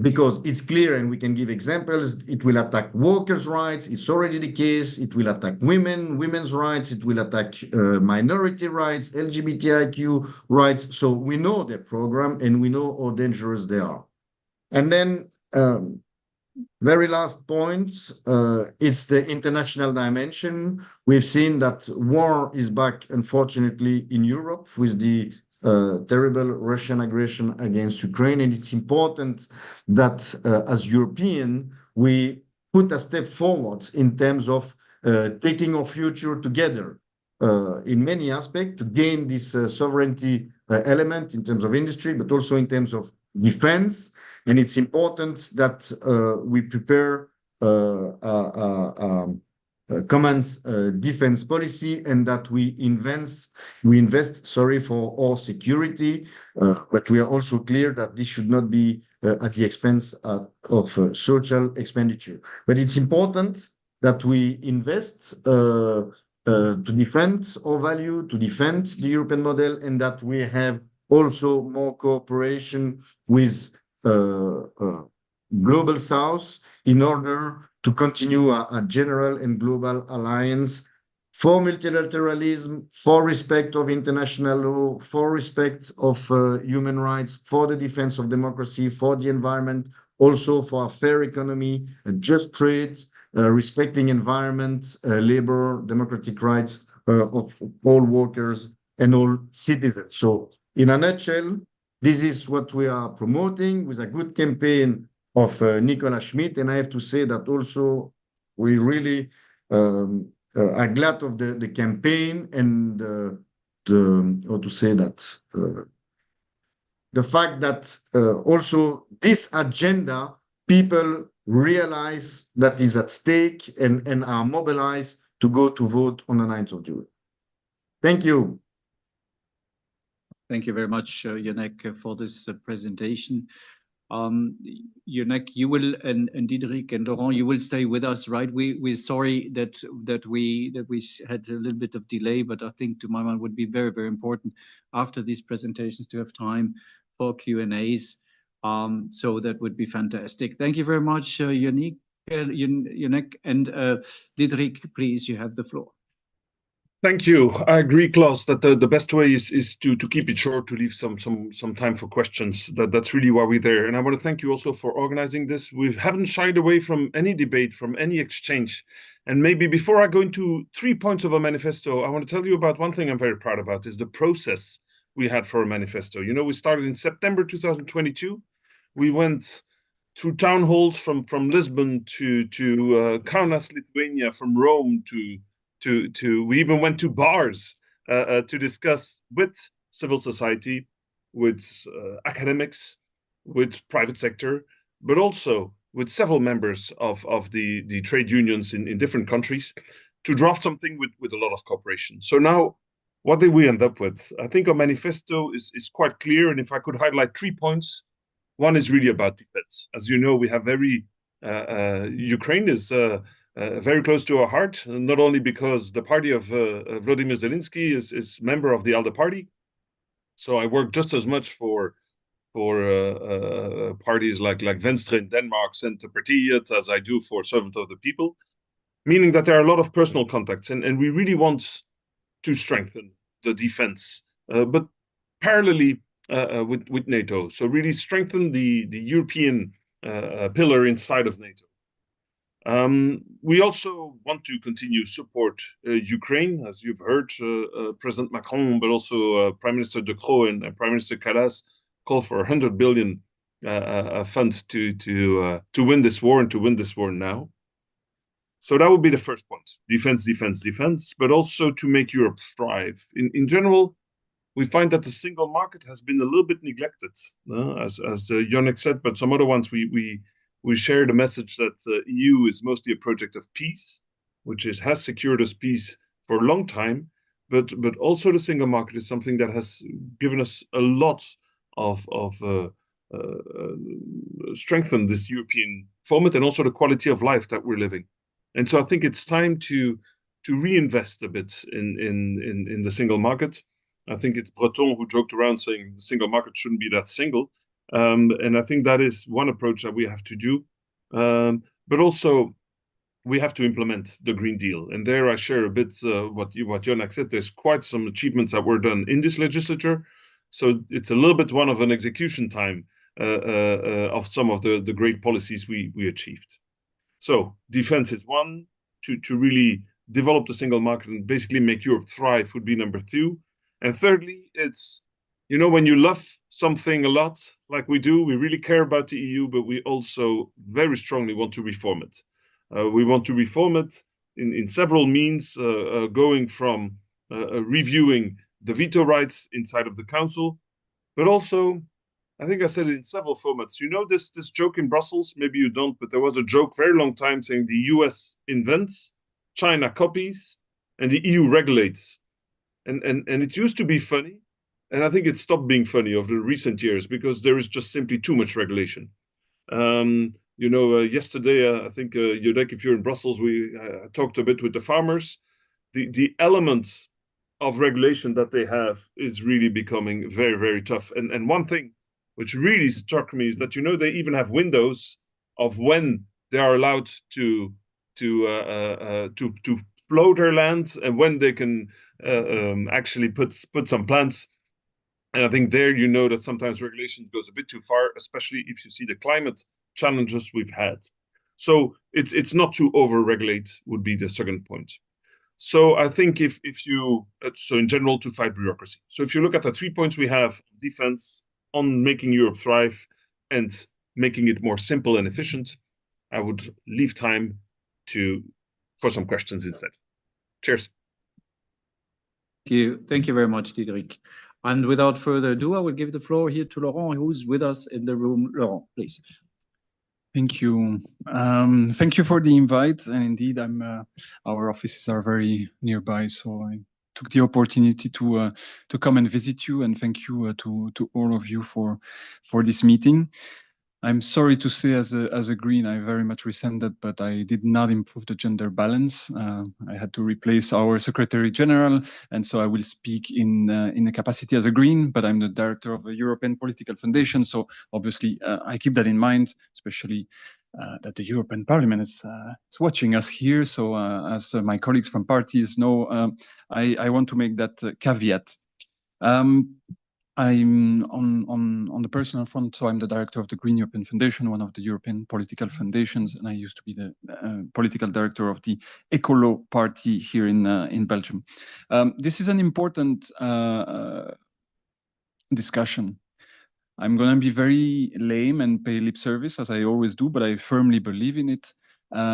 because it's clear and we can give examples, it will attack workers' rights. It's already the case. It will attack women's rights. It will attack minority rights, LGBTIQ rights. So we know their program and we know how dangerous they are. And then very last point, it's the international dimension. We've seen that war is back, unfortunately, in Europe with the terrible Russian aggression against Ukraine. And it's important that as European, we put a step forward in terms of taking our future together in many aspects to gain this sovereignty element in terms of industry, but also in terms of defense. And it's important that we prepare common defense policy and that we invest for our security, but we are also clear that this should not be at the expense of social expenditure. But it's important that we invest to defend our value, to defend the European model, and that we have also more cooperation with Global South in order to continue a general and global alliance for multilateralism, for respect of international law, for respect of human rights, for the defense of democracy, for the environment, also for a fair economy, a just trade, respecting environment, labor, democratic rights of all workers and all citizens. So in a nutshell, this is what we are promoting with a good campaign of Nicolas Schmidt. And I have to say that also we really are glad of the campaign and the fact that also this agenda, people realize that is at stake and are mobilized to go to vote on the 9th of June. Thank you. Thank you very much, Yannick, for this presentation. Yannick, you will and Diederik and Laurent, you will stay with us, right? We're sorry that we had a little bit of delay, but I think to my mind would be very, very important after these presentations to have time for Q&As. So that would be fantastic. Thank you very much, Yannick, and Diederik, please, you have the floor. Thank you. I agree, Klaus, that the best way is to keep it short, to leave some time for questions. That's really why we're there. And I want to thank you also for organizing this. We haven't shied away from any debate, from any exchange. And maybe before I go into 3 points of a manifesto, I want to tell you about one thing I'm very proud about, is the process we had for a manifesto. You know, we started in September 2022. We went through town halls from Lisbon to Kaunas, Lithuania, from Rome to we even went to bars to discuss with civil society, with academics, with private sector, but also with several members of the trade unions in different countries to draft something with a lot of cooperation. So now, what did we end up with? I think our manifesto is quite clear, and if I could highlight 3 points, one is really about defense. As you know, we have Ukraine is very close to our heart, not only because the party of Volodymyr Zelensky is member of the ALDE party. So I work just as much for parties like Venstre in Denmark, Centerpartiet, as I do for Servant of the People, meaning that there are a lot of personal contacts, and we really want to strengthen the defense, but parallelly with NATO. So really strengthen the European pillar inside of NATO. We also want to continue support Ukraine, as you've heard, President Macron, but also Prime Minister De Croo and Prime Minister Kallas call for 100 billion funds to win this war and to win this war now. So that would be the first point: defense, defense, defense, but also to make Europe thrive. In general, we find that the single market has been a little bit neglected, as Yannick said, but some other ones we share the message that EU is mostly a project of peace. which has secured us peace for a long time, but also the single market is something that has given us a lot of strengthen this European format and also the quality of life that we're living. And so I think it's time to reinvest a bit in the single market. I think it's Breton who joked around saying the single market shouldn't be that single. And I think that is one approach that we have to do. But also, we have to implement the Green Deal. And there I share a bit what Jonak said. There's quite some achievements that were done in this legislature. So it's a little bit one of an execution time of some of the great policies we achieved. So defense is one, to really develop the single market and basically make Europe thrive would be number two. And thirdly, it's, you know, when you love something a lot, like we do, we really care about the EU, but we also very strongly want to reform it. We want to reform it in several means, going from reviewing the veto rights inside of the Council, but also, I think I said it in several formats. You know this joke in Brussels? Maybe you don't, but there was a joke very long time saying the US invents, China copies, and the EU regulates. And it used to be funny, and I think it stopped being funny over the recent years because there is just simply too much regulation. You know, yesterday, I think, Jodek, if you're in Brussels, we talked a bit with the farmers. The element of regulation that they have is really becoming very, very tough. And one thing which really struck me is that, you know, they even have windows of when they are allowed to plow their land and when they can actually put some plants. And I think there, you know, that sometimes regulation goes a bit too far, especially if you see the climate challenges we've had. So it's not to over-regulate would be the second point. So I think if you, so in general, to fight bureaucracy. So if you look at the 3 points we have, defense, on making Europe thrive and making it more simple and efficient, I would leave time for some questions instead. Cheers. Thank you very much, Diederik. And without further ado, I will give the floor here to Laurent, who's with us in the room. Laurent, please. Thank you. Thank you for the invite. And indeed, our offices are very nearby, so I took the opportunity to come and visit you. And thank you to all of you for this meeting. I'm sorry to say, as a Green, I very much resent that, but I did not improve the gender balance. I had to replace our Secretary General, and so I will speak in a capacity as a Green, but I'm the director of a European Political Foundation, so obviously I keep that in mind, especially that the European Parliament is watching us here. So as my colleagues from parties know, I want to make that caveat. I'm on the personal front, so I'm the director of the Green European Foundation, one of the European political foundations, and I used to be the political director of the Ecolo party here in Belgium. This is an important discussion. I'm going to be very lame and pay lip service, as I always do, but I firmly believe in it.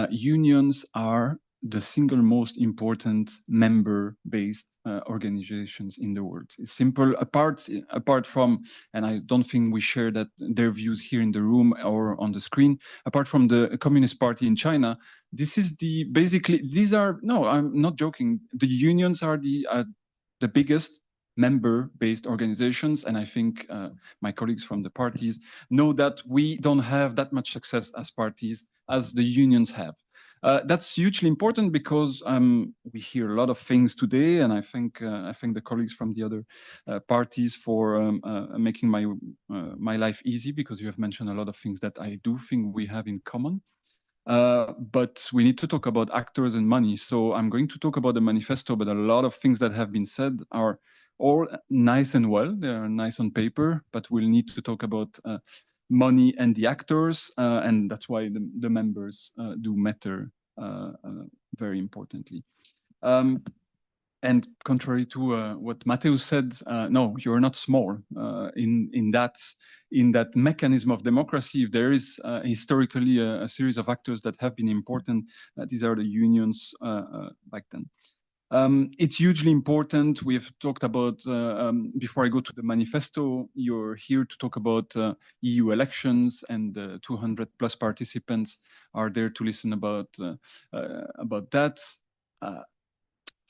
Unions are the single most important member-based organizations in the world. It's simple, apart from, and I don't think we share their views here in the room or on the screen, apart from the Communist Party in China, this is no, I'm not joking. The unions are the biggest member-based organizations, and I think my colleagues from the parties know that we don't have that much success as parties as the unions have. That's hugely important because we hear a lot of things today, and I thank the colleagues from the other parties for making my life easy, because you have mentioned a lot of things that I do think we have in common. But we need to talk about actors and money. So I'm going to talk about the manifesto, but a lot of things that have been said are all nice and well. They are nice on paper, but we'll need to talk about money and the actors, and that's why the members do matter very importantly. And contrary to what Mateusz said, no, you're not small. In that mechanism of democracy, if there is historically a series of actors that have been important, these are the unions back then. It's hugely important. We've talked about, before I go to the manifesto, you're here to talk about EU elections, and 200 plus participants are there to listen about that.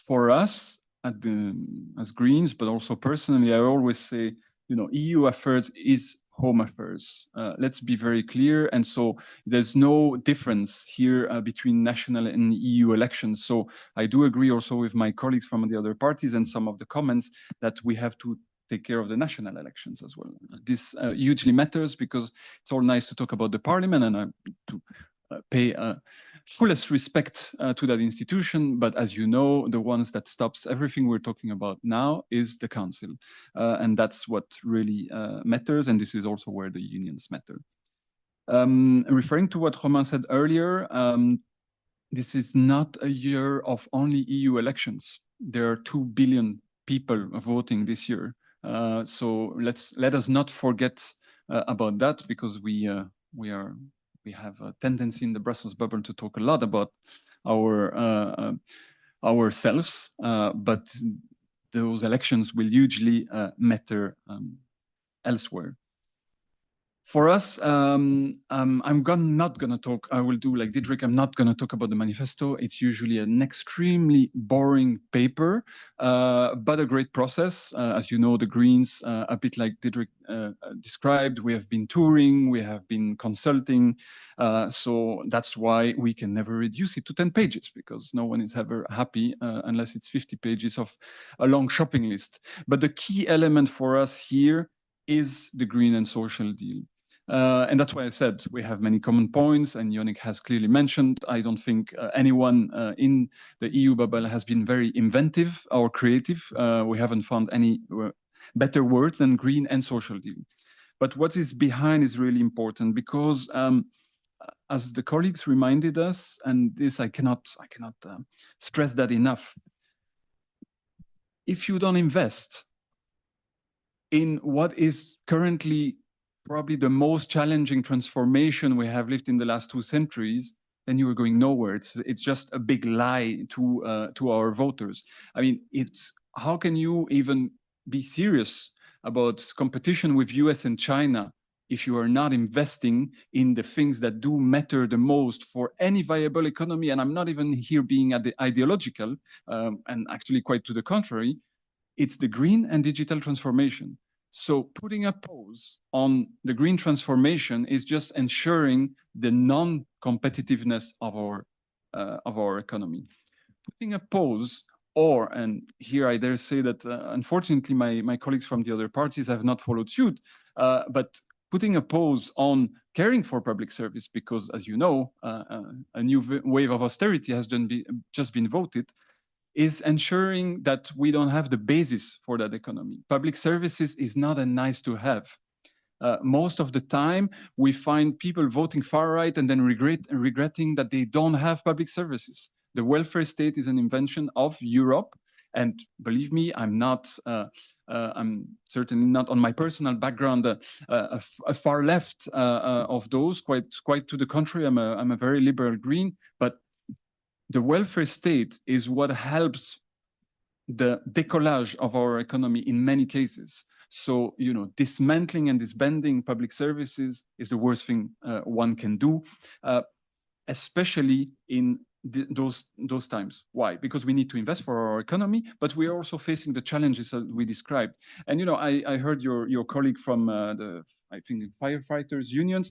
For us, as Greens, but also personally, I always say, EU affairs is home affairs. Let's be very clear. And so there's no difference here between national and EU elections. So I do agree also with my colleagues from the other parties and some of the comments that we have to take care of the national elections as well. This hugely matters, because it's all nice to talk about the parliament and to pay fullest respect to that institution, but as you know, the ones that stops everything we're talking about now is the council, and that's what really matters, and this is also where the unions matter. Referring to what Romain said earlier, this is not a year of only EU elections. There are 2 billion people voting this year, so let us not forget about that, because we have a tendency in the Brussels bubble to talk a lot about ourselves, but those elections will hugely matter elsewhere. For us, I'm not going to talk, I will do like Diederik, I'm not going to talk about the manifesto. It's usually an extremely boring paper, but a great process. As you know, the Greens, a bit like Diederik described, we have been touring, we have been consulting. So that's why we can never reduce it to 10 pages, because no one is ever happy unless it's 50 pages of a long shopping list. But the key element for us here is the green and social deal. And that's why I said we have many common points, and Yannick has clearly mentioned, I don't think anyone in the EU bubble has been very inventive or creative. We haven't found any better word than green and social deal. But what is behind is really important, because as the colleagues reminded us, and this I cannot stress that enough, if you don't invest in what is currently probably the most challenging transformation we have lived in the last 2 centuries, then you are going nowhere. It's just a big lie to our voters. I mean, how can you even be serious about competition with US and China if you are not investing in the things that do matter the most for any viable economy? And I'm not even here being ideological, and actually quite to the contrary. It's the green and digital transformation. So putting a pause on the green transformation is just ensuring the non-competitiveness of our economy. Putting a pause, and here I dare say that unfortunately my colleagues from the other parties have not followed suit, but putting a pause on caring for public service, because as you know, a new wave of austerity has just been voted, is ensuring that we don't have the basis for that economy. Public services is not a nice to have. Most of the time, we find people voting far right and then regretting that they don't have public services. The welfare state is an invention of Europe. And believe me, I'm certainly not on my personal background a far left of those, quite to the contrary. I'm a very liberal green, but the welfare state is what helps the décollage of our economy in many cases. So, dismantling and disbanding public services is the worst thing one can do, especially in those times. Why? Because we need to invest for our economy, but we are also facing the challenges that we described. And, I heard your colleague from I think firefighters unions.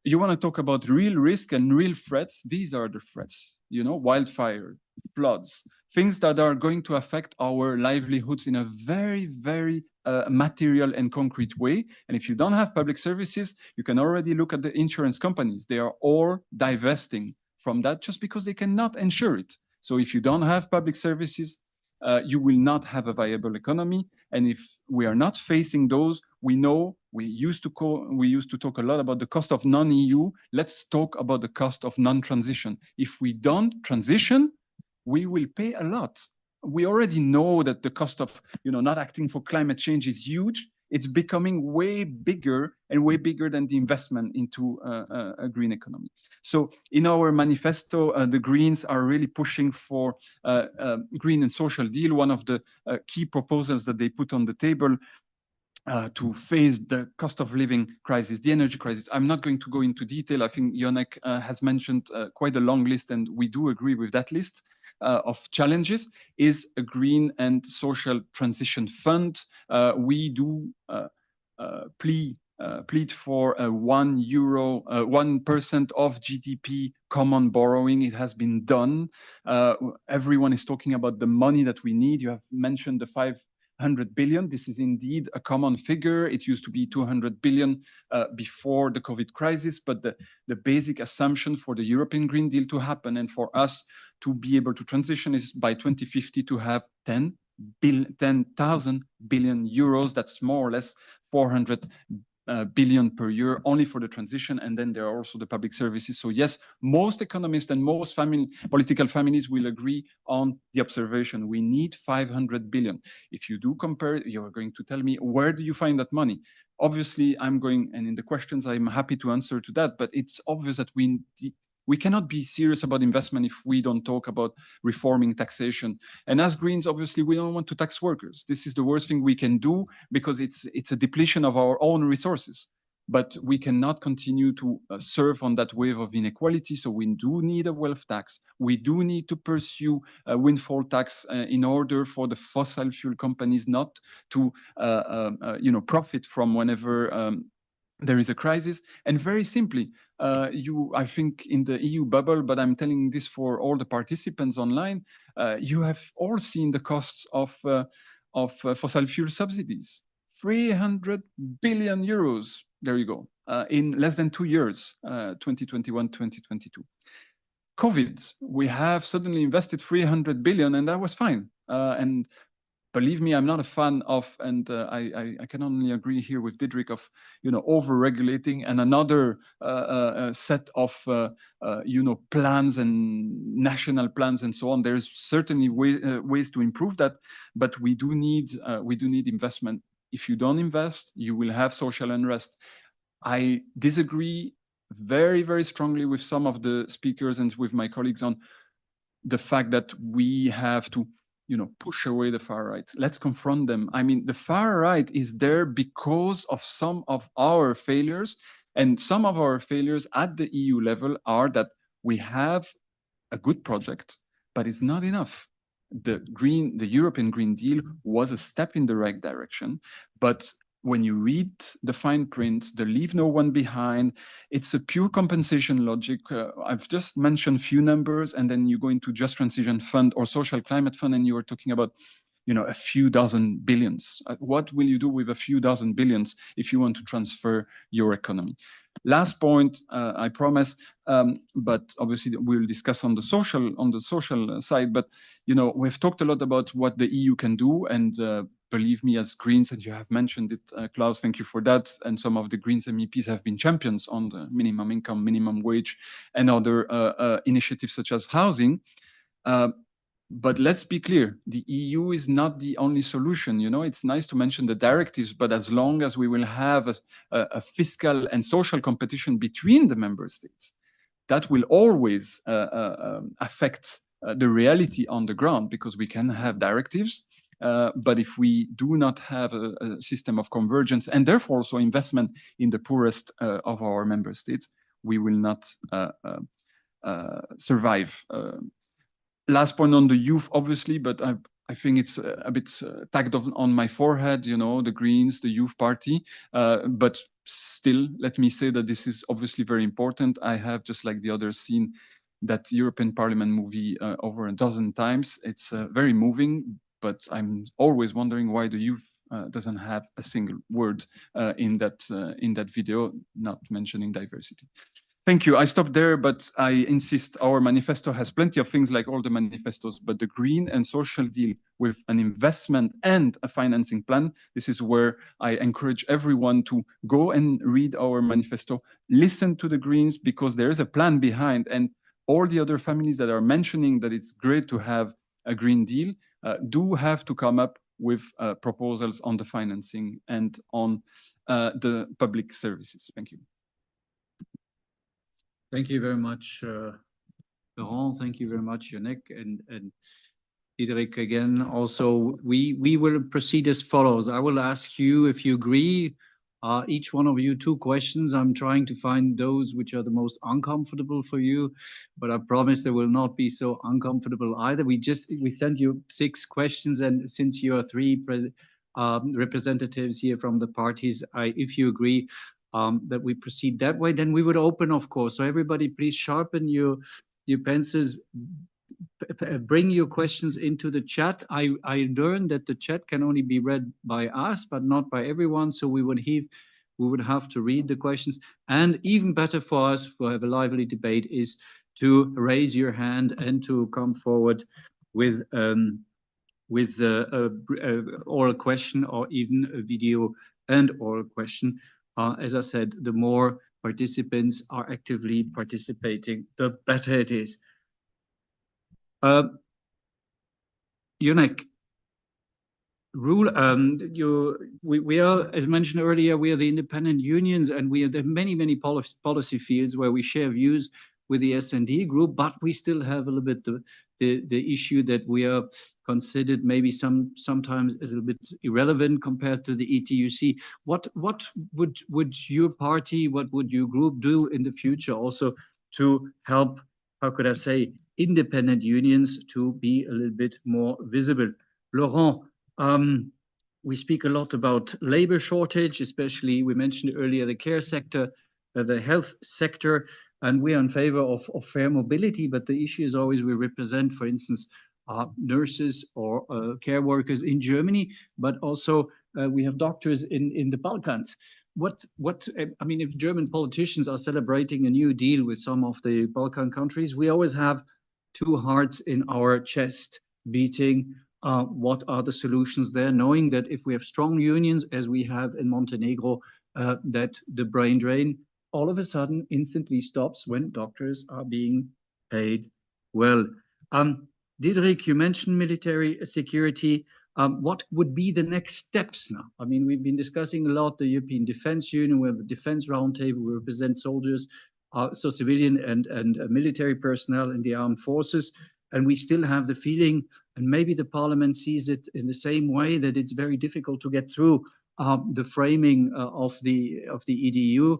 You want to talk about real risk and real threats. These are the threats, wildfire, floods, things that are going to affect our livelihoods in a very, very material and concrete way. And if you don't have public services, you can already look at the insurance companies. They are all divesting from that just because they cannot insure it. So if you don't have public services, you will not have a viable economy. And if we are not facing those, we used to talk a lot about the cost of non-EU. Let's talk about the cost of non-transition. If we don't transition, we will pay a lot. We already know that the cost of not acting for climate change is huge. it's becoming way bigger and way bigger than the investment into a green economy. So in our manifesto, the Greens are really pushing for green and social deal. One of the key proposals that they put on the table to face the cost of living crisis, the energy crisis. I'm not going to go into detail. I think Yonek has mentioned quite a long list, and we do agree with that list of challenges, is a green and social transition fund. We do plead for a €1% of GDP common borrowing. It has been done. Everyone is talking about the money that we need. You have mentioned the 500 billion. This is indeed a common figure. It used to be 200 billion before the COVID crisis, but the basic assumption for the European Green Deal to happen and for us to be able to transition is by 2050 to have 10,000 billion euros. That's more or less 400 billion per year only for the transition, and then there are also the public services. So yes, most economists and most political families will agree on the observation. We need 500 billion. If you do compare, you're going to tell me, where do you find that money? Obviously, I'm going, and in the questions, I'm happy to answer to that, but it's obvious that we cannot be serious about investment if we don't talk about reforming taxation. And as Greens, obviously, we don't want to tax workers. This is the worst thing we can do because it's a depletion of our own resources. But we cannot continue to surf on that wave of inequality. So we do need a wealth tax. We do need to pursue a windfall tax in order for the fossil fuel companies not to profit from whenever there is a crisis. And very simply, I think in the EU bubble, but I'm telling this for all the participants online, you have all seen the costs of fossil fuel subsidies. 300 billion euros, there you go, in less than 2 years, 2021, 2022. COVID, we have suddenly invested 300 billion and that was fine. And believe me, I'm not a fan of, and I can only agree here with Diederik, of over-regulating and another set of plans and national plans and so on. There's certainly ways to improve that, but we do need investment. If you don't invest, you will have social unrest. I disagree very, very strongly with some of the speakers and with my colleagues on the fact that we have to push away the far right. Let's confront them. I mean, the far right is there because of some of our failures, and some of our failures at the EU level are that we have a good project, but it's not enough. The European Green Deal was a step in the right direction, but when you read the fine print, the leave no one behind, it's a pure compensation logic. I've just mentioned few numbers, and then you go into Just Transition Fund or Social Climate Fund, and you are talking about, a few dozen billions. What will you do with a few dozen billions if you want to transfer your economy? Last point, I promise, but obviously we'll discuss on the social side. But we've talked a lot about what the EU can do, and believe me, as Greens, and you have mentioned it, Klaus, thank you for that. And some of the Greens MEPs have been champions on the minimum income, minimum wage, and other initiatives such as housing. But let's be clear, the EU is not the only solution. It's nice to mention the directives, but as long as we will have a fiscal and social competition between the member states, that will always affect the reality on the ground, because we can have directives, but if we do not have a system of convergence and therefore also investment in the poorest of our member states, we will not survive. Last point on the youth, obviously, but I think it's a bit tagged on my forehead, the Greens, the Youth Party. But still, let me say that this is obviously very important. I have, just like the others, seen that European Parliament movie over a dozen times. It's very moving, but I'm always wondering why the youth doesn't have a single word in that video, not mentioning diversity. Thank you. I stop there, but I insist our manifesto has plenty of things like all the manifestos, but the green and social deal with an investment and a financing plan, this is where I encourage everyone to go and read our manifesto, listen to the Greens, because there is a plan behind, and all the other families that are mentioning that it's great to have a Green Deal do have to come up with proposals on the financing and on the public services. Thank you. Thank you very much, Laurent. Thank you very much, Yannick and Diederik again. Also, we will proceed as follows. I will ask you if you agree, each one of you 2 questions. I'm trying to find those which are the most uncomfortable for you, but I promise they will not be so uncomfortable either. We sent you 6 questions, and since you are 3 representatives here from the parties, if you agree that we proceed that way, then we would open, of course. So everybody, please sharpen your pencils. Bring your questions into the chat. I learned that the chat can only be read by us, but not by everyone. So we would have to read the questions. And even better for us, to have a lively debate, is to raise your hand and to come forward with oral question, or even a video and oral question. As I said, the more participants are actively participating, the better it is. Yannick, we are, as mentioned earlier, we are the independent unions, and we are the many policy fields where we share views with the S&D group, but we still have a little bit the issue that we are considered maybe sometimes as a little bit irrelevant compared to the ETUC. What would your party, what would your group do in the future also to help, how could I say, independent unions to be a little bit more visible? Laurent, we speak a lot about labor shortage, especially we mentioned earlier the care sector, the health sector, and we are in favor of fair mobility. But the issue is always we represent, for instance, nurses or care workers in Germany, but also we have doctors in the Balkans. I mean, if German politicians are celebrating a new deal with some of the Balkan countries, we always have 2 hearts in our chest beating. What are the solutions there, knowing that if we have strong unions, as we have in Montenegro, that the brain drain all of a sudden instantly stops when doctors are being paid well. Diederik, you mentioned military security. What would be the next steps now? I mean, we've been discussing a lot the European Defense Union. We have a defense roundtable. We represent soldiers, so civilian and military personnel in the armed forces. And we still have the feeling, and maybe the parliament sees it in the same way, that it's very difficult to get through the framing of the EDU.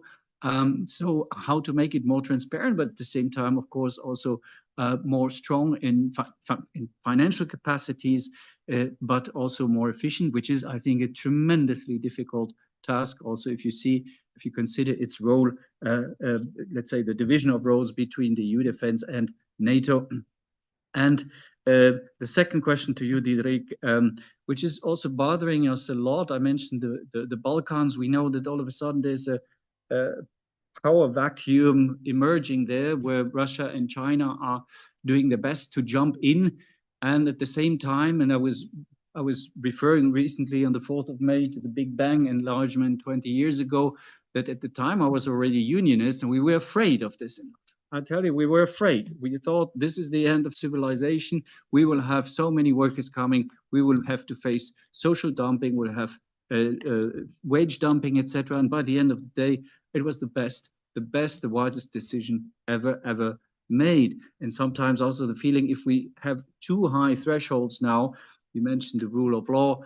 So how to make it more transparent, but at the same time, of course, also more strong in financial capacities, but also more efficient, which is, I think, a tremendously difficult task. Also, if you consider its role, let's say the division of roles between the EU defense and NATO. And the second question to you, Diederik, which is also bothering us a lot. I mentioned the Balkans. We know that all of a sudden there's a power vacuum emerging there, where Russia and China are doing their best to jump in. And at the same time, and I was referring recently on the 4th of May to the Big Bang enlargement 20 years ago, that at the time I was already unionist, and we were afraid of this. I tell you, we were afraid. We thought this is the end of civilization. We will have so many workers coming. We will have to face social dumping. We'll have wage dumping, etc. And by the end of the day, it was the wisest decision ever made. And sometimes also the feeling, if we have too high thresholds now, you mentioned the rule of law,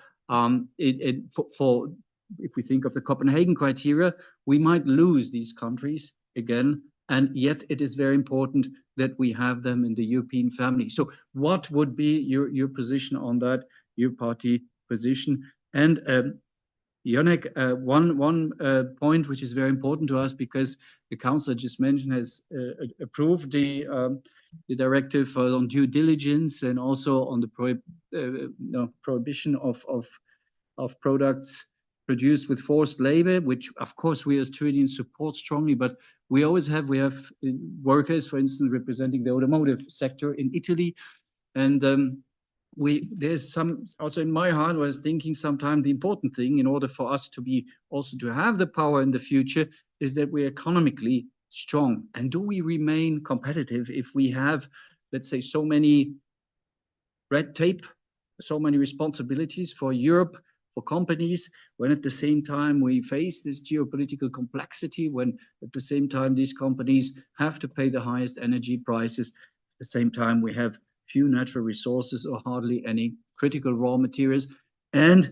if we think of the Copenhagen criteria, we might lose these countries again. And yet it is very important that we have them in the European family. So what would be your position on that, your party position? And Yannick, one point which is very important to us, because the Council I just mentioned has approved the directive on due diligence, and also on the prohibition of products produced with forced labor, which of course we as trade unions support strongly. But we have workers, for instance, representing the automotive sector in Italy, and there's some also in my heart. I was thinking sometimes the important thing, in order for us to be also to have the power in the future, is that we're economically strong. And do we remain competitive if we have, let's say, so many red tape so many responsibilities for Europe, for companies, when at the same time we face this geopolitical complexity, when at the same time these companies have to pay the highest energy prices, at the same time we have few natural resources or hardly any critical raw materials. And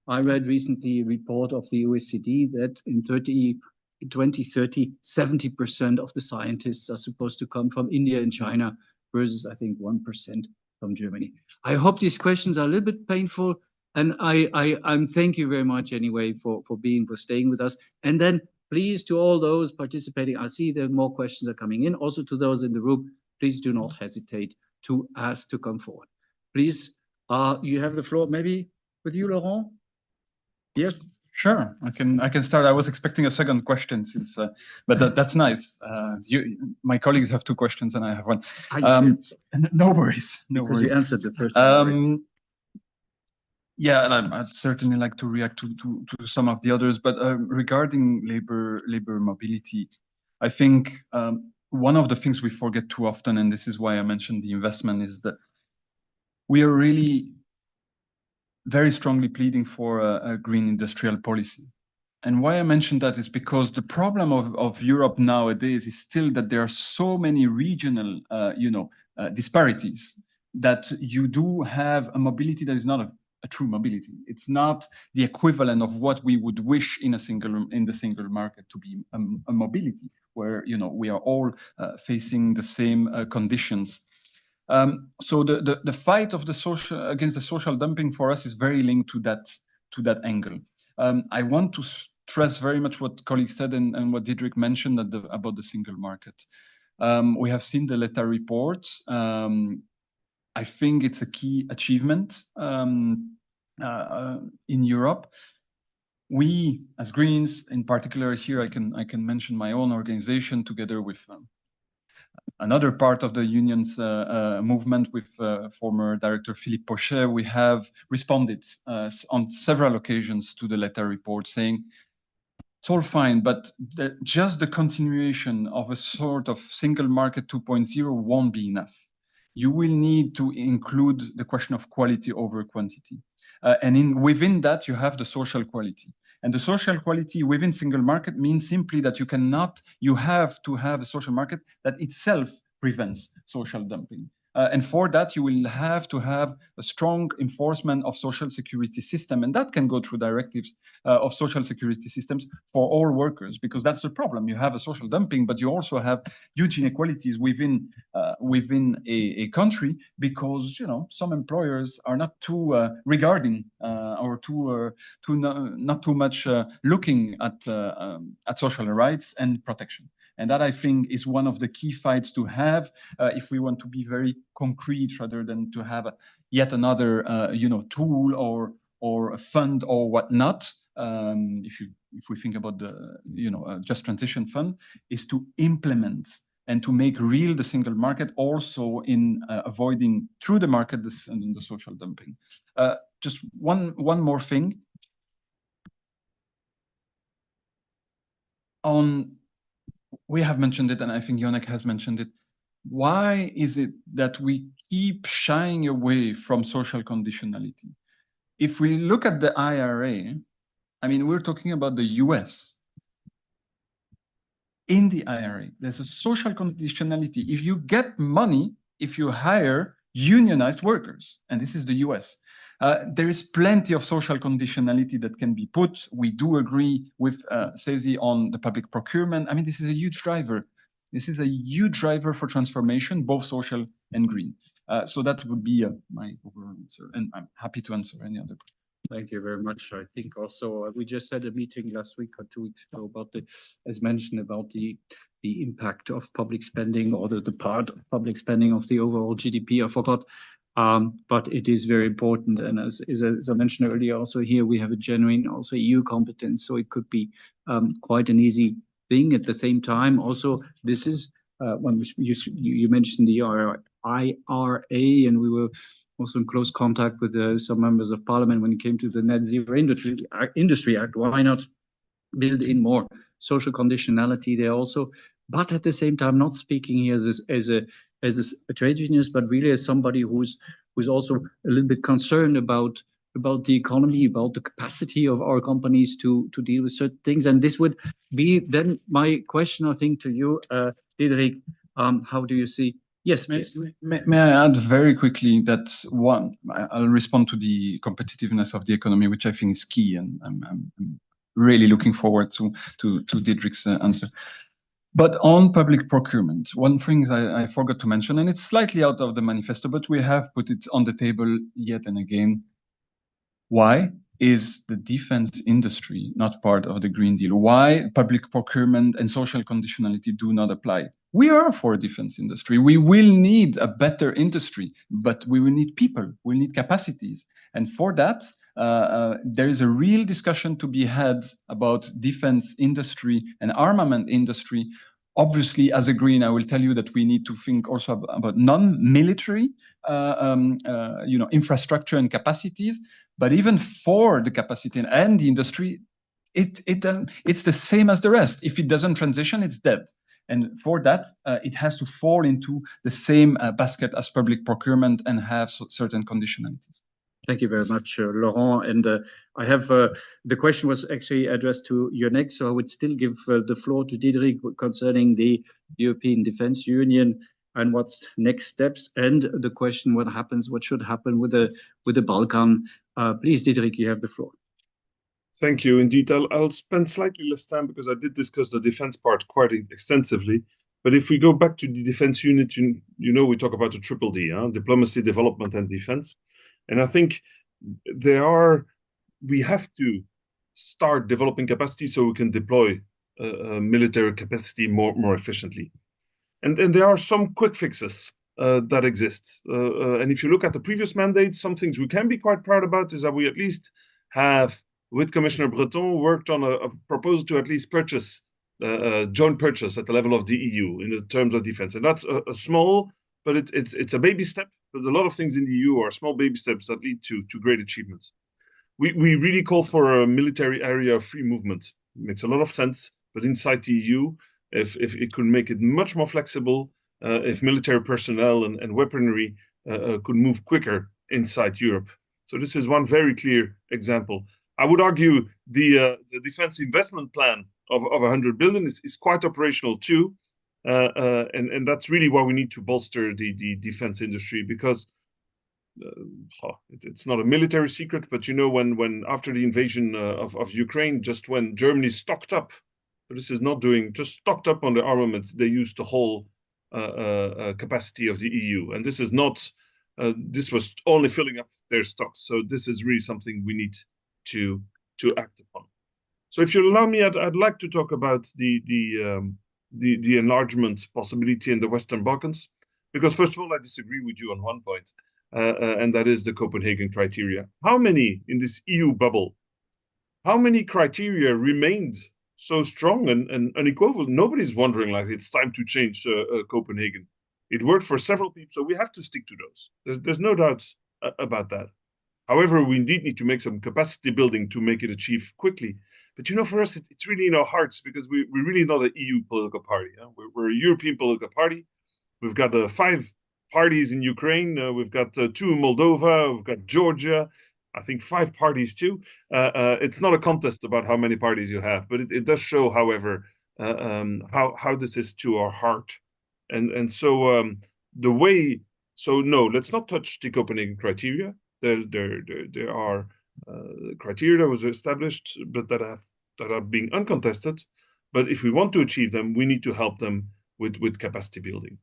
I read recently a report of the OECD that in 2030, 70% of the scientists are supposed to come from India and China versus, I think, 1% from Germany. I hope these questions are a little bit painful, and I'm thank you very much anyway for staying with us. And then please, to all those participating, I see that more questions are coming in. Also to those in the room, please do not hesitate to ask to come forward. Please, you have the floor. Maybe with you, Laurent. Yes. Sure, I can start. I was expecting a second question, since, but that's nice. My colleagues have two questions and I have one. No worries, no worries. You answered the first one. Yeah, and I'd certainly like to react to some of the others. But regarding labor mobility, I think one of the things we forget too often, and this is why I mentioned the investment, is that we are really very strongly pleading for a green industrial policy. And why I mention that is because the problem of Europe nowadays is still that there are so many regional, disparities, that you do have a mobility that is not a true mobility. It's not the equivalent of what we would wish in the single market to be a mobility, where we are all facing the same conditions. So the fight of against the social dumping for us is very linked to that angle. I want to stress very much what colleagues said and what Diederik mentioned about the single market. We have seen the Letta report. I think it's a key achievement in Europe. We, as Greens, in particular here, I can mention my own organization together with another part of the union's movement with former director Philippe Pochet. We have responded on several occasions to the Letta report, saying it's all fine, but just the continuation of a sort of single market 2.0 won't be enough. You will need to include the question of quality over quantity. And within that, you have the social quality. And the social quality within single market means simply that you have to have a social market that itself prevents social dumping. And for that, you will have to have a strong enforcement of social security system. And that can go through directives of social security systems for all workers, because that's the problem. You have a social dumping, but you also have huge inequalities within a country, because some employers are not too regarding or not too much looking at social rights and protection. And that, I think, is one of the key fights to have if we want to be very concrete, rather than to have yet another tool or a fund or whatnot. If we think about the Just Transition Fund, is to implement and to make real the single market, also in avoiding through the market the social dumping. Just one more thing we have mentioned it, and I think Yonek has mentioned it. Why is it that we keep shying away from social conditionality? If we look at the IRA, I mean, we're talking about the US. In the IRA, there's a social conditionality. If you get money, if you hire unionized workers, and this is the US, there is plenty of social conditionality that can be put. We do agree with CESI on the public procurement. I mean, this is a huge driver. This is a huge driver for transformation, both social and green. So that would be my overall answer, and I'm happy to answer any other questions. Thank you very much. I think also we just had a meeting last week or 2 weeks ago about as mentioned, about the impact of public spending, or the part of public spending of the overall GDP. I forgot. But it is very important, and as I mentioned earlier, also here we have a genuine also EU competence, so it could be quite an easy thing. At the same time, also this is when you mentioned the IRA, and we were also in close contact with some members of parliament when it came to the Net Zero Industry Act. Why not build in more social conditionality there also? But at the same time, not speaking here as a trade unionist, but really as somebody who's who's also a little bit concerned about the economy, about the capacity of our companies to deal with certain things. And this would be then my question, I think, to you, Diederik. How do you see? Yes, please. May I add very quickly that I'll respond to the competitiveness of the economy, which I think is key, and I'm really looking forward to Diederik's answer. But on public procurement, one thing I forgot to mention, and it's slightly out of the manifesto, but we have put it on the table yet and again. Why is the defense industry not part of the Green Deal? Why public procurement and social conditionality do not apply? We are for a defense industry. We will need a better industry, but we will need people, we'll need capacities. And for that, there is a real discussion to be had about defense industry and armament industry. Obviously, as a Green, I will tell you that we need to think also about non-military infrastructure and capacities. But even for the capacity and the industry, it's the same as the rest. If it doesn't transition, it's dead. And for that, it has to fall into the same basket as public procurement and have certain conditionalities. Thank you very much, Laurent. And I have the question was actually addressed to Yonek, so I would still give the floor to Diederik concerning the European Defence Union and what's next steps, and the question what should happen with the Balkan. Please, Diederik, you have the floor. Thank you. Indeed, I'll spend slightly less time because I did discuss the defense part quite extensively. But if we go back to the defense unit, you know, we talk about the triple D, diplomacy, development, and defense. And I think we have to start developing capacity so we can deploy military capacity more efficiently. And there are some quick fixes that exist. And if you look at the previous mandates, some things we can be quite proud about is that we at least have, with Commissioner Breton, worked on a proposal to at least purchase, joint purchase at the level of the EU in the terms of defense. And that's a small, but it's a baby step. But a lot of things in the EU are small baby steps that lead to great achievements. We really call for a military area of free movement. It makes a lot of sense, but inside the EU, if it could make it much more flexible, if military personnel and weaponry could move quicker inside Europe. So this is one very clear example. I would argue the defense investment plan of 100 billion is quite operational too. And that's really why we need to bolster the defense industry, because it's not a military secret, but you know, when after the invasion of Ukraine, just when Germany stocked up, but this is not just stocked up on the armaments, they used the whole capacity of the EU. And this is not, this was only filling up their stocks. So this is really something we need to act upon. So if you allow me, I'd like to talk about the enlargement possibility in the Western Balkans, because first of all, I disagree with you on one point, and that is the Copenhagen criteria. How many in this EU bubble, how many criteria remained so strong and unequivocal? Nobody's wondering like it's time to change Copenhagen. It worked for several people, so we have to stick to those. There's no doubts about that. However, we indeed need to make some capacity building to make it achieve quickly. But you know, for us, it's really in our hearts, because we're really not an EU political party. We're a European political party. We've got 5 parties in Ukraine. We've got 2 in Moldova. We've got Georgia. I think 5 parties too. It's not a contest about how many parties you have, but it does show, however, how this is to our heart. And so the way, so no, let's not touch the Copenhagen criteria. There are criteria that was established, but that are being uncontested. But if we want to achieve them, we need to help them with capacity building.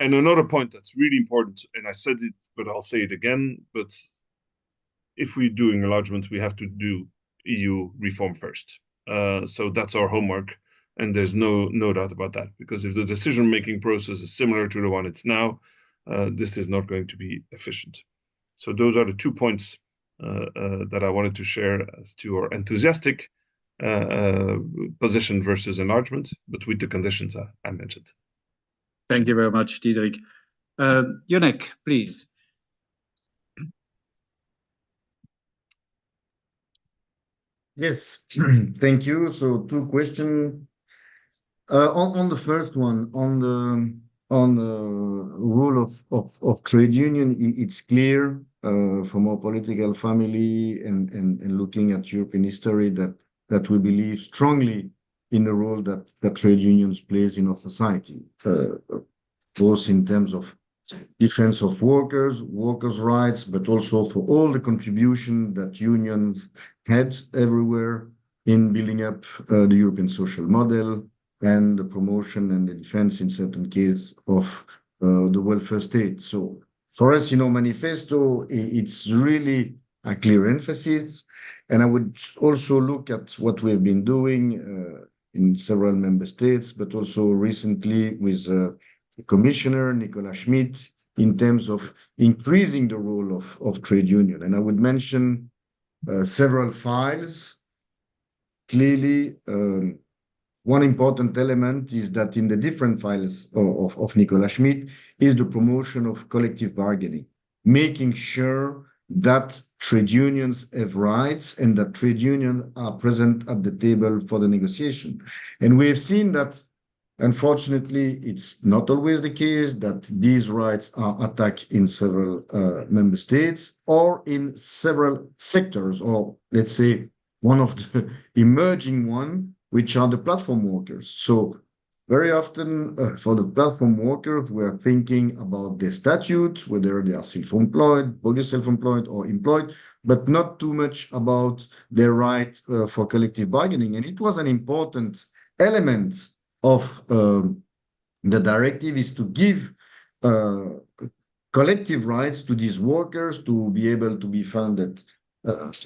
And another point that's really important, and I said it, but I'll say it again, but if we're doing enlargement, we have to do EU reform first. So that's our homework, and there's no doubt about that, because if the decision-making process is similar to the one it's now, this is not going to be efficient. So those are the 2 points that I wanted to share as to our enthusiastic position versus enlargement, but with the conditions I mentioned. Thank you very much, Diederik. Yonek, please. Yes, thank you. So 2 questions. On the first one, on on the role of trade union, it's clear from our political family and looking at European history that we believe strongly in the role that trade unions plays in our society, both in terms of defense of workers' rights, but also for all the contribution that unions had everywhere in building up the European social model and the promotion and the defense in certain cases of the welfare state. So for us, manifesto, it's really a clear emphasis. And I would also look at what we've been doing in several member states, but also recently with Commissioner Nicolas Schmit in terms of increasing the role of trade union. And I would mention several files. Clearly, one important element is that in the different files of Nicolas Schmit is the promotion of collective bargaining, making sure that trade unions have rights and that trade unions are present at the table for the negotiation. And we have seen that unfortunately, it's not always the case that these rights are attacked in several member states or in several sectors, or let's say one of the emerging one, which are the platform workers. So very often for the platform workers, we are thinking about their statutes, whether they are self-employed, bogus self-employed or employed, but not too much about their right for collective bargaining. And it was an important element of the directive is to give collective rights to these workers to be able to be funded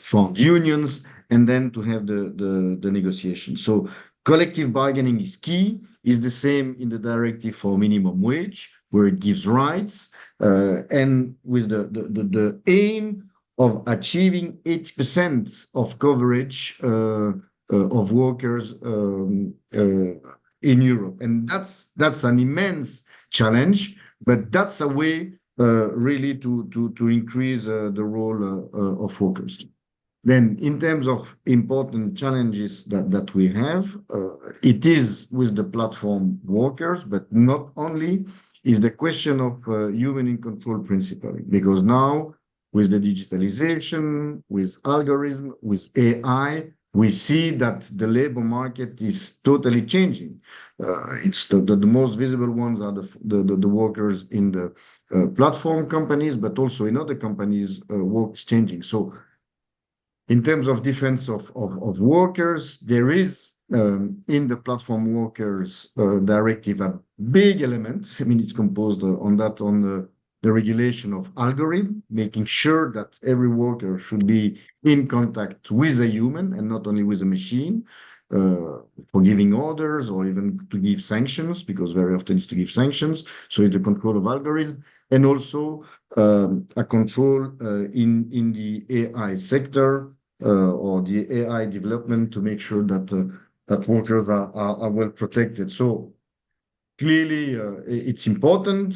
from unions and then to have the negotiation. So collective bargaining is key, is the same in the directive for minimum wage, where it gives rights and with the aim of achieving 80% of coverage of workers in Europe. And that's an immense challenge, but that's a way really to increase the role of workers. Then in terms of important challenges that we have, it is with the platform workers, but not only, is the question of human in control principle, because now with the digitalization, with algorithm, with AI, we see that the labor market is totally changing. It's the most visible ones are the workers in the platform companies, but also in other companies, work is changing. So in terms of defense of workers, there is in the platform workers directive a big element. I mean, it's composed on the regulation of algorithm, making sure that every worker should be in contact with a human and not only with a machine for giving orders or even to give sanctions, because very often it's to give sanctions. So it's the control of algorithm and also a control in the AI sector or the AI development to make sure that workers are well protected. So clearly, it's important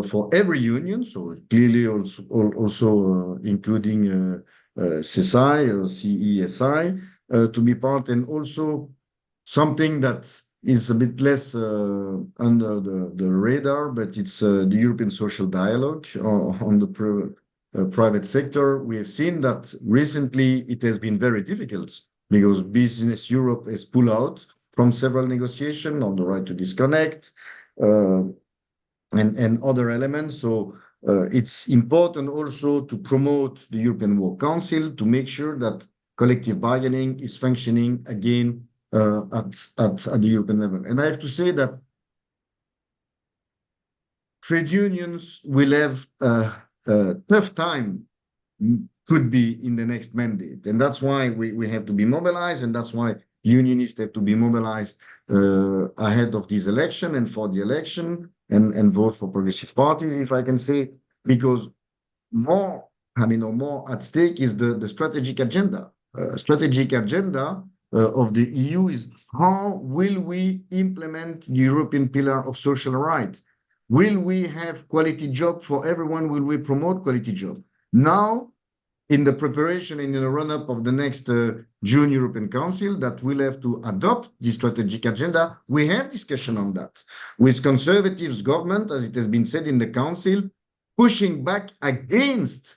for every union. So clearly, also including CESI or CESI to be part, and also something that is a bit less under the radar, but it's the European social dialogue on the private sector. We have seen that recently it has been very difficult because Business Europe has pulled out from several negotiations on the right to disconnect and other elements. So it's important also to promote the European Work Council to make sure that collective bargaining is functioning again at the European level. And I have to say that trade unions will have a tough time, could be in the next mandate. And that's why we have to be mobilized, and that's why unionists have to be mobilized ahead of this election and for the election and vote for progressive parties, if I can say, because more at stake is the strategic agenda. Strategic agenda of the EU is how will we implement the European pillar of social rights? Will we have quality job for everyone? Will we promote quality job? Now, in the preparation and in the run-up of the next June European Council that will have to adopt the strategic agenda. We have discussion on that with conservatives government, as it has been said in the Council, pushing back against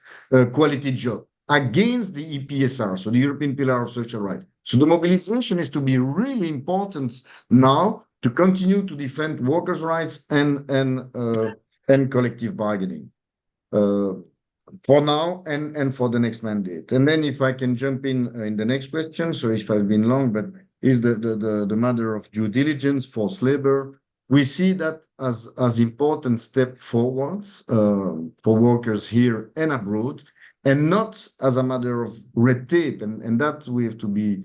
quality job, against the EPSR, so the European Pillar of Social Rights. So the mobilization is to be really important now to continue to defend workers' rights and collective bargaining. For now and for the next mandate. And then if I can jump in the next question, so if I've been long, but is the matter of due diligence, forced labor. We see that as important step forwards for workers here and abroad, and not as a matter of red tape. And that we have to be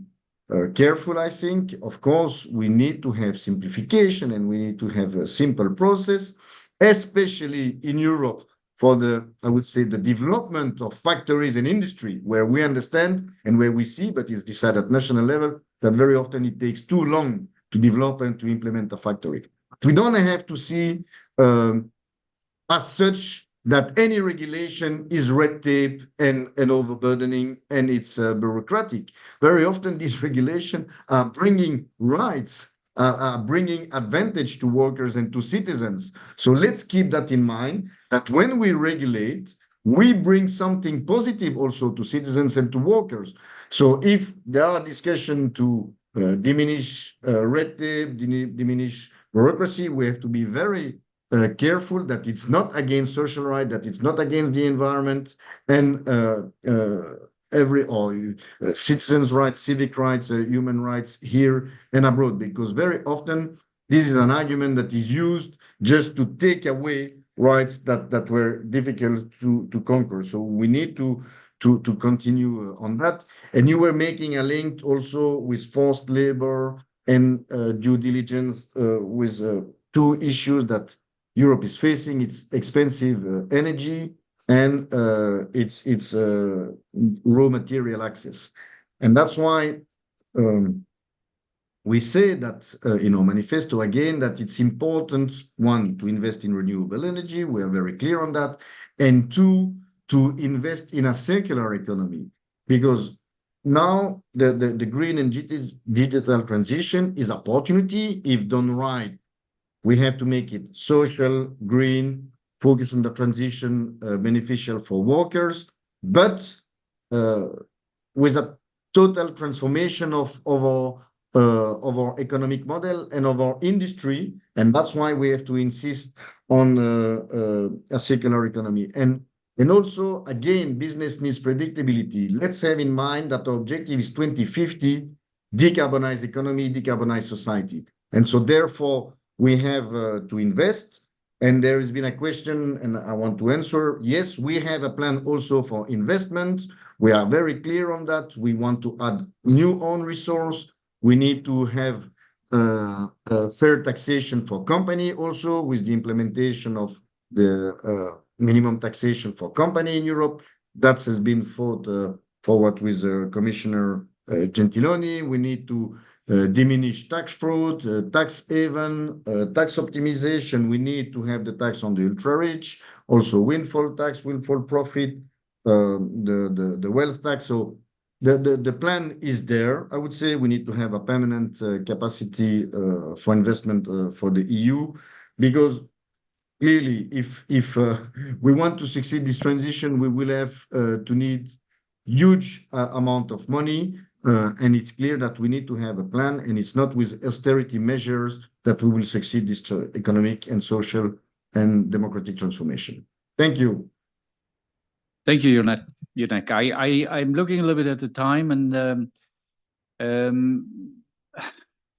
careful, I think. Of course, we need to have simplification and we need to have a simple process, especially in Europe, for I would say, the development of factories and industry, where we understand and where we see, but it's decided at national level, that very often it takes too long to develop and to implement a factory. We don't have to see as such that any regulation is red tape and overburdening and it's bureaucratic. Very often these regulations are bringing rights, bringing advantage to workers and to citizens. So let's keep that in mind, that when we regulate, we bring something positive also to citizens and to workers. So if there are discussions to diminish red tape, diminish bureaucracy, we have to be very careful that it's not against social rights, that it's not against the environment, and citizens' rights, civic rights, human rights here and abroad, because very often this is an argument that is used just to take away rights that were difficult to conquer. So we need to continue on that. And you were making a link also with forced labor and due diligence with two issues that Europe is facing. It's expensive energy and it's raw material access. And that's why we say that in our manifesto again, that it's important, one, to invest in renewable energy. We are very clear on that. And two, to invest in a circular economy, because now the green and digital transition is opportunity. If done right, we have to make it social, green, focus on the transition, beneficial for workers, but with a total transformation of our economic model and of our industry. And that's why we have to insist on a circular economy. And also, again, business needs predictability. Let's have in mind that our objective is 2050, decarbonized economy, decarbonized society. And so therefore, we have to invest. And there has been a question, and I want to answer. Yes, we have a plan also for investment. We are very clear on that. We want to add new own resource. We need to have fair taxation for company also, with the implementation of the minimum taxation for company in Europe. That has been fought forward with Commissioner Gentiloni. We need to diminish tax fraud, tax haven, tax optimization. We need to have the tax on the ultra-rich, also windfall tax, windfall profit, the wealth tax. So the plan is there. I would say we need to have a permanent capacity for investment for the EU, because clearly, if we want to succeed this transition, we will have to need huge amount of money. And it's clear that we need to have a plan, and it's not with austerity measures that we will succeed this economic and social and democratic transformation. Thank you. Thank you, Yonek. I'm looking a little bit at the time, and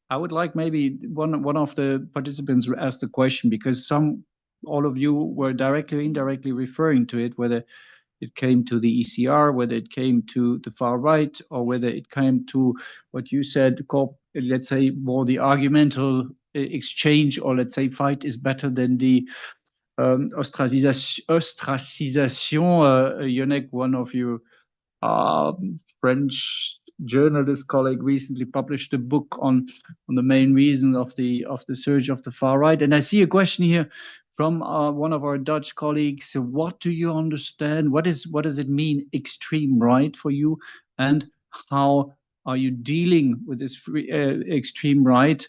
I would like maybe one of the participants ask the question, because all of you were directly or indirectly referring to it, whether it came to the ECR, whether it came to the far right, or whether it came to what you said, let's say more the argumental exchange, or let's say fight is better than the ostracization. Yonek, one of your French journalist colleague recently published a book on the main reason of the surge of the far right. And I see a question here from one of our Dutch colleagues. So what do you understand? What does it mean, extreme right, for you? And how are you dealing with this extreme right?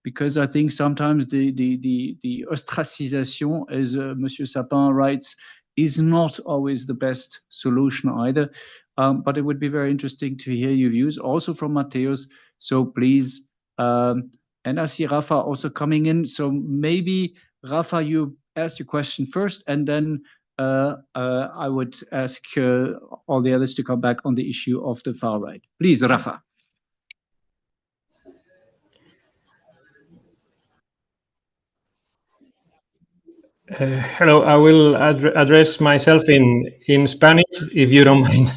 Because I think sometimes the ostracisation, as Monsieur Sapin writes, is not always the best solution either. But it would be very interesting to hear your views, also from Matthäus. So please, and I see Rafa also coming in. So maybe, Rafa, you ask your question first, and then I would ask all the others to come back on the issue of the far right. Please, Rafa. Hello, I will address myself in Spanish, if you don't mind.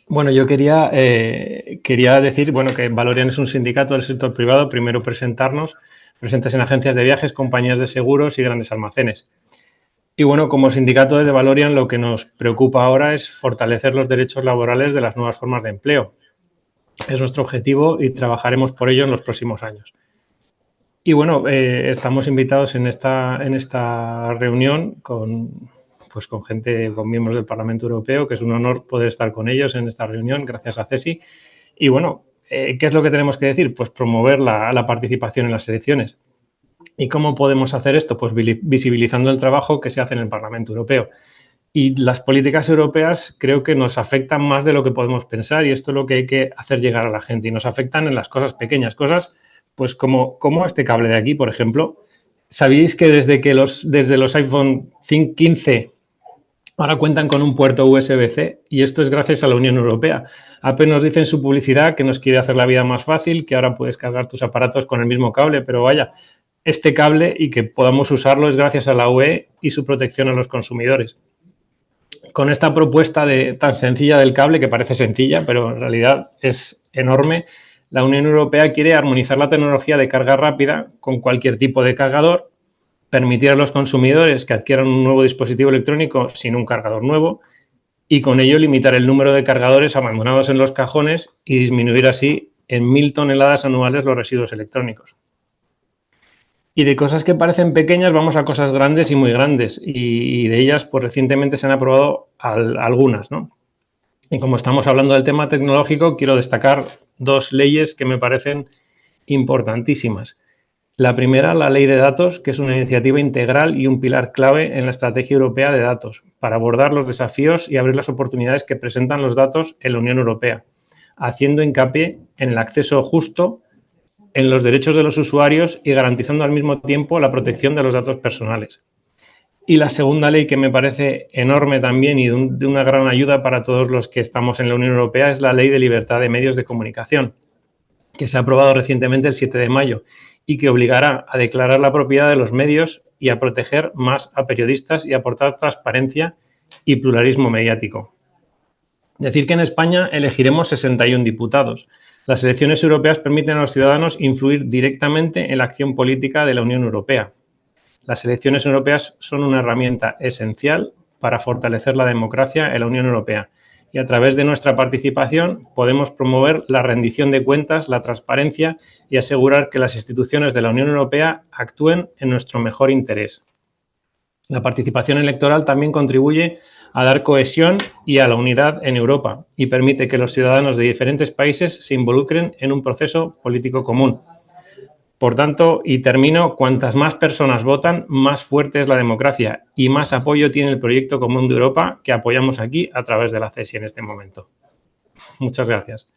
Bueno, yo quería decir, bueno, que Valorian es un sindicato del sector privado, primero presentarnos, presentes en agencias de viajes, compañías de seguros y grandes almacenes. Y bueno, como sindicato desde Valorian lo que nos preocupa ahora es fortalecer los derechos laborales de las nuevas formas de empleo. Es nuestro objetivo y trabajaremos por ello en los próximos años. Y bueno, estamos invitados en esta reunión con gente, con miembros del Parlamento Europeo, que es un honor poder estar con ellos en esta reunión, gracias a CESI. Y bueno, ¿qué es lo que tenemos que decir? Pues promover la participación en las elecciones. ¿Y cómo podemos hacer esto? Pues visibilizando el trabajo que se hace en el Parlamento Europeo. Y las políticas europeas creo que nos afectan más de lo que podemos pensar, y esto es lo que hay que hacer llegar a la gente. Y nos afectan en las cosas pequeñas, cosas pues como este cable de aquí, por ejemplo. ¿Sabéis que desde los iPhone 15 ahora cuentan con un puerto USB-C? Y esto es gracias a la Unión Europea. Apple nos dice en su publicidad que nos quiere hacer la vida más fácil, que ahora puedes cargar tus aparatos con el mismo cable, pero vaya, este cable y que podamos usarlo es gracias a la UE y su protección a los consumidores. Con esta propuesta tan sencilla del cable, que parece sencilla, pero en realidad es enorme, la Unión Europea quiere armonizar la tecnología de carga rápida con cualquier tipo de cargador, permitir a los consumidores que adquieran un nuevo dispositivo electrónico sin un cargador nuevo y con ello limitar el número de cargadores abandonados en los cajones y disminuir así en 1.000 toneladas anuales los residuos electrónicos. Y de cosas que parecen pequeñas vamos a cosas grandes y muy grandes, y de ellas pues recientemente se han aprobado algunas, ¿no? Y como estamos hablando del tema tecnológico, quiero destacar dos leyes que me parecen importantísimas. La primera, la Ley de Datos, que es una iniciativa integral y un pilar clave en la Estrategia Europea de Datos, para abordar los desafíos y abrir las oportunidades que presentan los datos en la Unión Europea, haciendo hincapié en el acceso justo, en los derechos de los usuarios y garantizando al mismo tiempo la protección de los datos personales. Y la segunda ley, que me parece enorme también y de una gran ayuda para todos los que estamos en la Unión Europea, es la Ley de Libertad de Medios de Comunicación, que se ha aprobado recientemente el 7 de mayo y que obligará a declarar la propiedad de los medios y a proteger más a periodistas y a aportar transparencia y pluralismo mediático. Decir que en España elegiremos 61 diputados. Las elecciones europeas permiten a los ciudadanos influir directamente en la acción política de la Unión Europea. Las elecciones europeas son una herramienta esencial para fortalecer la democracia en la Unión Europea y a través de nuestra participación podemos promover la rendición de cuentas, la transparencia y asegurar que las instituciones de la Unión Europea actúen en nuestro mejor interés. La participación electoral también contribuye a dar cohesión y a la unidad en Europa y permite que los ciudadanos de diferentes países se involucren en un proceso político común. Por tanto, y termino, cuantas más personas votan, más fuerte es la democracia y más apoyo tiene el proyecto común de Europa que apoyamos aquí a través de la CESI en este momento. Muchas gracias.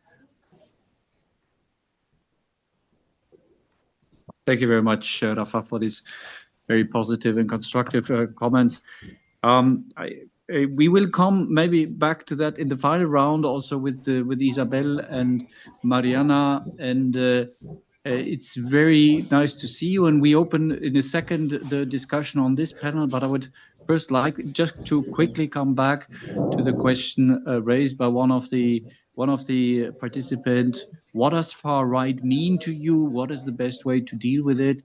Thank you very much, Rafa, for these very positive and constructive comments. We will come maybe back to that in the final round, also with Isabel and Mariana, and it's very nice to see you. And we open in a second the discussion on this panel, but I would first like just to quickly come back to the question raised by one of the participants. What does far right mean to you? What is the best way to deal with it?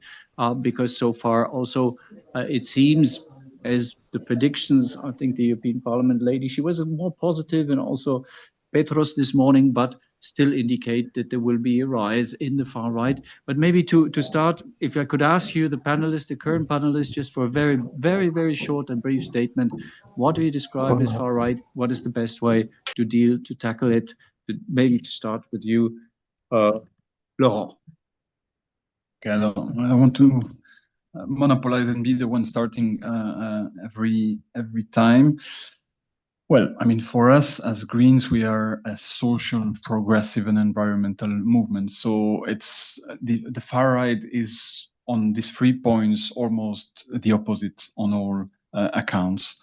Because so far also it seems as the predictions, I think the European Parliament lady, she was more positive, and also Petros this morning, but still indicate that there will be a rise in the far right. But maybe to start, if I could ask you, the panelists, the current panelists, just for a very, very, very short and brief statement, what do you describe as far right? What is the best way to tackle it? Maybe to start with you, Laurent. Okay, I want to monopolize and be the one starting every time. Well, I mean, for us as Greens, we are a social, progressive, and environmental movement. So it's the far right is on these 3 points almost the opposite on all accounts.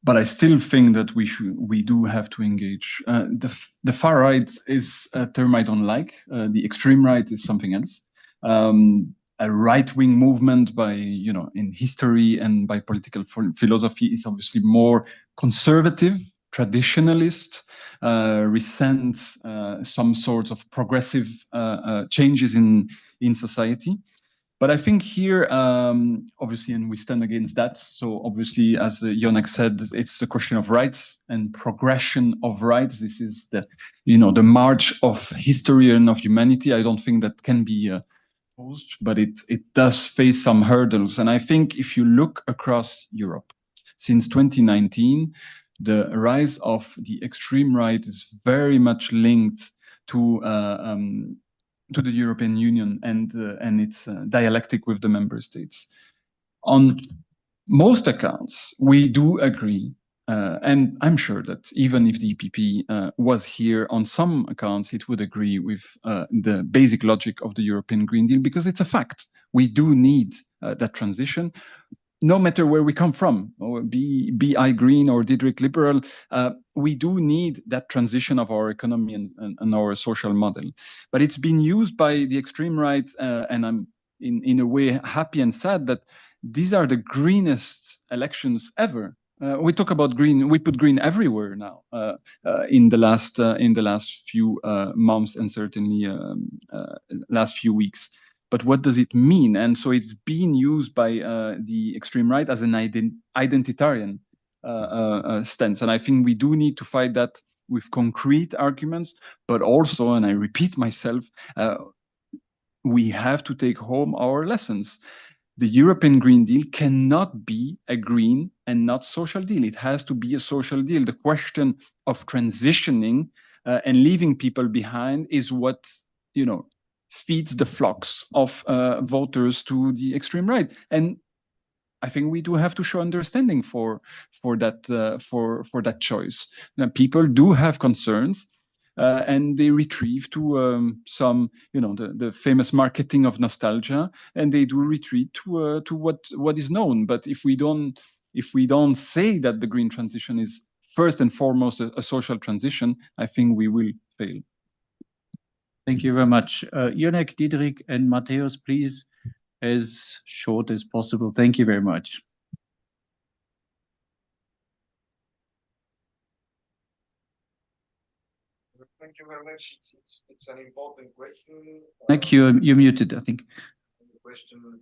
But I still think that we do have to engage. The far right is a term I don't like. The extreme right is something else. A right-wing movement by, in history and by political philosophy is obviously more conservative, traditionalist, resents some sorts of progressive changes in society. But I think here, obviously, and we stand against that. So obviously, as Jonek said, it's a question of rights and progression of rights. This is the march of history and of humanity. I don't think that can be opposed, but it does face some hurdles. And I think if you look across Europe, since 2019, the rise of the extreme right is very much linked to the European Union and its dialectic with the member states. On most accounts, we do agree, and I'm sure that even if the EPP was here, on some accounts, it would agree with the basic logic of the European Green Deal, because it's a fact. We do need that transition. No matter where we come from, or be I Green or Diederik Liberal, we do need that transition of our economy and our social model. But it's been used by the extreme right, and I'm in a way happy and sad that these are the greenest elections ever. We talk about green. We put green everywhere now in the last few months, and certainly last few weeks. But what does it mean? And so it's being used by the extreme right as an identitarian stance. And I think we do need to fight that with concrete arguments, but also, and I repeat myself, we have to take home our lessons. The European Green Deal cannot be a green and not social deal. It has to be a social deal. The question of transitioning and leaving people behind is what, feeds the flocks of voters to the extreme right. And I think we do have to show understanding for that choice. Now, people do have concerns, and they retrieve to some, the famous marketing of nostalgia, and they do retreat to what is known. But if we don't say that the green transition is first and foremost a social transition, I think we will fail. Thank you very much. Jonek, Diederik, and Matthäus, please, as short as possible. Thank you very much. Thank you very much. It's an important question. Nick, you're muted, I think. The question,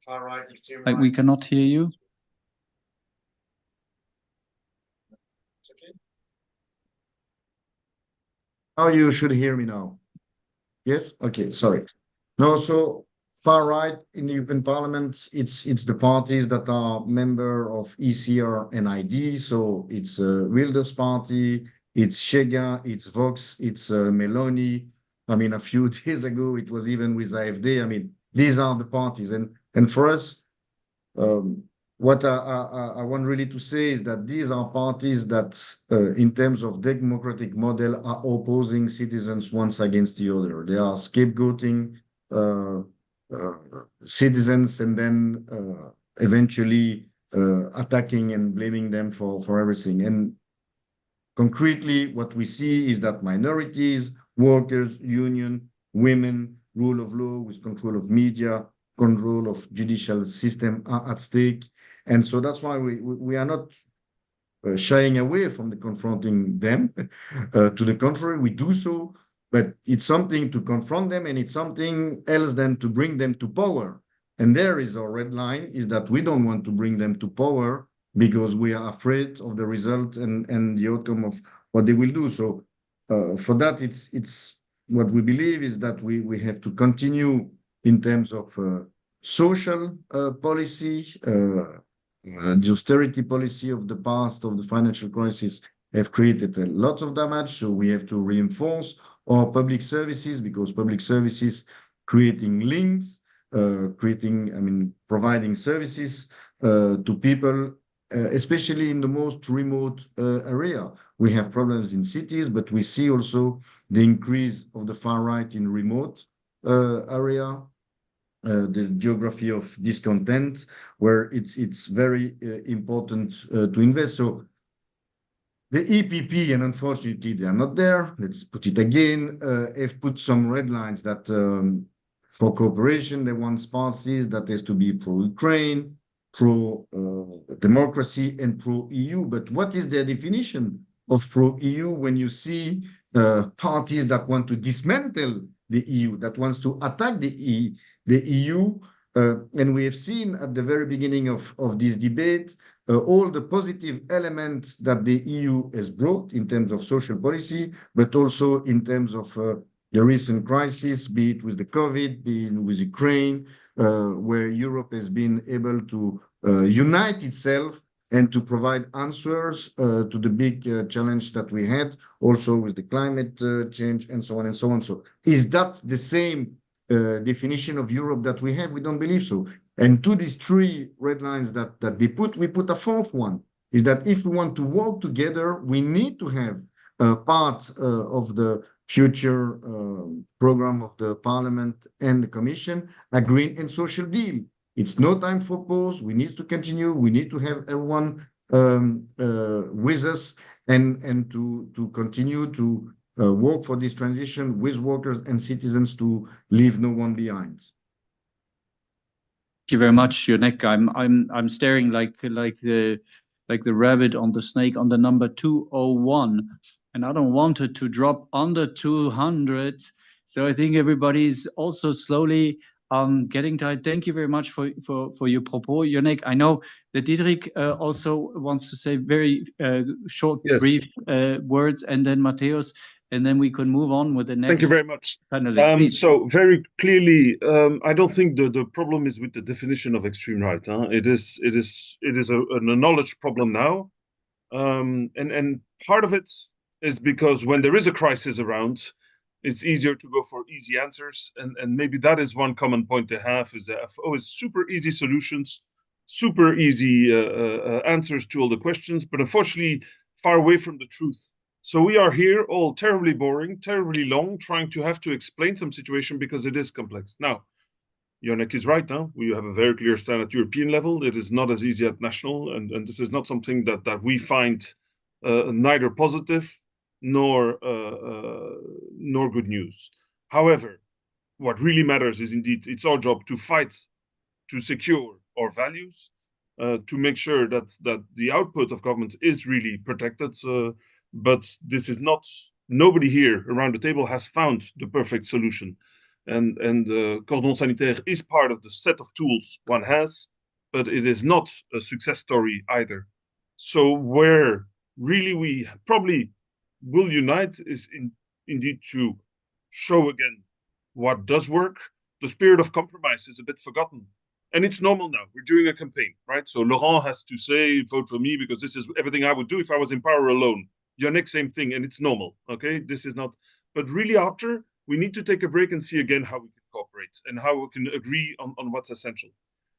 far right, extreme right. We cannot hear you. It's okay. Oh, you should hear me now. Yes? Okay, sorry. No, so far right in the European Parliament, it's the parties that are member of ECR and ID. So it's Wilders Party, it's Chega, it's Vox, it's Meloni. I mean, a few days ago, it was even with AfD. I mean, these are the parties. And for us, what I want really to say is that these are parties that, in terms of democratic model, are opposing citizens once against the other. They are scapegoating citizens and then eventually attacking and blaming them for everything. And concretely, what we see is that minorities, workers, union, women, rule of law with control of media, control of judicial system are at stake. And so that's why we are not shying away from confronting them. To the contrary, we do so, but it's something to confront them, and it's something else than to bring them to power. And there is our red line, is that we don't want to bring them to power because we are afraid of the result and the outcome of what they will do. So for that, it's what we believe is that we have to continue in terms of social policy. The austerity policy of the past, of the financial crisis, have created a lot of damage. So we have to reinforce our public services, because public services creating links, providing services to people, especially in the most remote area. We have problems in cities, but we see also the increase of the far right in remote area, the geography of discontent, where it's very important to invest. So the EPP, and unfortunately they are not there, let's put it again, have put some red lines that for cooperation, they want parties that has to be pro-Ukraine, pro-democracy, and pro-EU. But what is their definition of pro-EU when you see parties that want to dismantle the EU, that wants to attack the EU? And we have seen at the very beginning of this debate all the positive elements that the EU has brought in terms of social policy, but also in terms of the recent crisis, be it with the COVID, be it with Ukraine, where Europe has been able to unite itself and to provide answers to the big challenge that we had, also with the climate change and so on and so on. So is that the same definition of Europe that we have? We don't believe so. And to these three red lines that they put, we put a fourth one, is that if we want to work together, we need to have part of the future program of the Parliament and the Commission, a green and social deal. It's no time for pause. We need to continue. We need to have everyone with us and to continue to work for this transition with workers and citizens to leave no one behind. Thank you very much, Yonek. I'm staring like the rabbit on the snake on the number 201, and I don't want it to drop under 200. So I think everybody's also slowly getting tired. Thank you very much for your propos, Yonek. I know that Diederik also wants to say very short, brief words, and then Matthäus, and then we can move on with the next. Thank you very much. Panelist, so very clearly, I don't think the problem is with the definition of extreme right. It is a knowledge problem now, and part of it is because when there is a crisis around, it's easier to go for easy answers, and maybe that is one common point they have, is that always super easy solutions, super easy answers to all the questions, but unfortunately far away from the truth. So we are here all terribly boring, terribly long, trying to have to explain some situation because it is complex. Now, Yonek is right. We have a very clear stand at European level. It is not as easy at national, and this is not something that we find neither positive nor good news. However, what really matters is indeed it's our job to fight to secure our values, to make sure that the output of government is really protected. But this is not, nobody here around the table has found the perfect solution. And cordon sanitaire is part of the set of tools one has, but it is not a success story either. So where really we probably will unite is indeed to show again what does work. The spirit of compromise is a bit forgotten. And it's normal now. We're doing a campaign, right? So Laurent has to say, vote for me, because this is everything I would do if I was in power alone. Yonek, same thing, and it's normal, okay? This is not, but really after, we need to take a break and see again how we can cooperate and how we can agree on what's essential.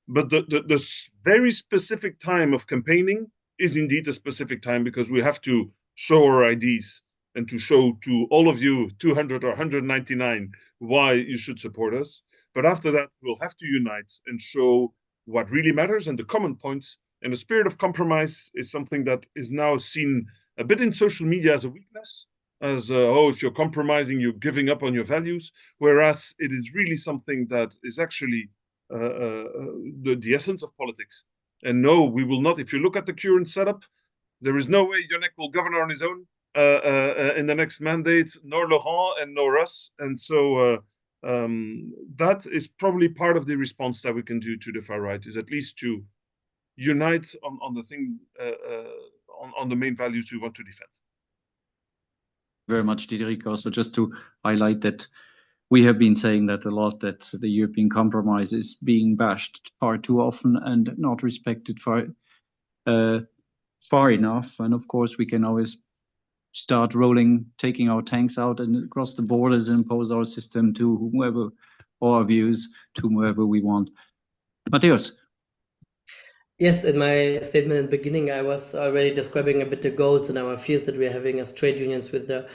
But the very specific time of campaigning is indeed a specific time, because we have to show our IDs and to show to all of you, 200 or 199, why you should support us. But after that, we'll have to unite and show what really matters and the common points. And the spirit of compromise is something that is now seen a bit in social media as a weakness, as, if you're compromising, you're giving up on your values, whereas it is really something that is actually the essence of politics. And no, we will not, if you look at the current setup, there is no way Yonek will govern on his own in the next mandate, nor Laurent and nor us. And so that is probably part of the response that we can do to the far right, is at least to unite on the thing, on the main values we want to defend. Very much, Diederik. Also, just to highlight that we have been saying that a lot, that the European compromise is being bashed far too often and not respected far enough. And of course, we can always start taking our tanks out and across the borders and impose our system to whoever, or our views to whoever we want. Matthäus. Yes, in my statement in the beginning, I was already describing a bit the goals and our fears that we are having as trade unions with the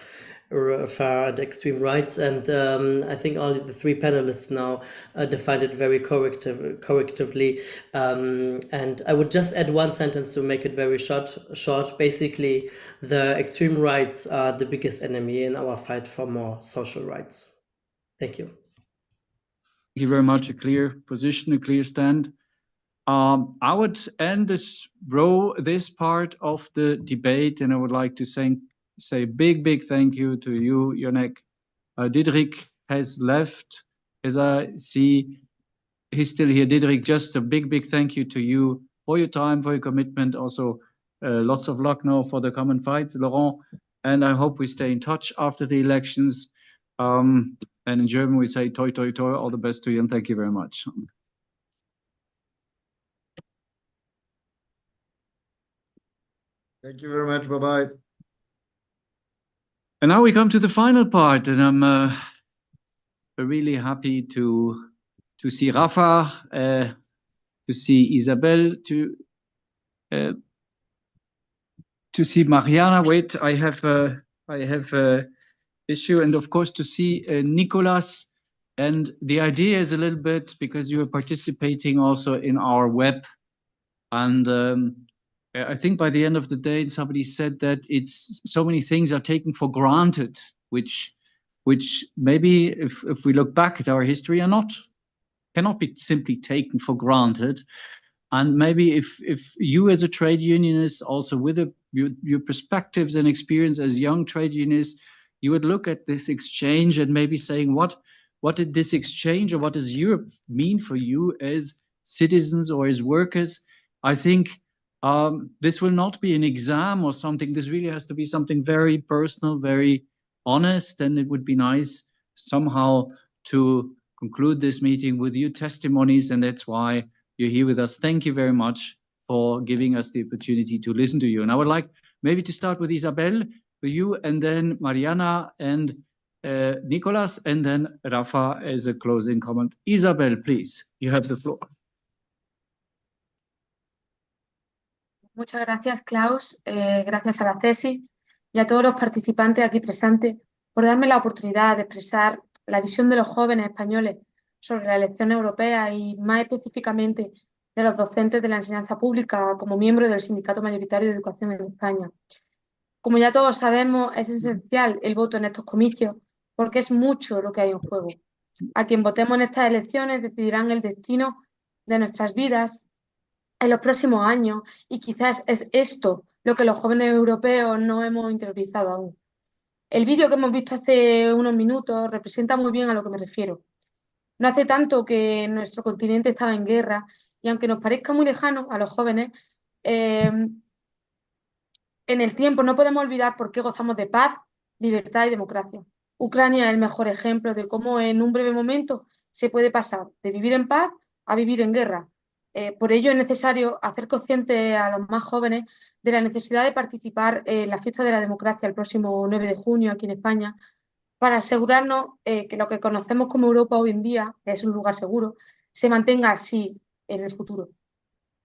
far and extreme rights. And I think all the three panelists now defined it very correctively. And I would just add one sentence to make it very short. Basically, the extreme rights are the biggest enemy in our fight for more social rights. Thank you. Thank you very much. A clear position, a clear stand. I would end this part of the debate, and I would like to say big thank you to you, Jonek. Diederik has left. As I see, he's still here. Diederik, just a big thank you to you for your time, for your commitment. Also, lots of luck now for the common fight, Laurent. And I hope we stay in touch after the elections. And in German, we say toi toi toi. All the best to you, and thank you very much. Thank you very much. Bye-bye. And now we come to the final part, and I'm really happy to see Rafa, to see Isabel, to see Mariana. Wait, I have a issue, and of course to see Nicolas. And the idea is a little bit because you are participating also in our web, and I think by the end of the day, somebody said that it's so many things are taken for granted, which maybe if we look back at our history cannot be simply taken for granted. And maybe if you as a trade unionist, also with your perspectives and experience as young trade unionists, you would look at this exchange and maybe saying, what did this exchange or what does Europe mean for you as citizens or as workers? I think this will not be an exam or something. This really has to be something very personal, very honest, and it would be nice somehow to conclude this meeting with your testimonies, and that's why you're here with us. Thank you very much for giving us the opportunity to listen to you. And I would like maybe to start with Isabel, with you, and then Mariana and Nicolas, and then Rafa as a closing comment. Isabel, please, you have the floor. Muchas gracias, Klaus. Gracias a la CESI y a todos los participantes aquí presentes por darme la oportunidad de expresar la visión de los jóvenes españoles sobre la elección europea y más específicamente de los docentes de la enseñanza pública como miembro del Sindicato Mayoritario de Educación en España. Como ya todos sabemos, es esencial el voto en estos comicios porque es mucho lo que hay en juego. A quien votemos en estas elecciones decidirán el destino de nuestras vidas en los próximos años, y quizás es esto lo que los jóvenes europeos no hemos interiorizado aún. El vídeo que hemos visto hace unos minutos representa muy bien a lo que me refiero. No hace tanto que nuestro continente estaba en guerra, y aunque nos parezca muy lejano a los jóvenes, en el tiempo no podemos olvidar por qué gozamos de paz, libertad y democracia. Ucrania es el mejor ejemplo de cómo en un breve momento se puede pasar de vivir en paz a vivir en guerra. Por ello es necesario hacer consciente a los más jóvenes de la necesidad de participar en la fiesta de la democracia el próximo 9 de junio aquí en España, para asegurarnos que lo que conocemos como Europa hoy en día, que es un lugar seguro, se mantenga así en el futuro.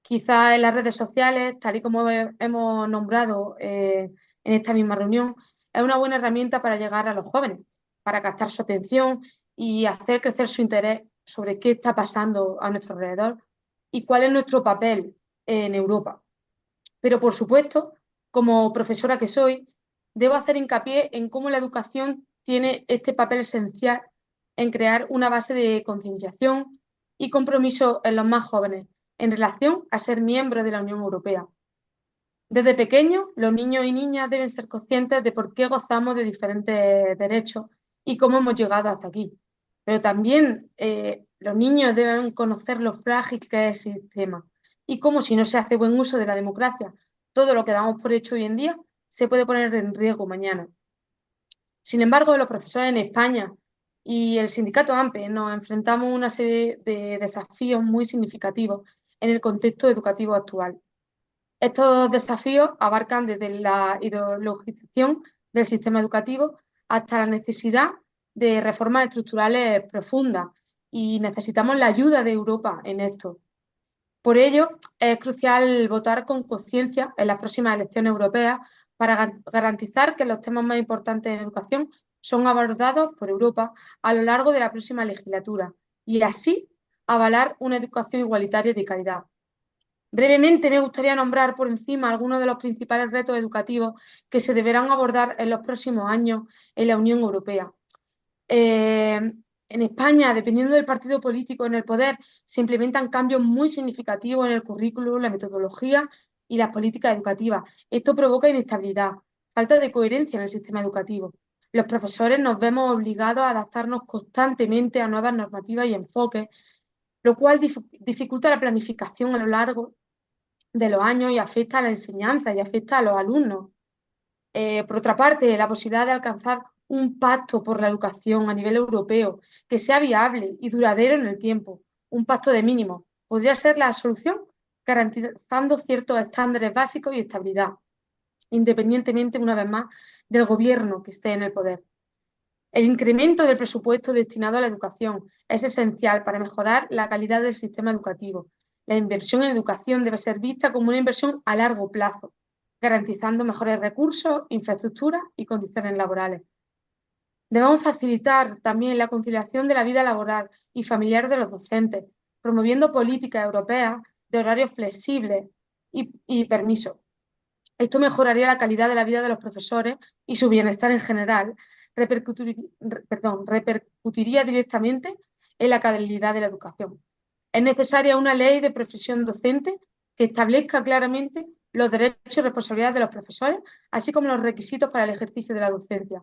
Quizá en las redes sociales, tal y como hemos nombrado en esta misma reunión, es una buena herramienta para llegar a los jóvenes, para captar su atención y hacer crecer su interés sobre qué está pasando a nuestro alrededor y cuál es nuestro papel en Europa. Pero, por supuesto, como profesora que soy, debo hacer hincapié en cómo la educación tiene este papel esencial en crear una base de concienciación y compromiso en los más jóvenes en relación a ser miembros de la Unión Europea. Desde pequeños, los niños y niñas deben ser conscientes de por qué gozamos de diferentes derechos y cómo hemos llegado hasta aquí. pero también los niños deben conocer lo frágil que es el sistema y cómo, si no se hace buen uso de la democracia, todo lo que damos por hecho hoy en día se puede poner en riesgo mañana. Sin embargo, los profesores en España y el sindicato AMPE nos enfrentamos a una serie de desafíos muy significativos en el contexto educativo actual. Estos desafíos abarcan desde la ideologización del sistema educativo hasta la necesidad de reformas estructurales profundas, y necesitamos la ayuda de Europa en esto. Por ello, es crucial votar con conciencia en las próximas elecciones europeas para garantizar que los temas más importantes en educación son abordados por Europa a lo largo de la próxima legislatura y así avalar una educación igualitaria y de calidad. Brevemente me gustaría nombrar por encima algunos de los principales retos educativos que se deberán abordar en los próximos años en la Unión Europea. En España, dependiendo del partido político en el poder, se implementan cambios muy significativos en el currículo, la metodología y las políticas educativas. Esto provoca inestabilidad, falta de coherencia en el sistema educativo. Los profesores nos vemos obligados a adaptarnos constantemente a nuevas normativas y enfoques, lo cual dificulta la planificación a lo largo de los años y afecta a la enseñanza y afecta a los alumnos. Por otra parte, la posibilidad de alcanzar un pacto por la educación a nivel europeo que sea viable y duradero en el tiempo, un pacto de mínimos, podría ser la solución, garantizando ciertos estándares básicos y estabilidad, independientemente, una vez más, del gobierno que esté en el poder. El incremento del presupuesto destinado a la educación es esencial para mejorar la calidad del sistema educativo. La inversión en educación debe ser vista como una inversión a largo plazo, garantizando mejores recursos, infraestructuras y condiciones laborales. Debemos facilitar también la conciliación de la vida laboral y familiar de los docentes, promoviendo políticas europeas de horarios flexibles y permisos. Esto mejoraría la calidad de la vida de los profesores y su bienestar en general, repercutiría directamente en la calidad de la educación. Es necesaria una ley de profesión docente que establezca claramente los derechos y responsabilidades de los profesores, así como los requisitos para el ejercicio de la docencia.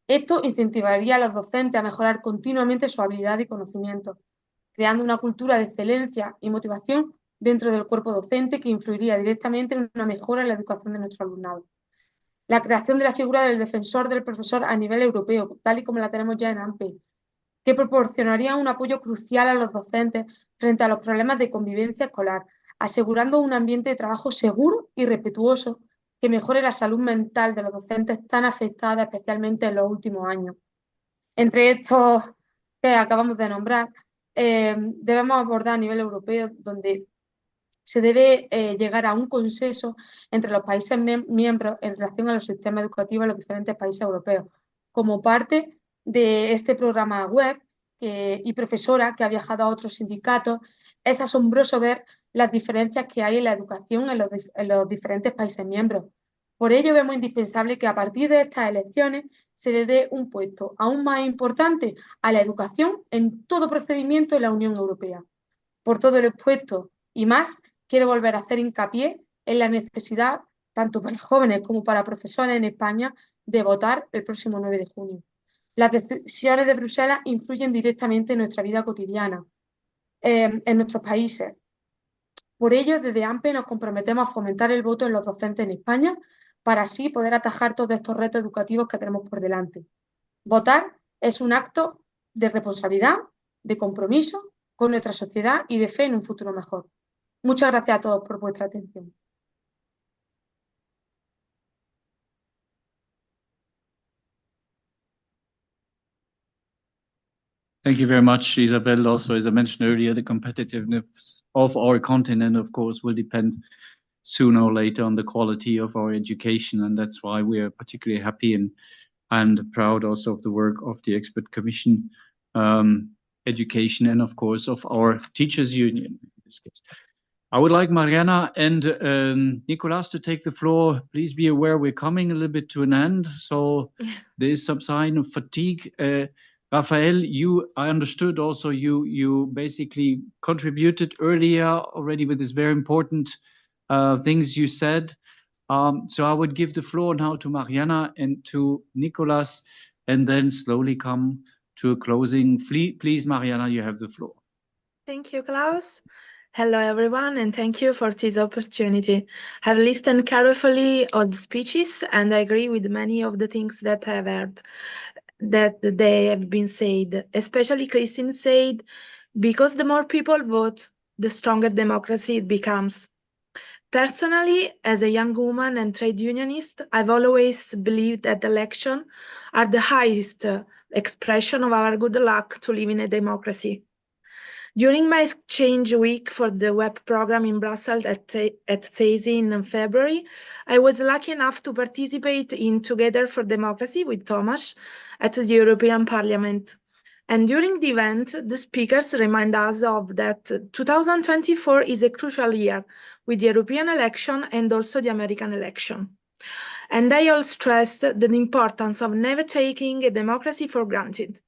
Esto incentivaría a los docentes a mejorar continuamente su habilidad y conocimiento, creando una cultura de excelencia y motivación dentro del cuerpo docente que influiría directamente en una mejora en la educación de nuestro alumnado. La creación de la figura del defensor del profesor a nivel europeo, tal y como la tenemos ya en AMPE, que proporcionaría un apoyo crucial a los docentes frente a los problemas de convivencia escolar, asegurando un ambiente de trabajo seguro y respetuoso que mejore la salud mental de los docentes tan afectada especialmente en los últimos años. Entre estos que acabamos de nombrar, debemos abordar a nivel europeo, donde se debe llegar a un consenso entre los países miembros en relación a los sistemas educativos de los diferentes países europeos. Como parte de este programa web y profesora que ha viajado a otros sindicatos, es asombroso ver las diferencias que hay en la educación en los diferentes países miembros. Por ello, vemos indispensable que a partir de estas elecciones se le dé un puesto aún más importante a la educación en todo procedimiento en la Unión Europea. Por todo lo expuesto y más, quiero volver a hacer hincapié en la necesidad, tanto para jóvenes como para profesores en España, de votar el próximo 9 de junio. Las decisiones de Bruselas influyen directamente en nuestra vida cotidiana, en nuestros países. Por ello, desde AMPE nos comprometemos a fomentar el voto en los docentes en España para así poder atajar todos estos retos educativos que tenemos por delante. Votar es un acto de responsabilidad, de compromiso con nuestra sociedad y de fe en un futuro mejor. Muchas gracias a todos por vuestra atención. Thank you very much, Isabel. Also, as I mentioned earlier, the competitiveness of our continent, of course, will depend sooner or later on the quality of our education. And that's why we are particularly happy and proud also of the work of the Expert Commission Education and, of course, of our Teachers Union in this case. I would like Mariana and Nicolas to take the floor. Please be aware we're coming a little bit to an end, so there is some sign of fatigue. Raphael, I understood also you basically contributed earlier already with this very important things you said. So I would give the floor now to Mariana and to Nicolas, and then slowly come to a closing. Please, Mariana, you have the floor. Thank you, Klaus. Hello, everyone, and thank you for this opportunity. I've listened carefully all the speeches, and I agree with many of the things that I've heard that they have been said. Especially Christine said, because the more people vote, the stronger democracy it becomes. Personally, as a young woman and trade unionist, I've always believed that elections are the highest expression of our good luck to live in a democracy. During my exchange week for the web program in Brussels at CESI in February, I was lucky enough to participate in Together for Democracy with Thomas at the European Parliament. And during the event, the speakers remind us of that 2024 is a crucial year with the European election and also the American election. And they all stressed the importance of never taking a democracy for granted.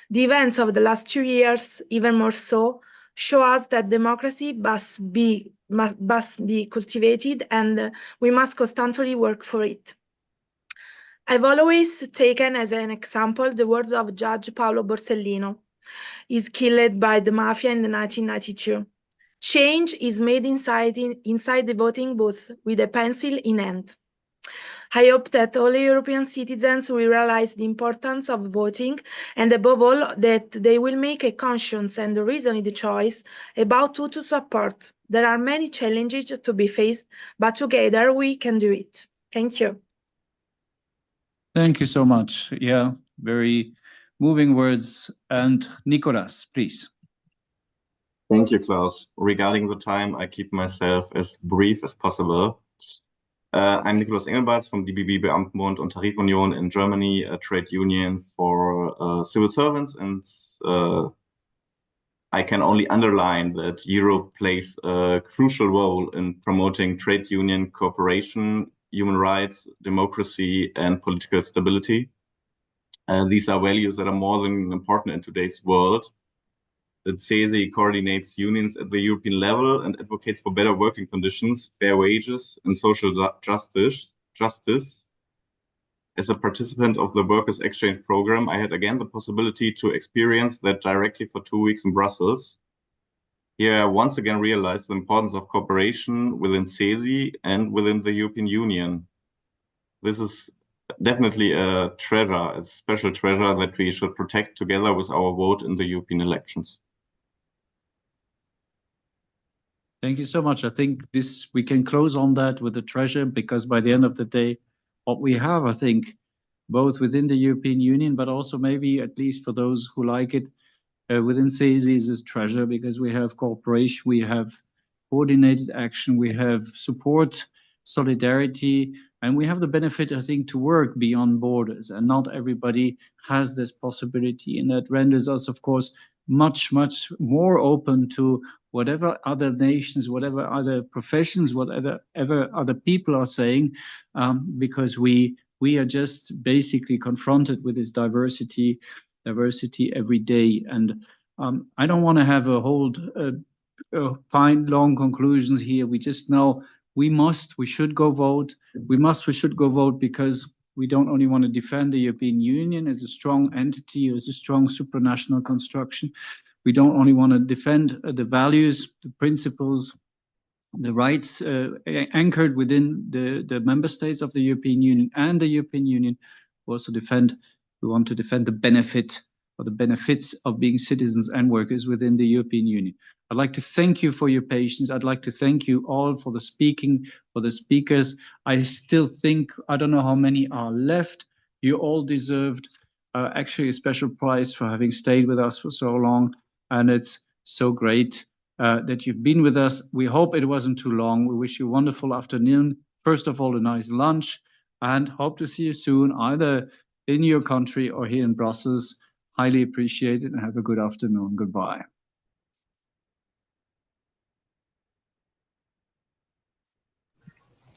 The events of the last 2 years, even more so, show us that democracy must be cultivated and we must constantly work for it. I've always taken as an example the words of Judge Paolo Borsellino. He's killed by the mafia in 1992. Change is made inside the voting booth with a pencil in hand. I hope that all European citizens will realize the importance of voting and above all that they will make a conscious and reasoned choice about who to support. There are many challenges to be faced, but together we can do it. Thank you. Thank you so much. Yeah, very moving words. And Nicolas, please. Thank you, Klaus. Regarding the time, I keep myself as brief as possible. I'm Nicolas Engelbarts from DBB Beamtenbund und Tarifunion in Germany, a trade union for civil servants. And I can only underline that Europe plays a crucial role in promoting trade union cooperation, human rights, democracy, and political stability. These are values that are more than important in today's world. The CESI coordinates unions at the European level and advocates for better working conditions, fair wages, and social justice. As a participant of the Workers' Exchange Program, I had again the possibility to experience that directly for 2 weeks in Brussels. Here I once again realized the importance of cooperation within CESI and within the European Union. This is definitely a treasure, a special treasure that we should protect together with our vote in the European elections. Thank you so much. I think we can close on that with the treasure, because by the end of the day, what we have, I think, both within the European Union, but also maybe at least for those who like it, within CESI is this treasure, because we have cooperation, we have coordinated action, we have support, solidarity, and we have the benefit, I think, to work beyond borders. And not everybody has this possibility, and that renders us, of course, much, much more open to whatever other nations, whatever other professions, whatever other people are saying, because we are just basically confronted with this diversity every day. And I don't want to have a whole find long conclusions here. We just know we should go vote. We should go vote because we don't only want to defend the European Union as a strong entity, as a strong supranational construction. We don't only want to defend the values, the principles, the rights anchored within the member states of the European Union and the European Union. We want to defend the benefit or the benefits of being citizens and workers within the European Union. I'd like to thank you for your patience. I'd like to thank you all for the speakers. I still think, I don't know how many are left. You all deserved actually a special prize for having stayed with us for so long. And it's so great that you've been with us. We hope it wasn't too long. We wish you a wonderful afternoon. First of all, a nice lunch, and hope to see you soon, either in your country or here in Brussels. Highly appreciate it, and have a good afternoon. Goodbye.